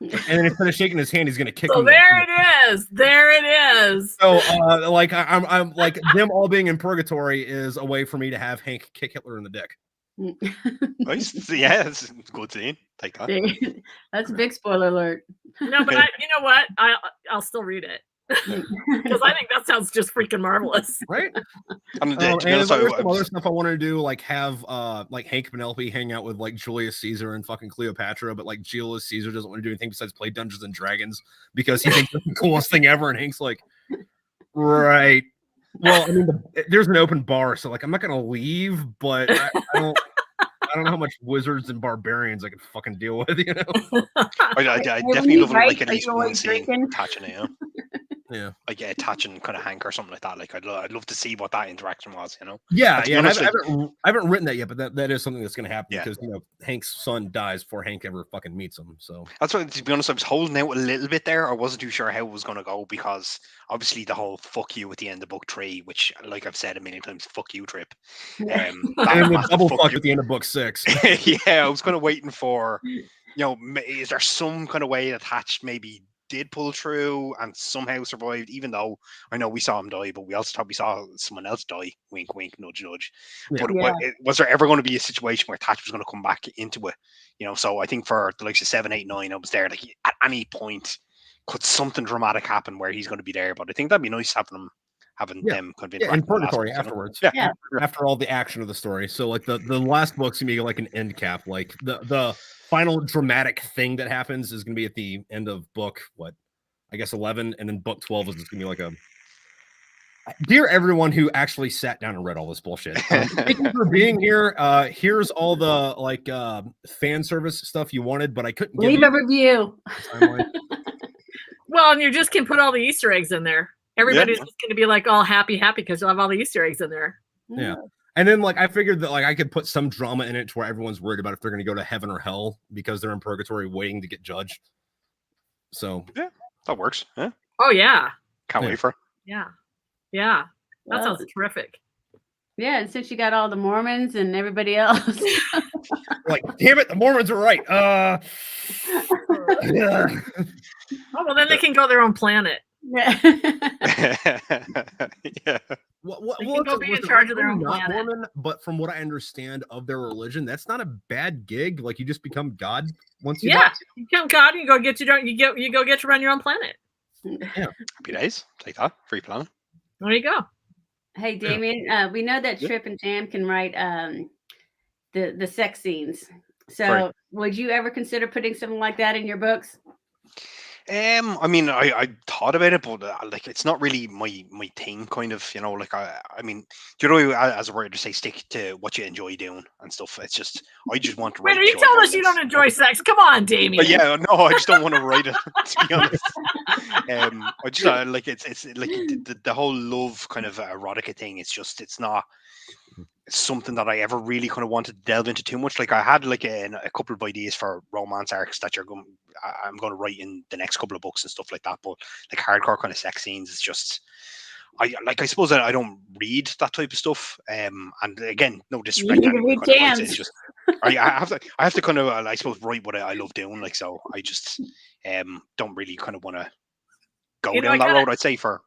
And then instead of shaking his hand, he's gonna kick him. There it is. There it is. So, like, I'm like, them all being in purgatory is a way for me to have Hank kick Hitler in the dick. Nice. Yeah, it's good scene. Take that. That's a big spoiler alert. No, but you know what? I'll still read it. Because I think that sounds just freaking marvelous. Right? And And to be honest, there's some other stuff I want to do, like have like Hank Penelope hang out with like Julius Caesar and fucking Cleopatra, but like Julius Caesar doesn't want to do anything besides play Dungeons and Dragons because he thinks it's the coolest thing ever, and Hank's like, right. Well, I mean, there's an open bar, so like I'm not gonna leave, but I don't know how much wizards and barbarians I can fucking deal with, you know. I definitely love like at least one scene touching it, you know. Yeah, like touching kind of Hank or something like that. Like I'd love to see what that interaction was, you know. yeah. And to be Yeah, and honest, I haven't written that yet, but that is something that's going to happen Yeah. because you know Hank's son dies before Hank ever fucking meets him. So that's why, to be honest, I was holding out a little bit there. I wasn't too sure how it was going to go because obviously the whole "fuck you" at the end of book 3, which, like I've said a million times, "fuck you" trip. That and the massive double fuck fuck you. at the end of book 6. Yeah, I was kind of waiting for, you know, is there some kind of way that Hatch maybe did pull through and somehow survived, even though I know we saw him die, but we also thought we saw someone else die. Wink, wink, nudge, nudge. Yeah. But was there ever going to be a situation where Thatch was going to come back into it? You know, so I think for the likes of 7, 8, 9, I was there. Like at any point, could something dramatic happen where he's going to be there? But I think that'd be nice having them kind of Yeah, in interact with the last purgatory book, you know? afterwards. Yeah. After all the action of the story. So like the last book's gonna be like an end cap. Like the final dramatic thing that happens is gonna be at the end of book, what, I guess 11, and then book 12 is just gonna be like a dear everyone who actually sat down and read all this bullshit. Thank you for being here. Here's all the like fan service stuff you wanted, but I couldn't leave a review. Well, and you just can put all the Easter eggs in there. Everybody's just going to be like all happy because you'll have all the Easter eggs in there. Yeah. And then like I figured that like I could put some drama in it to where everyone's worried about if they're going to go to heaven or hell because they're in purgatory waiting to get judged. So yeah, that works. Yeah. Oh yeah. Can't wait for it. Yeah. Yeah. That sounds terrific. Yeah, and since you got all the Mormons and everybody else. Like, damn it, the Mormons are right. Oh, well, then they can go their own planet. Yeah. Yeah. Well, They can go be in charge of their own not planet. Mormon, but from what I understand of their religion, that's not a bad gig. Like you just become God once you die. You become God and you go get you go get to run your own planet. Happy days. Take that. Free planet. There you go. Hey, Damien, we know that Trip and Jam can write the sex scenes. So Right. would you ever consider putting something like that in your books? I mean, I thought about it, but like it's not really my thing, kind of, you know. Like I mean, do you know, as a writer, say stick to what you enjoy doing and stuff. It's just I just want to write. Wait, are you telling us you don't enjoy sex? Come on, Damien. But yeah, no, I just don't want to write it. To be honest, I just like it's like the whole love kind of erotica thing. It's not. It's something that I ever really kind of wanted to delve into too much. Like I had like a couple of ideas for romance arcs that I'm going to write in the next couple of books and stuff like that. But like hardcore kind of sex scenes is just, I suppose I don't read that type of stuff. And again, no disrespect. You need to read Jams. It's just I have to kind of I suppose write what I love doing. Like so, I just don't really kind of want to go down that road. I'd say for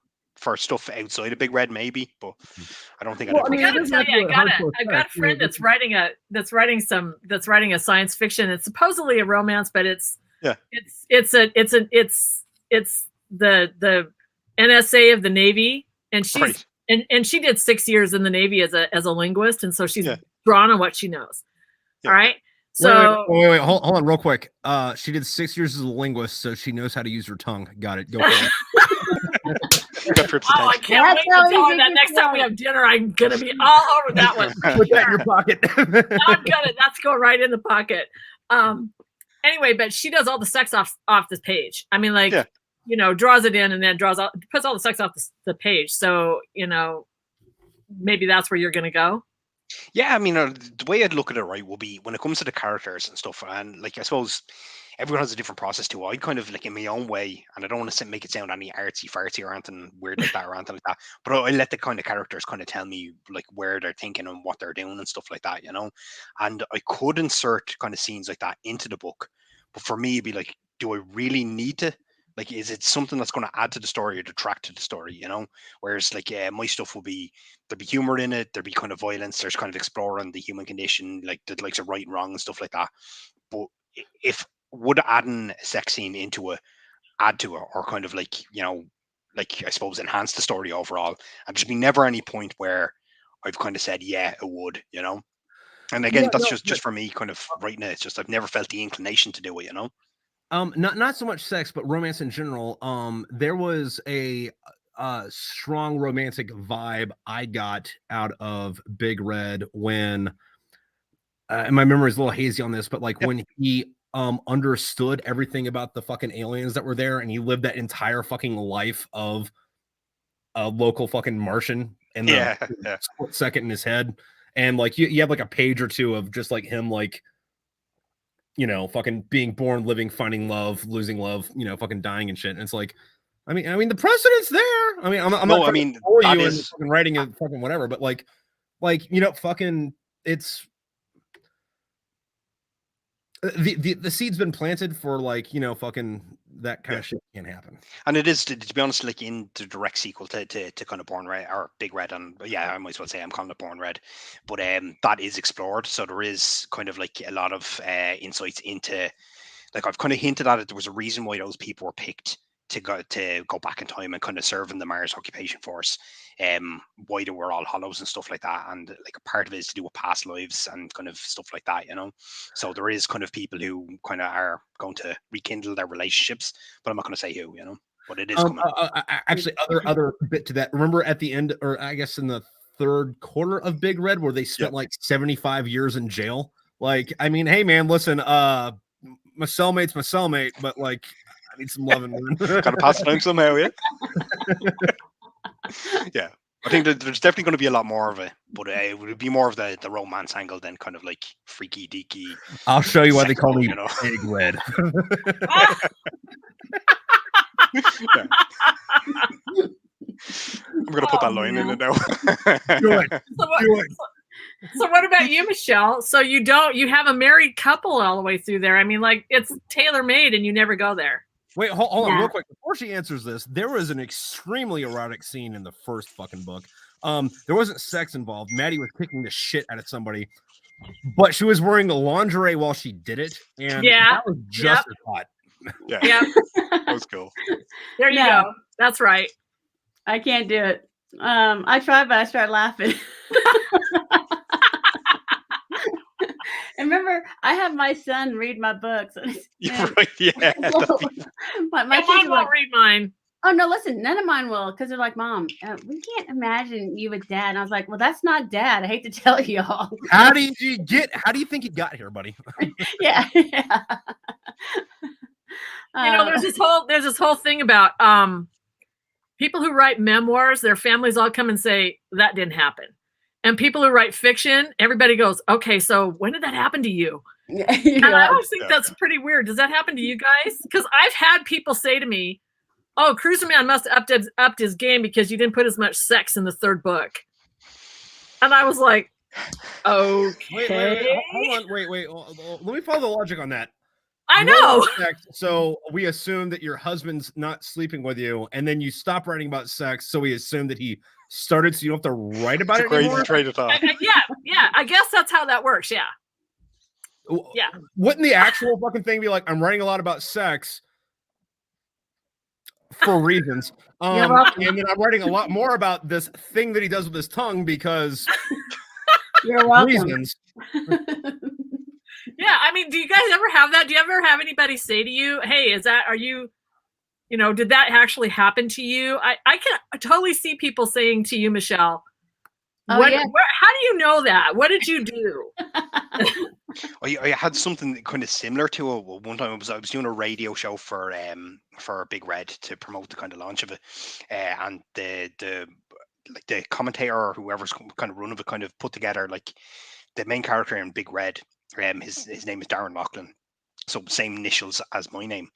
stuff outside of Big Red, maybe, but I don't think Well, I gotta tell you, I've got a friend that's writing a science fiction. It's supposedly a romance, but it's the NSA of the Navy, and she's Right. and she did 6 years in the Navy as a linguist, and so she's drawn on what she knows. Yeah. All right. So wait, hold on real quick. She did 6 years as a linguist, so she knows how to use her tongue. Got it. Go for it. I can't wait to tell her that next time we have dinner, I'm gonna be all over that one. Put that in your pocket. That's going right in the pocket. Anyway, but she does all the sex off this page. I mean, like, you know, draws it in and then puts all the sex off the page. So, you know, maybe that's where you're gonna go. Yeah, I mean, the way I'd look at it, right, will be when it comes to the characters and stuff, and like I suppose everyone has a different process too. I kind of like in my own way, and I don't want to make it sound any artsy fartsy or anything weird like that or anything like that. But I let the kind of characters kind of tell me like where they're thinking and what they're doing and stuff like that, you know. And I could insert kind of scenes like that into the book, but for me, it'd be like, do I really need to? Like, is it something that's going to add to the story or detract to the story, you know? Whereas, like, my stuff will be, there'll be humor in it, there'll be kind of violence, there's kind of exploring the human condition, like the likes of right and wrong and stuff like that. But would adding a sex scene into it add to it, or kind of like, you know, like I suppose enhance the story overall. And there's been never any point where I've kind of said, yeah, it would, you know. And again, Yeah, that's no, just for me, kind of writing it. It's just I've never felt the inclination to do it, you know. not so much sex, but romance in general. There was a strong romantic vibe I got out of Big Red when, and my memory is a little hazy on this, but like Yep. when he understood everything about the fucking aliens that were there, and he lived that entire fucking life of a local fucking Martian in the Yeah. split second in his head, and like you have like a page or two of just like him like, you know, fucking being born, living, finding love, losing love, you know, fucking dying and shit. And it's like, I mean, the precedent's there. I mean, I'm No, not I trying mean, to fool that you is- into fucking writing a fucking whatever, but like, you know, fucking, it's the seed's been planted for like, you know, fucking that kind Yeah. of shit can't happen. And it is, to be honest, like in the direct sequel to kind of Born Red or Big Red, and yeah, I might as well say I'm calling it Born Red, but that is explored. So there is kind of like a lot of insights into, like I've kind of hinted at it. There was a reason why those people were picked to go back in time and kind of serve in the Mars Occupation Force. Why they were all hollows and stuff like that, and like a part of it is to do with past lives and kind of stuff like that, you know. So there is kind of people who kind of are going to rekindle their relationships, but I'm not going to say who, you know. But it is coming. Actually, other bit to that. Remember at the end, or I guess in the third quarter of Big Red, where they spent like 75 years in jail. Like, I mean, hey man, listen, my cellmate's my cellmate, but like, I need some loving. Gotta pass it on somehow, yeah. Yeah, I think that there's definitely going to be a lot more of it, but it would be more of the romance angle than kind of like freaky deaky. I'll show you why they call me, you know, Big Red. Yeah. I'm gonna put that line in it now. Do it. So what about you, Michelle? So you have a married couple all the way through there. I mean, like it's tailor made and you never go there. Wait, hold on real quick. Before she answers this, there was an extremely erotic scene in the first fucking book. There wasn't sex involved. Maddie was kicking the shit out of somebody, but she was wearing the lingerie while she did it. And that was just as hot. Yeah. That was cool. There you go. That's right. I can't do it. I tried, but I started laughing. And remember, I have my son read my books. You're right. Yeah. My kids mom won't read mine. Oh no! Listen, none of mine will, because they're like, "Mom, we can't imagine you with Dad." And I was like, "Well, that's not Dad. I hate to tell y'all." How do you think you got here, buddy? Yeah. You know, there's this whole thing about people who write memoirs. Their families all come and say that didn't happen. And people who write fiction, everybody goes, okay, so when did that happen to you? And I always think that's pretty weird. Does that happen to you guys? Because I've had people say to me, oh, Cruiserman must have upped his game because you didn't put as much sex in the third book. And I was like, okay. Wait. Let me follow the logic on that. I know. So we assume that your husband's not sleeping with you, and then you stop writing about sex, so we assume that he started, so you don't have to write about it anymore? Yeah. I guess that's how that works. Yeah. Wouldn't the actual fucking thing be like, I'm writing a lot about sex for reasons, and then I'm writing a lot more about this thing that he does with his tongue because you're welcome. Reasons. Yeah, I mean, do you guys ever have that? Do you ever have anybody say to you, hey, did that actually happen to you? I can totally see people saying to you, Michelle, how do you know that? What did you do? I had something kind of similar to it one time. I was doing a radio show for Big Red to promote the kind of launch of it, and the commentator or whoever's kind of run of it kind of put together like the main character in Big Red. His name is Darren Laughlin, so same initials as my name,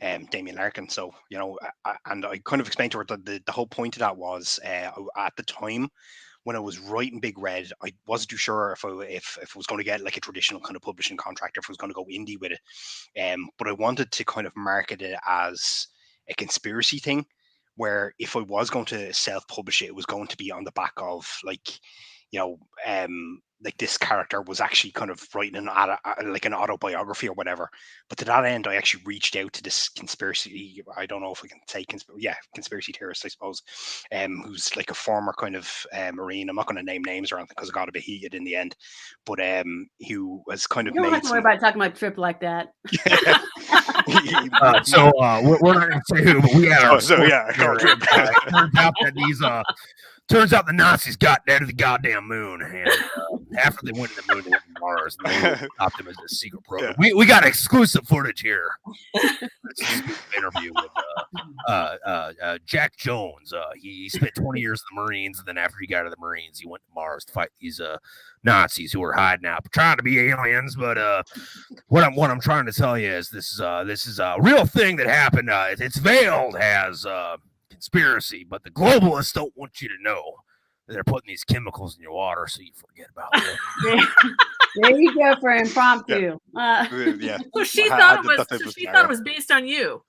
Damien Larkin. So you know, and I kind of explained to her that the whole point of that was at the time when I was writing Big Red, I wasn't too sure if I was going to get like a traditional kind of publishing contract, if I was going to go indie with it. But I wanted to kind of market it as a conspiracy thing, where if I was going to self-publish it, it was going to be on the back of like, you know, like this character was actually kind of writing like an autobiography or whatever. But to that end, I actually reached out to this conspiracy. I don't know if I can say conspiracy theorist, I suppose, who's like a former kind of Marine. I'm not going to name names or anything because it got a bit heated in the end. But who was kind of You don't have to worry about talking about Trip like that. We're not going to say who, but we have. Turns out the Nazis got dead to the goddamn moon, and after they went to the moon, they went to Mars, and they stopped them as a secret program. Yeah. We got exclusive footage here. This is an interview with Jack Jones. He spent 20 years in the Marines, and then after he got out of the Marines, he went to Mars to fight these Nazis who were hiding out, trying to be aliens. But what I'm trying to tell you is this is a real thing that happened. It's veiled as conspiracy, but the globalists don't want you to know that they're putting these chemicals in your water so you forget about it. There you go for impromptu. So she thought it was based on you.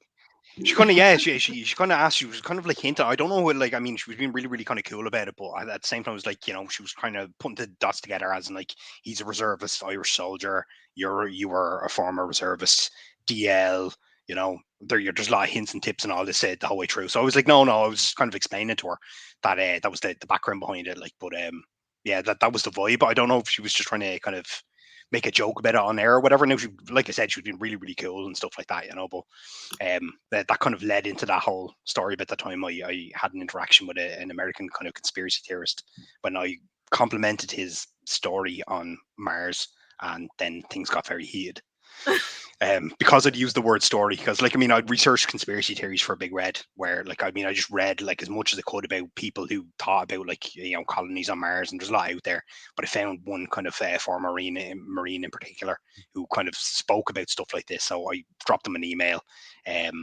She kind of she kind of asked. She was kind of like hinting. I don't know what, like, I mean, she was being really really kind of cool about it, but at the same time, it was like, you know, she was kind of putting the dots together as in like, he's a reservist Irish soldier. You were a former reservist DL. You know, there's a lot of hints and tips and all this the whole way through. So I was like, no, I was kind of explaining to her that that was the background behind it. Like, but yeah, that was the vibe. I don't know if she was just trying to kind of make a joke about it on air or whatever. Now, like I said, she was being really, really cool and stuff like that, you know. But that kind of led into that whole story. But at the time, I had an interaction with an American kind of conspiracy theorist when I complimented his story on Mars, and then things got very heated. Because I'd used the word story, because like, I mean, I'd researched conspiracy theories for Big Red, where like, I mean, I just read like as much as I could about people who thought about, like, you know, colonies on Mars, and there's a lot out there, but I found one kind of former Marine in particular who kind of spoke about stuff like this. So I dropped him an email and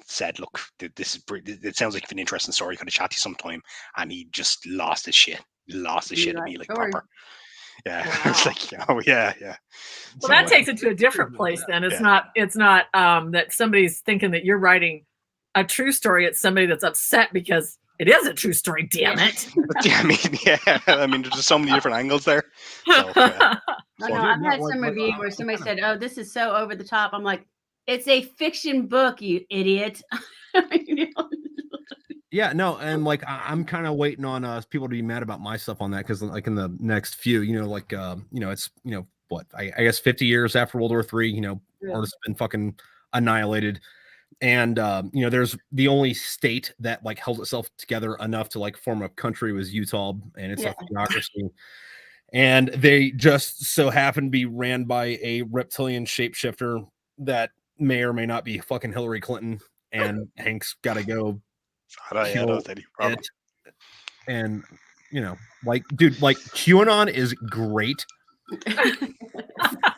said, look, it sounds like an interesting story, kind of chat to you sometime. And he just lost his shit at me, like proper. Yeah, wow. It's like, oh yeah. Well, so that takes it to a different place. Then it's not that somebody's thinking that you're writing a true story. It's somebody that's upset because it is a true story. Damn it! I mean, there's just so many different angles there. So, I've had some review where somebody said, "Oh, this is so over the top." I'm like, it's a fiction book, you idiot. Yeah, no, and like I'm kind of waiting on people to be mad about my stuff on that, because like in the next few, you know, like you know, it's, you know, what I guess 50 years after World War III, you know, Earth's been fucking annihilated, and you know, there's the only state that like held itself together enough to like form a country was Utah, and it's a theocracy, and they just so happen to be ran by a reptilian shapeshifter that may or may not be fucking Hillary Clinton, and Hank's got to go. And you know, like, dude, like QAnon is great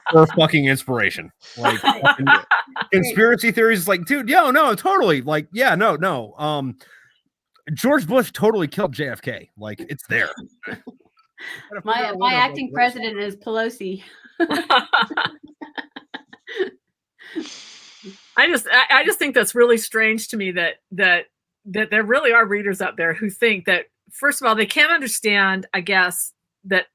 for fucking inspiration. Like conspiracy theories, like, dude, no, totally. Like, yeah, no. George Bush totally killed JFK. Like, it's there. My acting president is Pelosi. I just think that's really strange to me that there really are readers out there who think that, first of all, they can't understand, I guess, that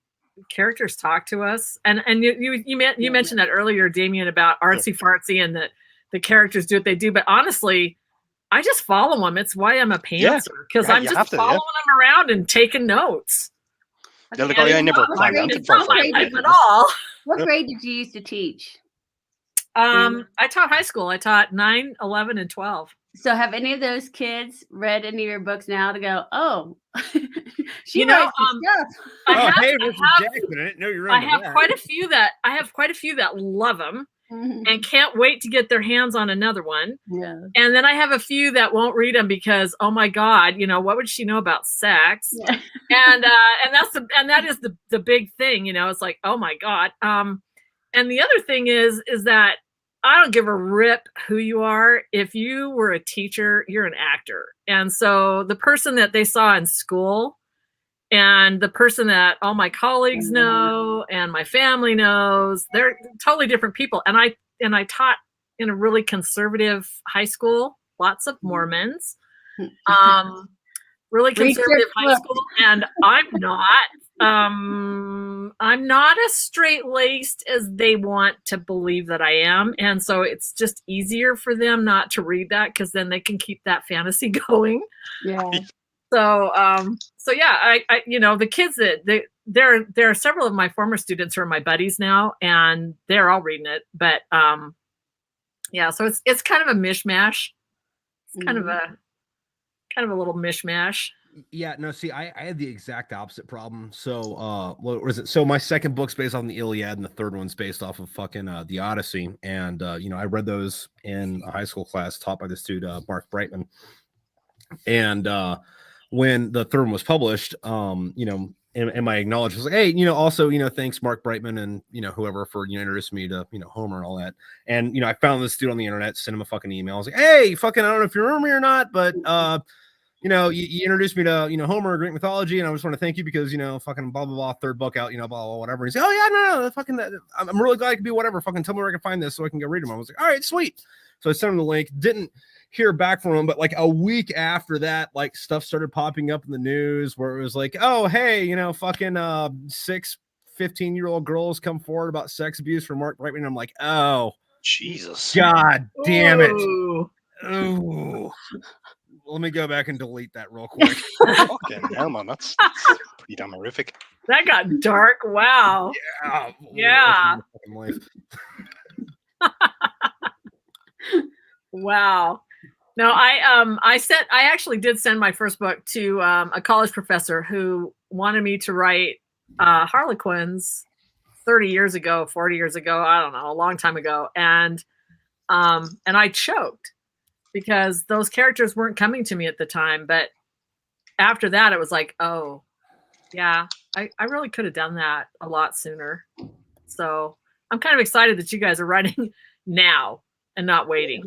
characters talk to us. And you mentioned that earlier, Damien, about artsy fartsy and that the characters do what they do. But honestly, I just follow them. It's why I'm a pantser, because I'm just following them around and taking notes. I never planned at all. What grade did you used to teach? I taught high school. I taught 9, 11, and 12. So have any of those kids read any of your books now to go, oh, she knows stuff? I have quite a few that love them and can't wait to get their hands on another one. Yeah. And then I have a few that won't read them because, oh my God, you know, what would she know about sex? Yeah. And that is the big thing, you know. It's like, oh my God. And the other thing is that I don't give a rip who you are. If you were a teacher, you're an actor. And so the person that they saw in school and the person that all my colleagues know and my family knows, they're totally different people. And I taught in a really conservative high school, lots of Mormons. really Read conservative Trip's high book. school, and I'm not. I'm not as straight-laced as they want to believe that I am, and so it's just easier for them not to read that because then they can keep that fantasy going. Yeah. So yeah, I the kids that there are several of my former students who are my buddies now, and they're all reading it. But yeah, so it's kind of a mishmash. It's kind of a little mishmash. Yeah, no, see, I had the exact opposite problem. So, what was it? So my second book's based on the Iliad, and the third one's based off of fucking the Odyssey. And I read those in a high school class taught by this dude, Mark Brightman. And when the third one was published, and my acknowledgement was like, hey, also, thanks Mark Brightman and whoever for introducing me to Homer and all that. And I found this dude on the internet, sent him a fucking email. I was like, hey, fucking, I don't know if you remember me or not, but you introduced me to, Homer, Greek mythology, and I just want to thank you because, fucking blah, blah, blah, third book out, blah, blah, whatever. And he's like, oh, yeah, no, fucking, I'm really glad I could be whatever. Fucking tell me where I can find this so I can go read them. I was like, all right, sweet. So I sent him the link, didn't hear back from him, but like a week after that, like stuff started popping up in the news where it was like, oh, hey, fucking 6 15-year-old girls come forward about sex abuse from Mark Brightman. I'm like, oh, Jesus. God damn it. Ooh. Ooh. Let me go back and delete that real quick. Fucking hell, man. That's pretty damn horrific. That got dark. Wow. Yeah. Wow. No, I actually did send my first book to a college professor who wanted me to write Harlequins 30 years ago, 40 years ago, I don't know, a long time ago. And I choked because those characters weren't coming to me at the time. But after that, it was like, oh, yeah, I really could have done that a lot sooner. So I'm kind of excited that you guys are writing now and not waiting.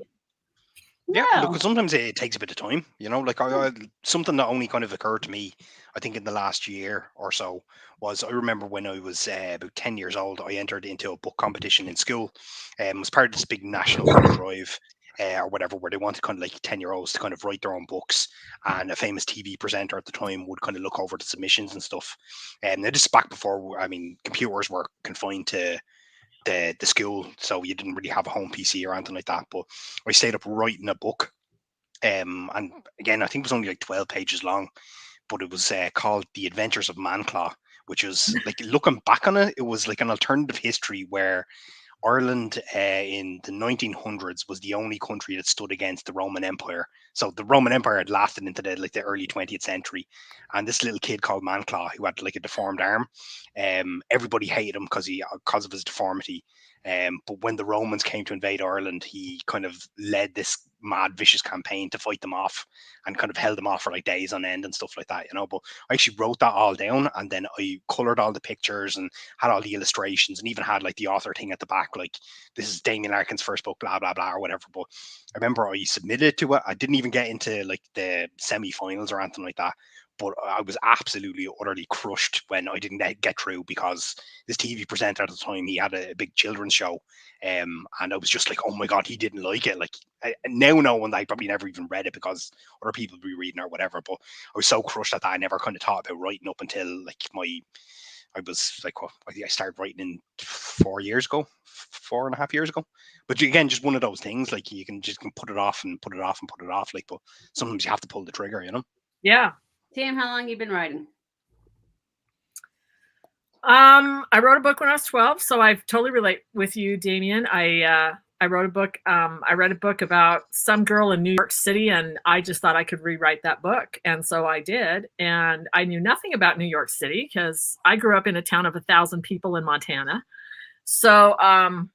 Yeah, because sometimes it takes a bit of time, like something that only kind of occurred to me, I think in the last year or so, was I remember when I was about 10 years old, I entered into a book competition in school, and was part of this big national drive or whatever, where they wanted kind of like 10-year-olds to kind of write their own books, and a famous TV presenter at the time would kind of look over the submissions and stuff. And this is back before, computers were confined to the school, so you didn't really have a home PC or anything like that. But I stayed up writing a book, and again, I think it was only like 12 pages long, but it was called The Adventures of Manclaw, which was like, looking back on it, it was like an alternative history where Ireland in the 1900s was the only country that stood against the Roman Empire. So the Roman Empire had lasted into the early 20th century, and this little kid called Manclaw, who had like a deformed arm, everybody hated him because of his deformity. But when the Romans came to invade Ireland, he kind of led this mad, vicious campaign to fight them off, and kind of held them off for like days on end and stuff like that, But I actually wrote that all down, and then I colored all the pictures and had all the illustrations, and even had like the author thing at the back, like, this is Damien Larkin's first book, blah blah blah, or whatever. But I remember I submitted to it. I didn't even get into like the semi-finals or anything like that. But I was absolutely, utterly crushed when I didn't get through, because this TV presenter at the time, he had a big children's show, and I was just like, oh my God, he didn't like it. Like, now knowing that I probably never even read it because other people would be reading or whatever, but I was so crushed at that I never kind of thought about writing up until like I was like, I think I started writing in 4.5 years ago. But again, just one of those things, like you can put it off and put it off and put it off, like, but sometimes you have to pull the trigger, Yeah. Tim, how long you been writing? I wrote a book when I was 12, so I totally relate with you, Damien. I wrote a book. I read a book about some girl in New York City, and I just thought I could rewrite that book, and so I did. And I knew nothing about New York City because I grew up in a town of 1,000 people in Montana. So I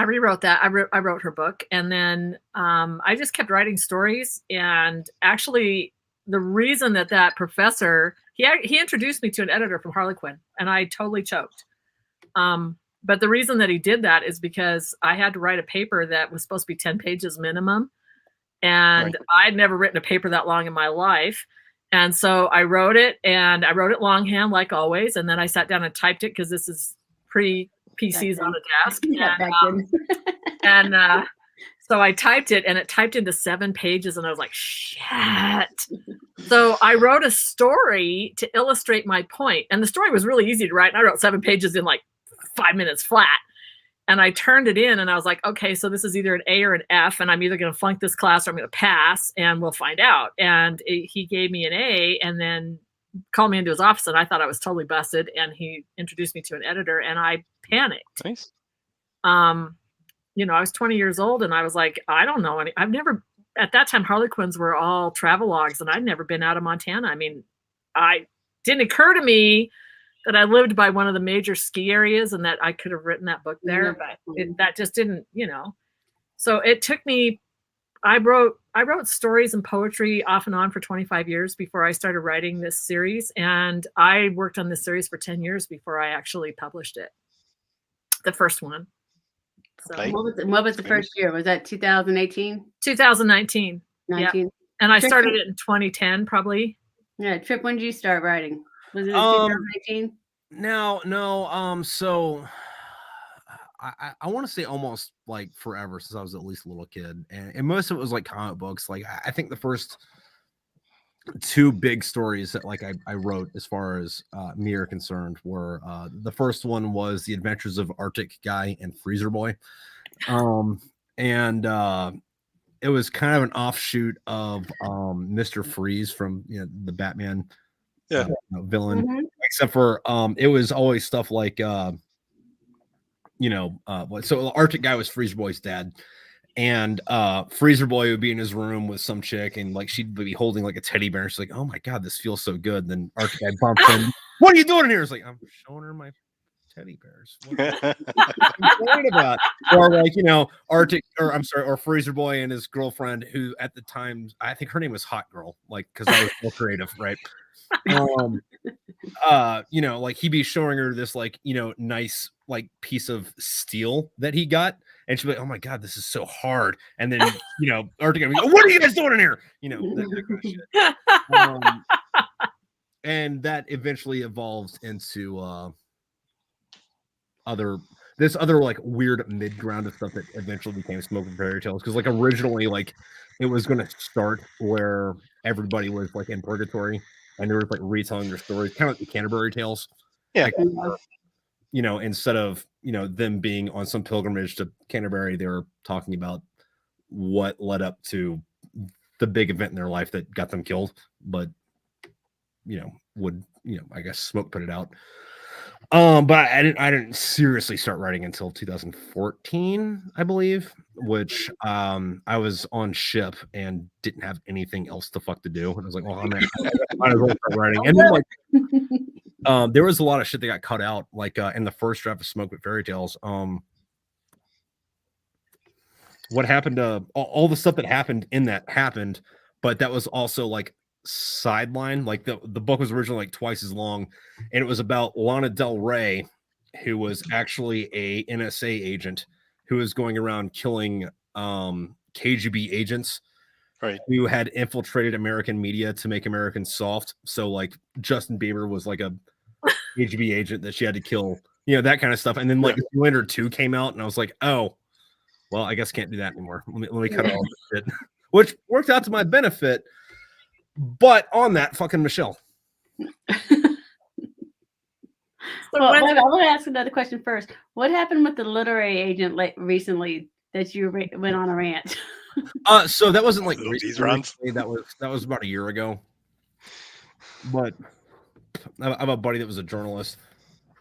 rewrote that. I wrote her book, and then I just kept writing stories. And actually, the reason that professor, he introduced me to an editor from Harlequin, and I totally choked. But the reason that he did that is because I had to write a paper that was supposed to be 10 pages minimum. And right. I'd never written a paper that long in my life. And so I wrote it, and I wrote it longhand like always. And then I sat down and typed it, because this is pre-PCs on a desk. So I typed it, and it typed into 7 pages, and I was like, shit. So I wrote a story to illustrate my point, and the story was really easy to write. And I wrote 7 pages in like 5 minutes flat. And I turned it in and I was like, okay, so this is either an A or an F, and I'm either going to flunk this class or I'm going to pass, and we'll find out. And he gave me an A and then called me into his office, and I thought I was totally busted. And he introduced me to an editor, and I panicked. Nice. You know, I was 20 years old and I was like, I don't know any, I've never, at that time, Harlequins were all travelogues and I'd never been out of Montana. I mean, I didn't occur to me that I lived by one of the major ski areas and that I could have written that book there, but that just didn't, you know. So it took me, I wrote stories and poetry off and on for 25 years before I started writing this series. And I worked on this series for 10 years before I actually published it. The first one. So, Okay. What was the first year? Was that 2018? 2019. 19? Yeah. And I Trick- started it in 2010, probably. Yeah, Trip, when did you start writing? Was it 2018? No. So I want to say almost like forever, since I was at least a little kid, and most of it was like comic books. Like I think the first 2 big stories that like I wrote as far as me are concerned were the first one was The Adventures of Arctic Guy and Freezer Boy, and it was kind of an offshoot of Mr. Freeze from the Batman villain, Mhm. except for it was always stuff like so the Arctic Guy was Freezer Boy's dad, and Freezer Boy would be in his room with some chick, and like she'd be holding like a teddy bear, and she's like, oh my god, this feels so good. Then Arctic Guy bumps in, what are you doing in here? It's like, I'm showing her my teddy bears. What are you worried about? Or like, or Freezer Boy and his girlfriend, who at the time I think her name was Hot Girl, like because I was more creative, right? Like he'd be showing her this like nice like piece of steel that he got, and she'd be like, oh my god, this is so hard. And then Arctic would go, what are you guys doing in here? That kind of shit. And that eventually evolved into other like weird mid-ground of stuff that eventually became Smoking Fairy Tales, because like originally like it was going to start where everybody was like in purgatory and they were like retelling their stories, kind of like the Canterbury Tales. Yeah. Like, instead of them being on some pilgrimage to Canterbury, they were talking about what led up to the big event in their life that got them killed, but I guess smoke put it out. But I didn't seriously start writing until 2014, I believe, which I was on ship and didn't have anything else to do. And I was like, well, I might as well start writing. And then like there was a lot of shit that got cut out, like in the first draft of Smoke with Fairy Tales. What happened to all the stuff that happened in that happened, but that was also like sideline. Like the book was originally like twice as long, and it was about Lana Del Rey, who was actually a NSA agent who was going around killing KGB agents, right, who had infiltrated American media to make Americans soft. So like Justin Bieber was like a KGB agent that she had to kill, that kind of stuff. And then like Zoolander 2 came out, and I was like, oh well, I guess can't do that anymore. Let me cut all this shit, which worked out to my benefit. But on that, fucking Michelle. Well, I want to ask another question first. What happened with the literary agent recently that you went on a rant? So that wasn't like these runs. That was about a year ago. But I have a buddy that was a journalist,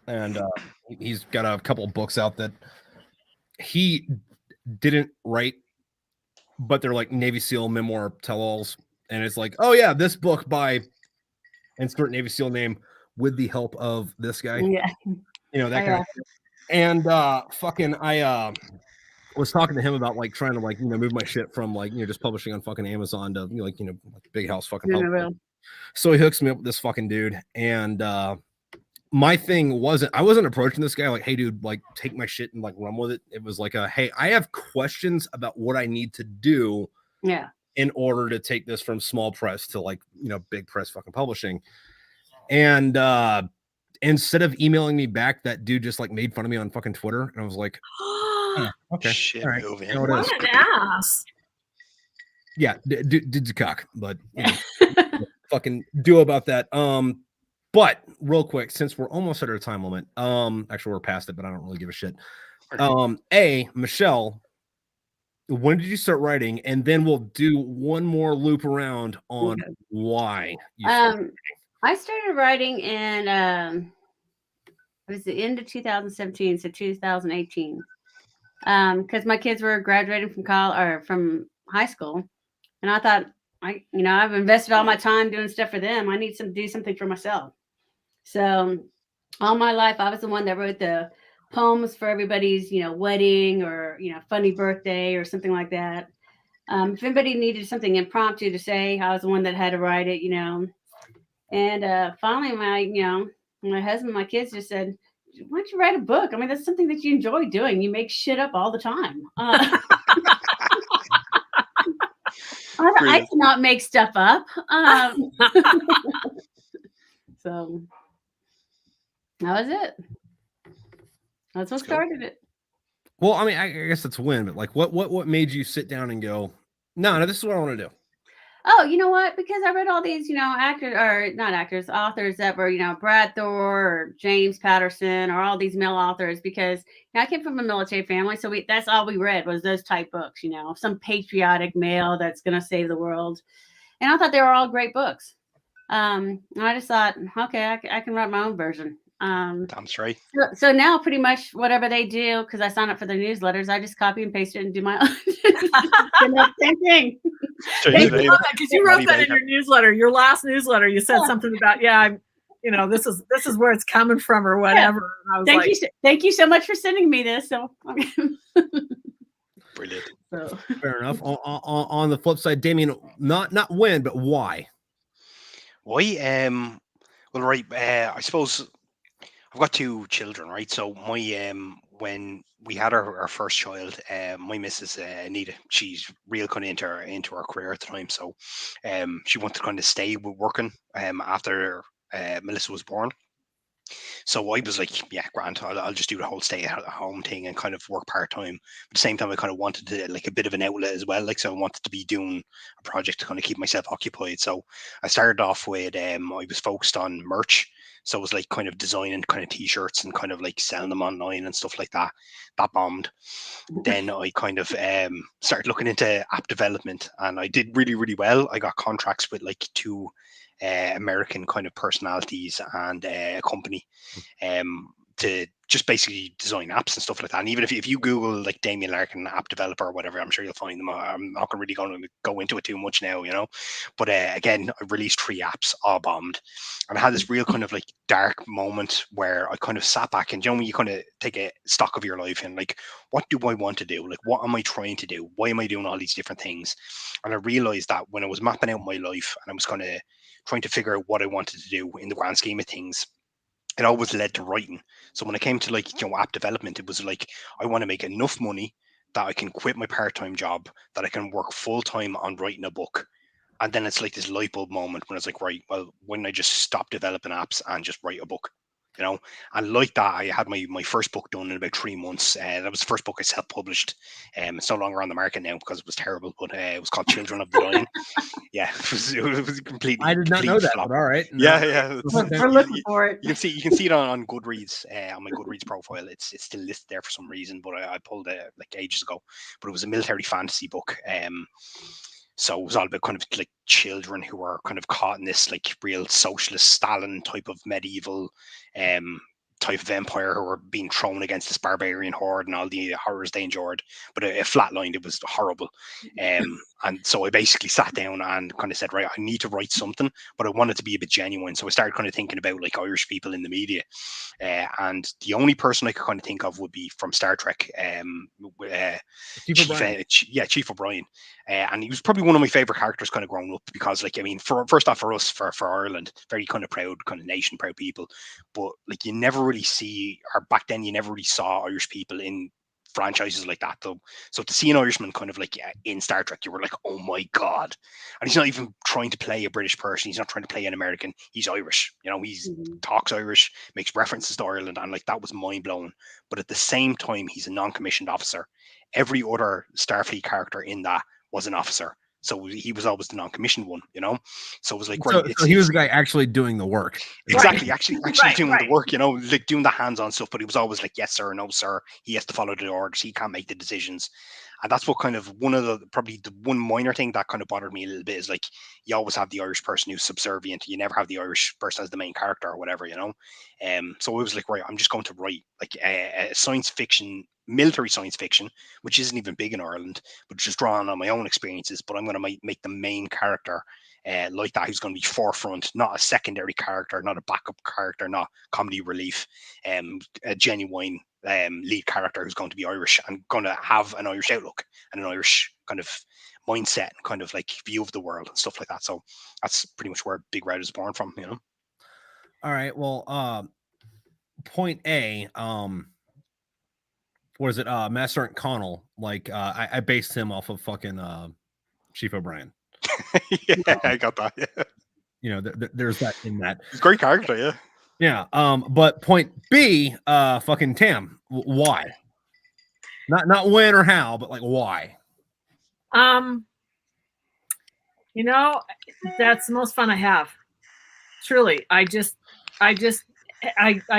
and he's got a couple of books out that he didn't write, but they're like Navy SEAL memoir tell-alls. And it's like, oh yeah, this book by insert Navy SEAL name with the help of this guy. Yeah. That kind of thing. And I was talking to him about like trying to like, move my shit from like, just publishing on fucking Amazon to like Big House fucking publishing. So he hooks me up with this fucking dude. And my thing I wasn't approaching this guy like, hey dude, like take my shit and like run with it. It was like hey, I have questions about what I need to do. Yeah. In order to take this from small press to like, big press fucking publishing. And instead of emailing me back, that dude just like made fun of me on fucking Twitter. And I was like, okay. Shit, all right. what an ass. Yeah, dude's a cock, but fucking do about that. But real quick, since we're almost at our time limit, actually we're past it, but I don't really give a shit. Michelle, when did you start writing? And then we'll do one more loop around on why you started I started writing in it was the end of 2017, so 2018. Because my kids were graduating from college or from high school, and I thought I've invested all my time doing stuff for them. I need to do something for myself. So all my life, I was the one that wrote the poems for everybody's, wedding or, funny birthday or something like that. If anybody needed something impromptu to say, I was the one that had to write it, And finally, my husband, my kids just said, why don't you write a book? I mean, that's something that you enjoy doing. You make shit up all the time. I cannot make stuff up. So that was it. That's what started it. Well, I mean, I guess it's a win, but like, what made you sit down and go, no, this is what I want to do? Oh, you know what? Because I read all these, authors that were, Brad Thor or James Patterson or all these male authors. Because I came from a military family, so that's all we read was those type books. Some patriotic male that's going to save the world, and I thought they were all great books. And I just thought, okay, I can write my own version. Damn straight. So now pretty much whatever they do, because I sign up for their newsletters, I just copy and paste it and do my own. Same thing. Because you wrote that in your newsletter, your last newsletter, you said something about, this is where it's coming from or whatever. Yeah. And I was thank you so much for sending me this. So brilliant. So. Fair enough. On the flip side, Damien, not when, but why? Why? Well, right. I suppose I've got two children, right? So my when we had our first child, my missus Anita, she's real kind of into her career at the time. So she wanted to kind of stay working after Melissa was born. So I was like, yeah, Grant, I'll just do the whole stay at home thing and kind of work part-time. At the same time, I kind of wanted to like a bit of an outlet as well. Like, so I wanted to be doing a project to kind of keep myself occupied. So I started off with, I was focused on merch. So it was like kind of designing kind of t-shirts and kind of like selling them online and stuff like that. That bombed. Then I kind of started looking into app development, and I did really, really well. I got contracts with like two American kind of personalities and a company to just basically design apps and stuff like that. And even if you Google like Damien Larkin app developer or whatever, I'm sure you'll find them. I'm not really going to go into it too much now, But again, I released 3 apps, all bombed. And I had this real kind of like dark moment where I kind of sat back and, when you kind of take a stock of your life and like, what do I want to do? Like, what am I trying to do? Why am I doing all these different things? And I realized that when I was mapping out my life and I was kind of trying to figure out what I wanted to do in the grand scheme of things, it always led to writing. So when it came to like, app development, it was like, I want to make enough money that I can quit my part-time job, that I can work full-time on writing a book. And then it's like this light bulb moment when it's like, right, well, why don't I just stop developing apps and just write a book? And like that, I had my first book done in about 3 months. That was the first book I self-published. It's no longer on the market now because it was terrible, but it was called Children of the Lion. Yeah, it was completely. I did not know that. But all right. No. Yeah. We're looking for it. You can see it on Goodreads, on my Goodreads profile. It's still listed there for some reason, but I pulled it like ages ago. But it was a military fantasy book. So it was all about kind of like children who are kind of caught in this like real socialist Stalin type of medieval type of empire who were being thrown against this barbarian horde and all the horrors they endured. But it flatlined. It was horrible. And so I basically sat down and kind of said, right, I need to write something, but I want it to be a bit genuine. So I started kind of thinking about like Irish people in the media. And the only person I could kind of think of would be from Star Trek, Chief O'Brien. And he was probably one of my favorite characters kind of growing up because, like, I mean, first off, for us, for Ireland, very kind of proud kind of nation, proud people. But like, you never really see, or back then, you never really saw Irish people in franchises like that, though. So to see an Irishman kind of like in Star Trek, you were like, oh my god. And he's not even trying to play a British person, he's not trying to play an American, he's Irish, he's talks Irish, makes references to Ireland, and like that was mind-blowing. But at the same time, he's a non-commissioned officer. Every other Starfleet character in that was an officer. So he was always the non-commissioned one, you know. So it was like, right, So, it's, so he was the guy actually doing the work. exactly actually Right, doing right. the work, you know, like doing the hands-on stuff. But he was always like, yes sir, no sir. He has to follow the orders. He can't make the decisions. And that's what kind of one of the probably the one minor thing that kind of bothered me a little bit is like you always have the Irish person who's subservient. You never have the Irish person as the main character or whatever, you know. So it was like, right, I'm just going to write like a science fiction, military science fiction, which isn't even big in Ireland, but just drawing on my own experiences. But I'm going to make the main character like that, who's going to be forefront, not a secondary character, not a backup character, not comedy relief, a genuine lead character who's going to be Irish and going to have an Irish outlook and an Irish kind of mindset and kind of like view of the world and stuff like that. So that's pretty much where Big Red is born from, you know. All right. Well, point A, what is it? Master Sergeant Connell. Like, I based him off of fucking Chief O'Brien. Yeah, I got that. Yeah, You know, there's that in that. he's a great character. Yeah. Yeah. But point B, fucking Tam. Why? Not when or how, but like why? You know, that's the most fun I have. Truly, I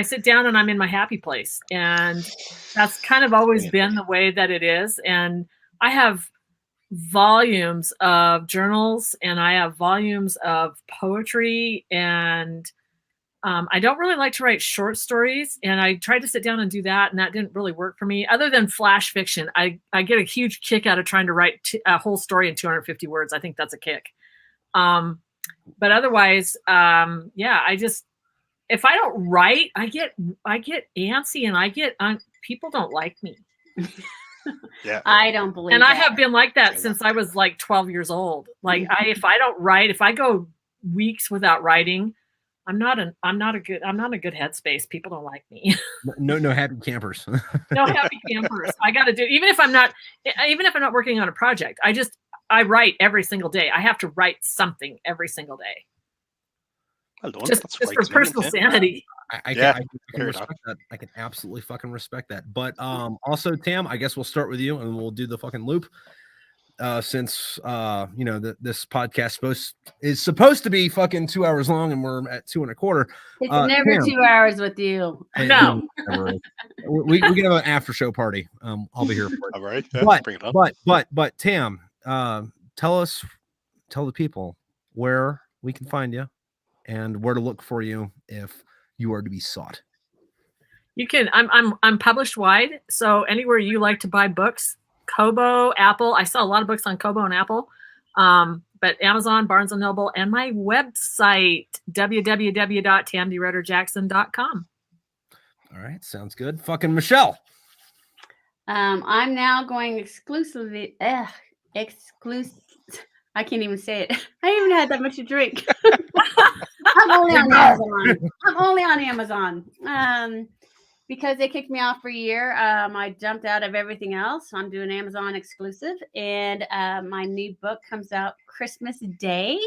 sit down and I'm in my happy place, and that's kind of always been the way that it is. And I have volumes of journals, and I have volumes of poetry, and I don't really like to write short stories, and I tried to sit down and do that, and that didn't really work for me. Other than flash fiction, I get a huge kick out of trying to write a whole story in 250 words. I think that's a kick. But otherwise, yeah, if I don't write, I get antsy, and people don't like me. Yeah. I don't believe And that. I have been like that since I was like 12 years old. Like if I don't write, if I go weeks without writing, I'm not in a good headspace. People don't like me. No happy campers. No happy campers. I got to do, even if I'm not working on a project, I write every single day. I have to write something every single day. Well done. Just That's for right, personal sanity. I Yeah, can hear respect that. I can absolutely fucking respect that. But also, Tam, I guess we'll start with you and we'll do the fucking loop. Since you know this podcast is supposed to be fucking 2 hours long and we're at 2 1/4. It's never Tam, 2 hours with you. No. we can have an after show party. I'll be here for it. All right. Yeah, bring it on. But Tam, tell the people where we can find you and where to look for you if you are to be sought. You can. I'm published wide, so anywhere you like to buy books, Kobo, Apple. I sell a lot of books on Kobo and Apple, but Amazon, Barnes and Noble, and my website www.tamdrudderjackson.com. All right, sounds good. Fucking Michelle. I'm now going exclusively. Exclusive. I can't even say it. I haven't had that much to drink. I'm only on Amazon. Because they kicked me off for a year. I jumped out of everything else. I'm doing Amazon exclusive, and my new book comes out Christmas Day.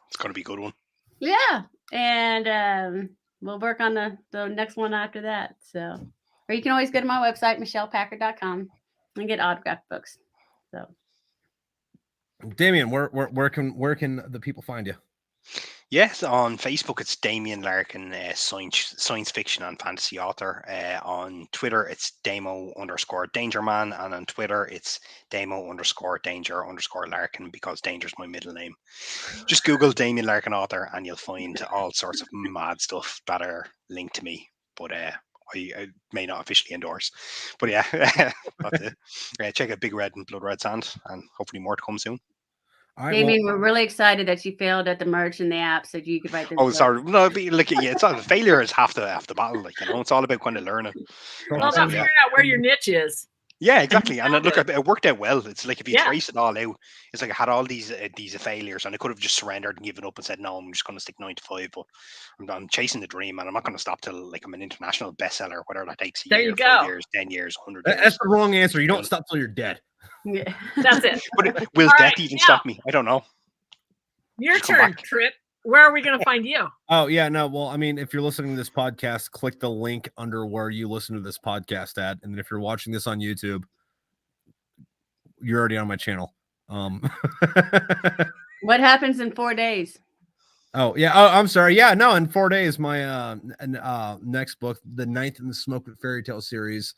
It's going to be a good one. Yeah, and we'll work on the next one after that. So, or you can always go to my website, michellepackard.com, and get autographed books. So, Damien, where can the people find you? Yes, on Facebook it's Damien Larkin, science fiction and fantasy author. On Twitter it's Damo_Dangerman, and on Twitter it's Damo_Danger_Larkin, because Danger's my middle name. Just Google Damien Larkin author and you'll find all sorts of mad stuff that are linked to me. But I may not officially endorse. But yeah, that's it. Check out Big Red and Blood Red Sand, and hopefully more to come soon. All right, Damien, we're really excited that you failed at the merch and the app, so you could write this. Oh, book. sorry. No, look, it's all, failure is half the battle. Like, you know, it's all about kind of learning. It's all about figuring out where your niche is. Yeah, exactly. And look, it worked out well. It's like if you Yeah. trace it all out, it's like I had all these failures, and I could have just surrendered and given up and said, no, I'm just going to stick 9 to 5. But I'm chasing the dream, and I'm not going to stop till like I'm an international bestseller, whatever that takes. There you 5 go. years, 10 years, 100 years. that's the wrong answer. You don't stop till you're dead. Yeah. That's it. But will All death right, even now. stop me? I don't know. Your Just come turn, back. Trip. Where are we going to find you? Oh yeah, no. Well, I mean, if you're listening to this podcast, click the link under where you listen to this podcast at, and then if you're watching this on YouTube, you're already on my channel. What happens in 4 days? Oh yeah. Oh, I'm sorry. Yeah, no. In 4 days, my next book, the 9th in the Smokewood Fairy Tale series,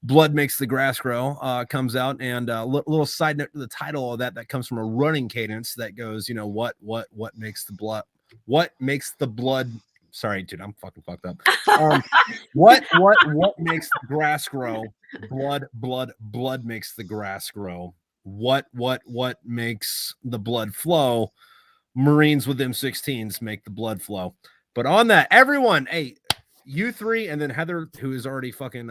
"Blood Makes the Grass Grow," comes out. And little side note to the title of that comes from a running cadence that goes, what makes the blood? What makes the blood? Sorry, dude, I'm fucking fucked up. What makes the grass grow? Blood makes the grass grow. What makes the blood flow? Marines with M16s make the blood flow. But on that, everyone, hey, you three, and then Heather, who is already fucking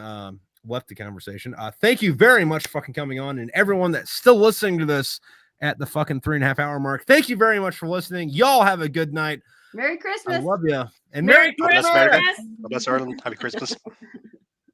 left the conversation. Thank you very much for fucking coming on, and everyone that's still listening to this at the fucking 3.5 hour mark. Thank you very much for listening. Y'all have a good night. Merry I Christmas. love you. And Merry God bless Christmas. America. God bless Ireland. Happy Christmas.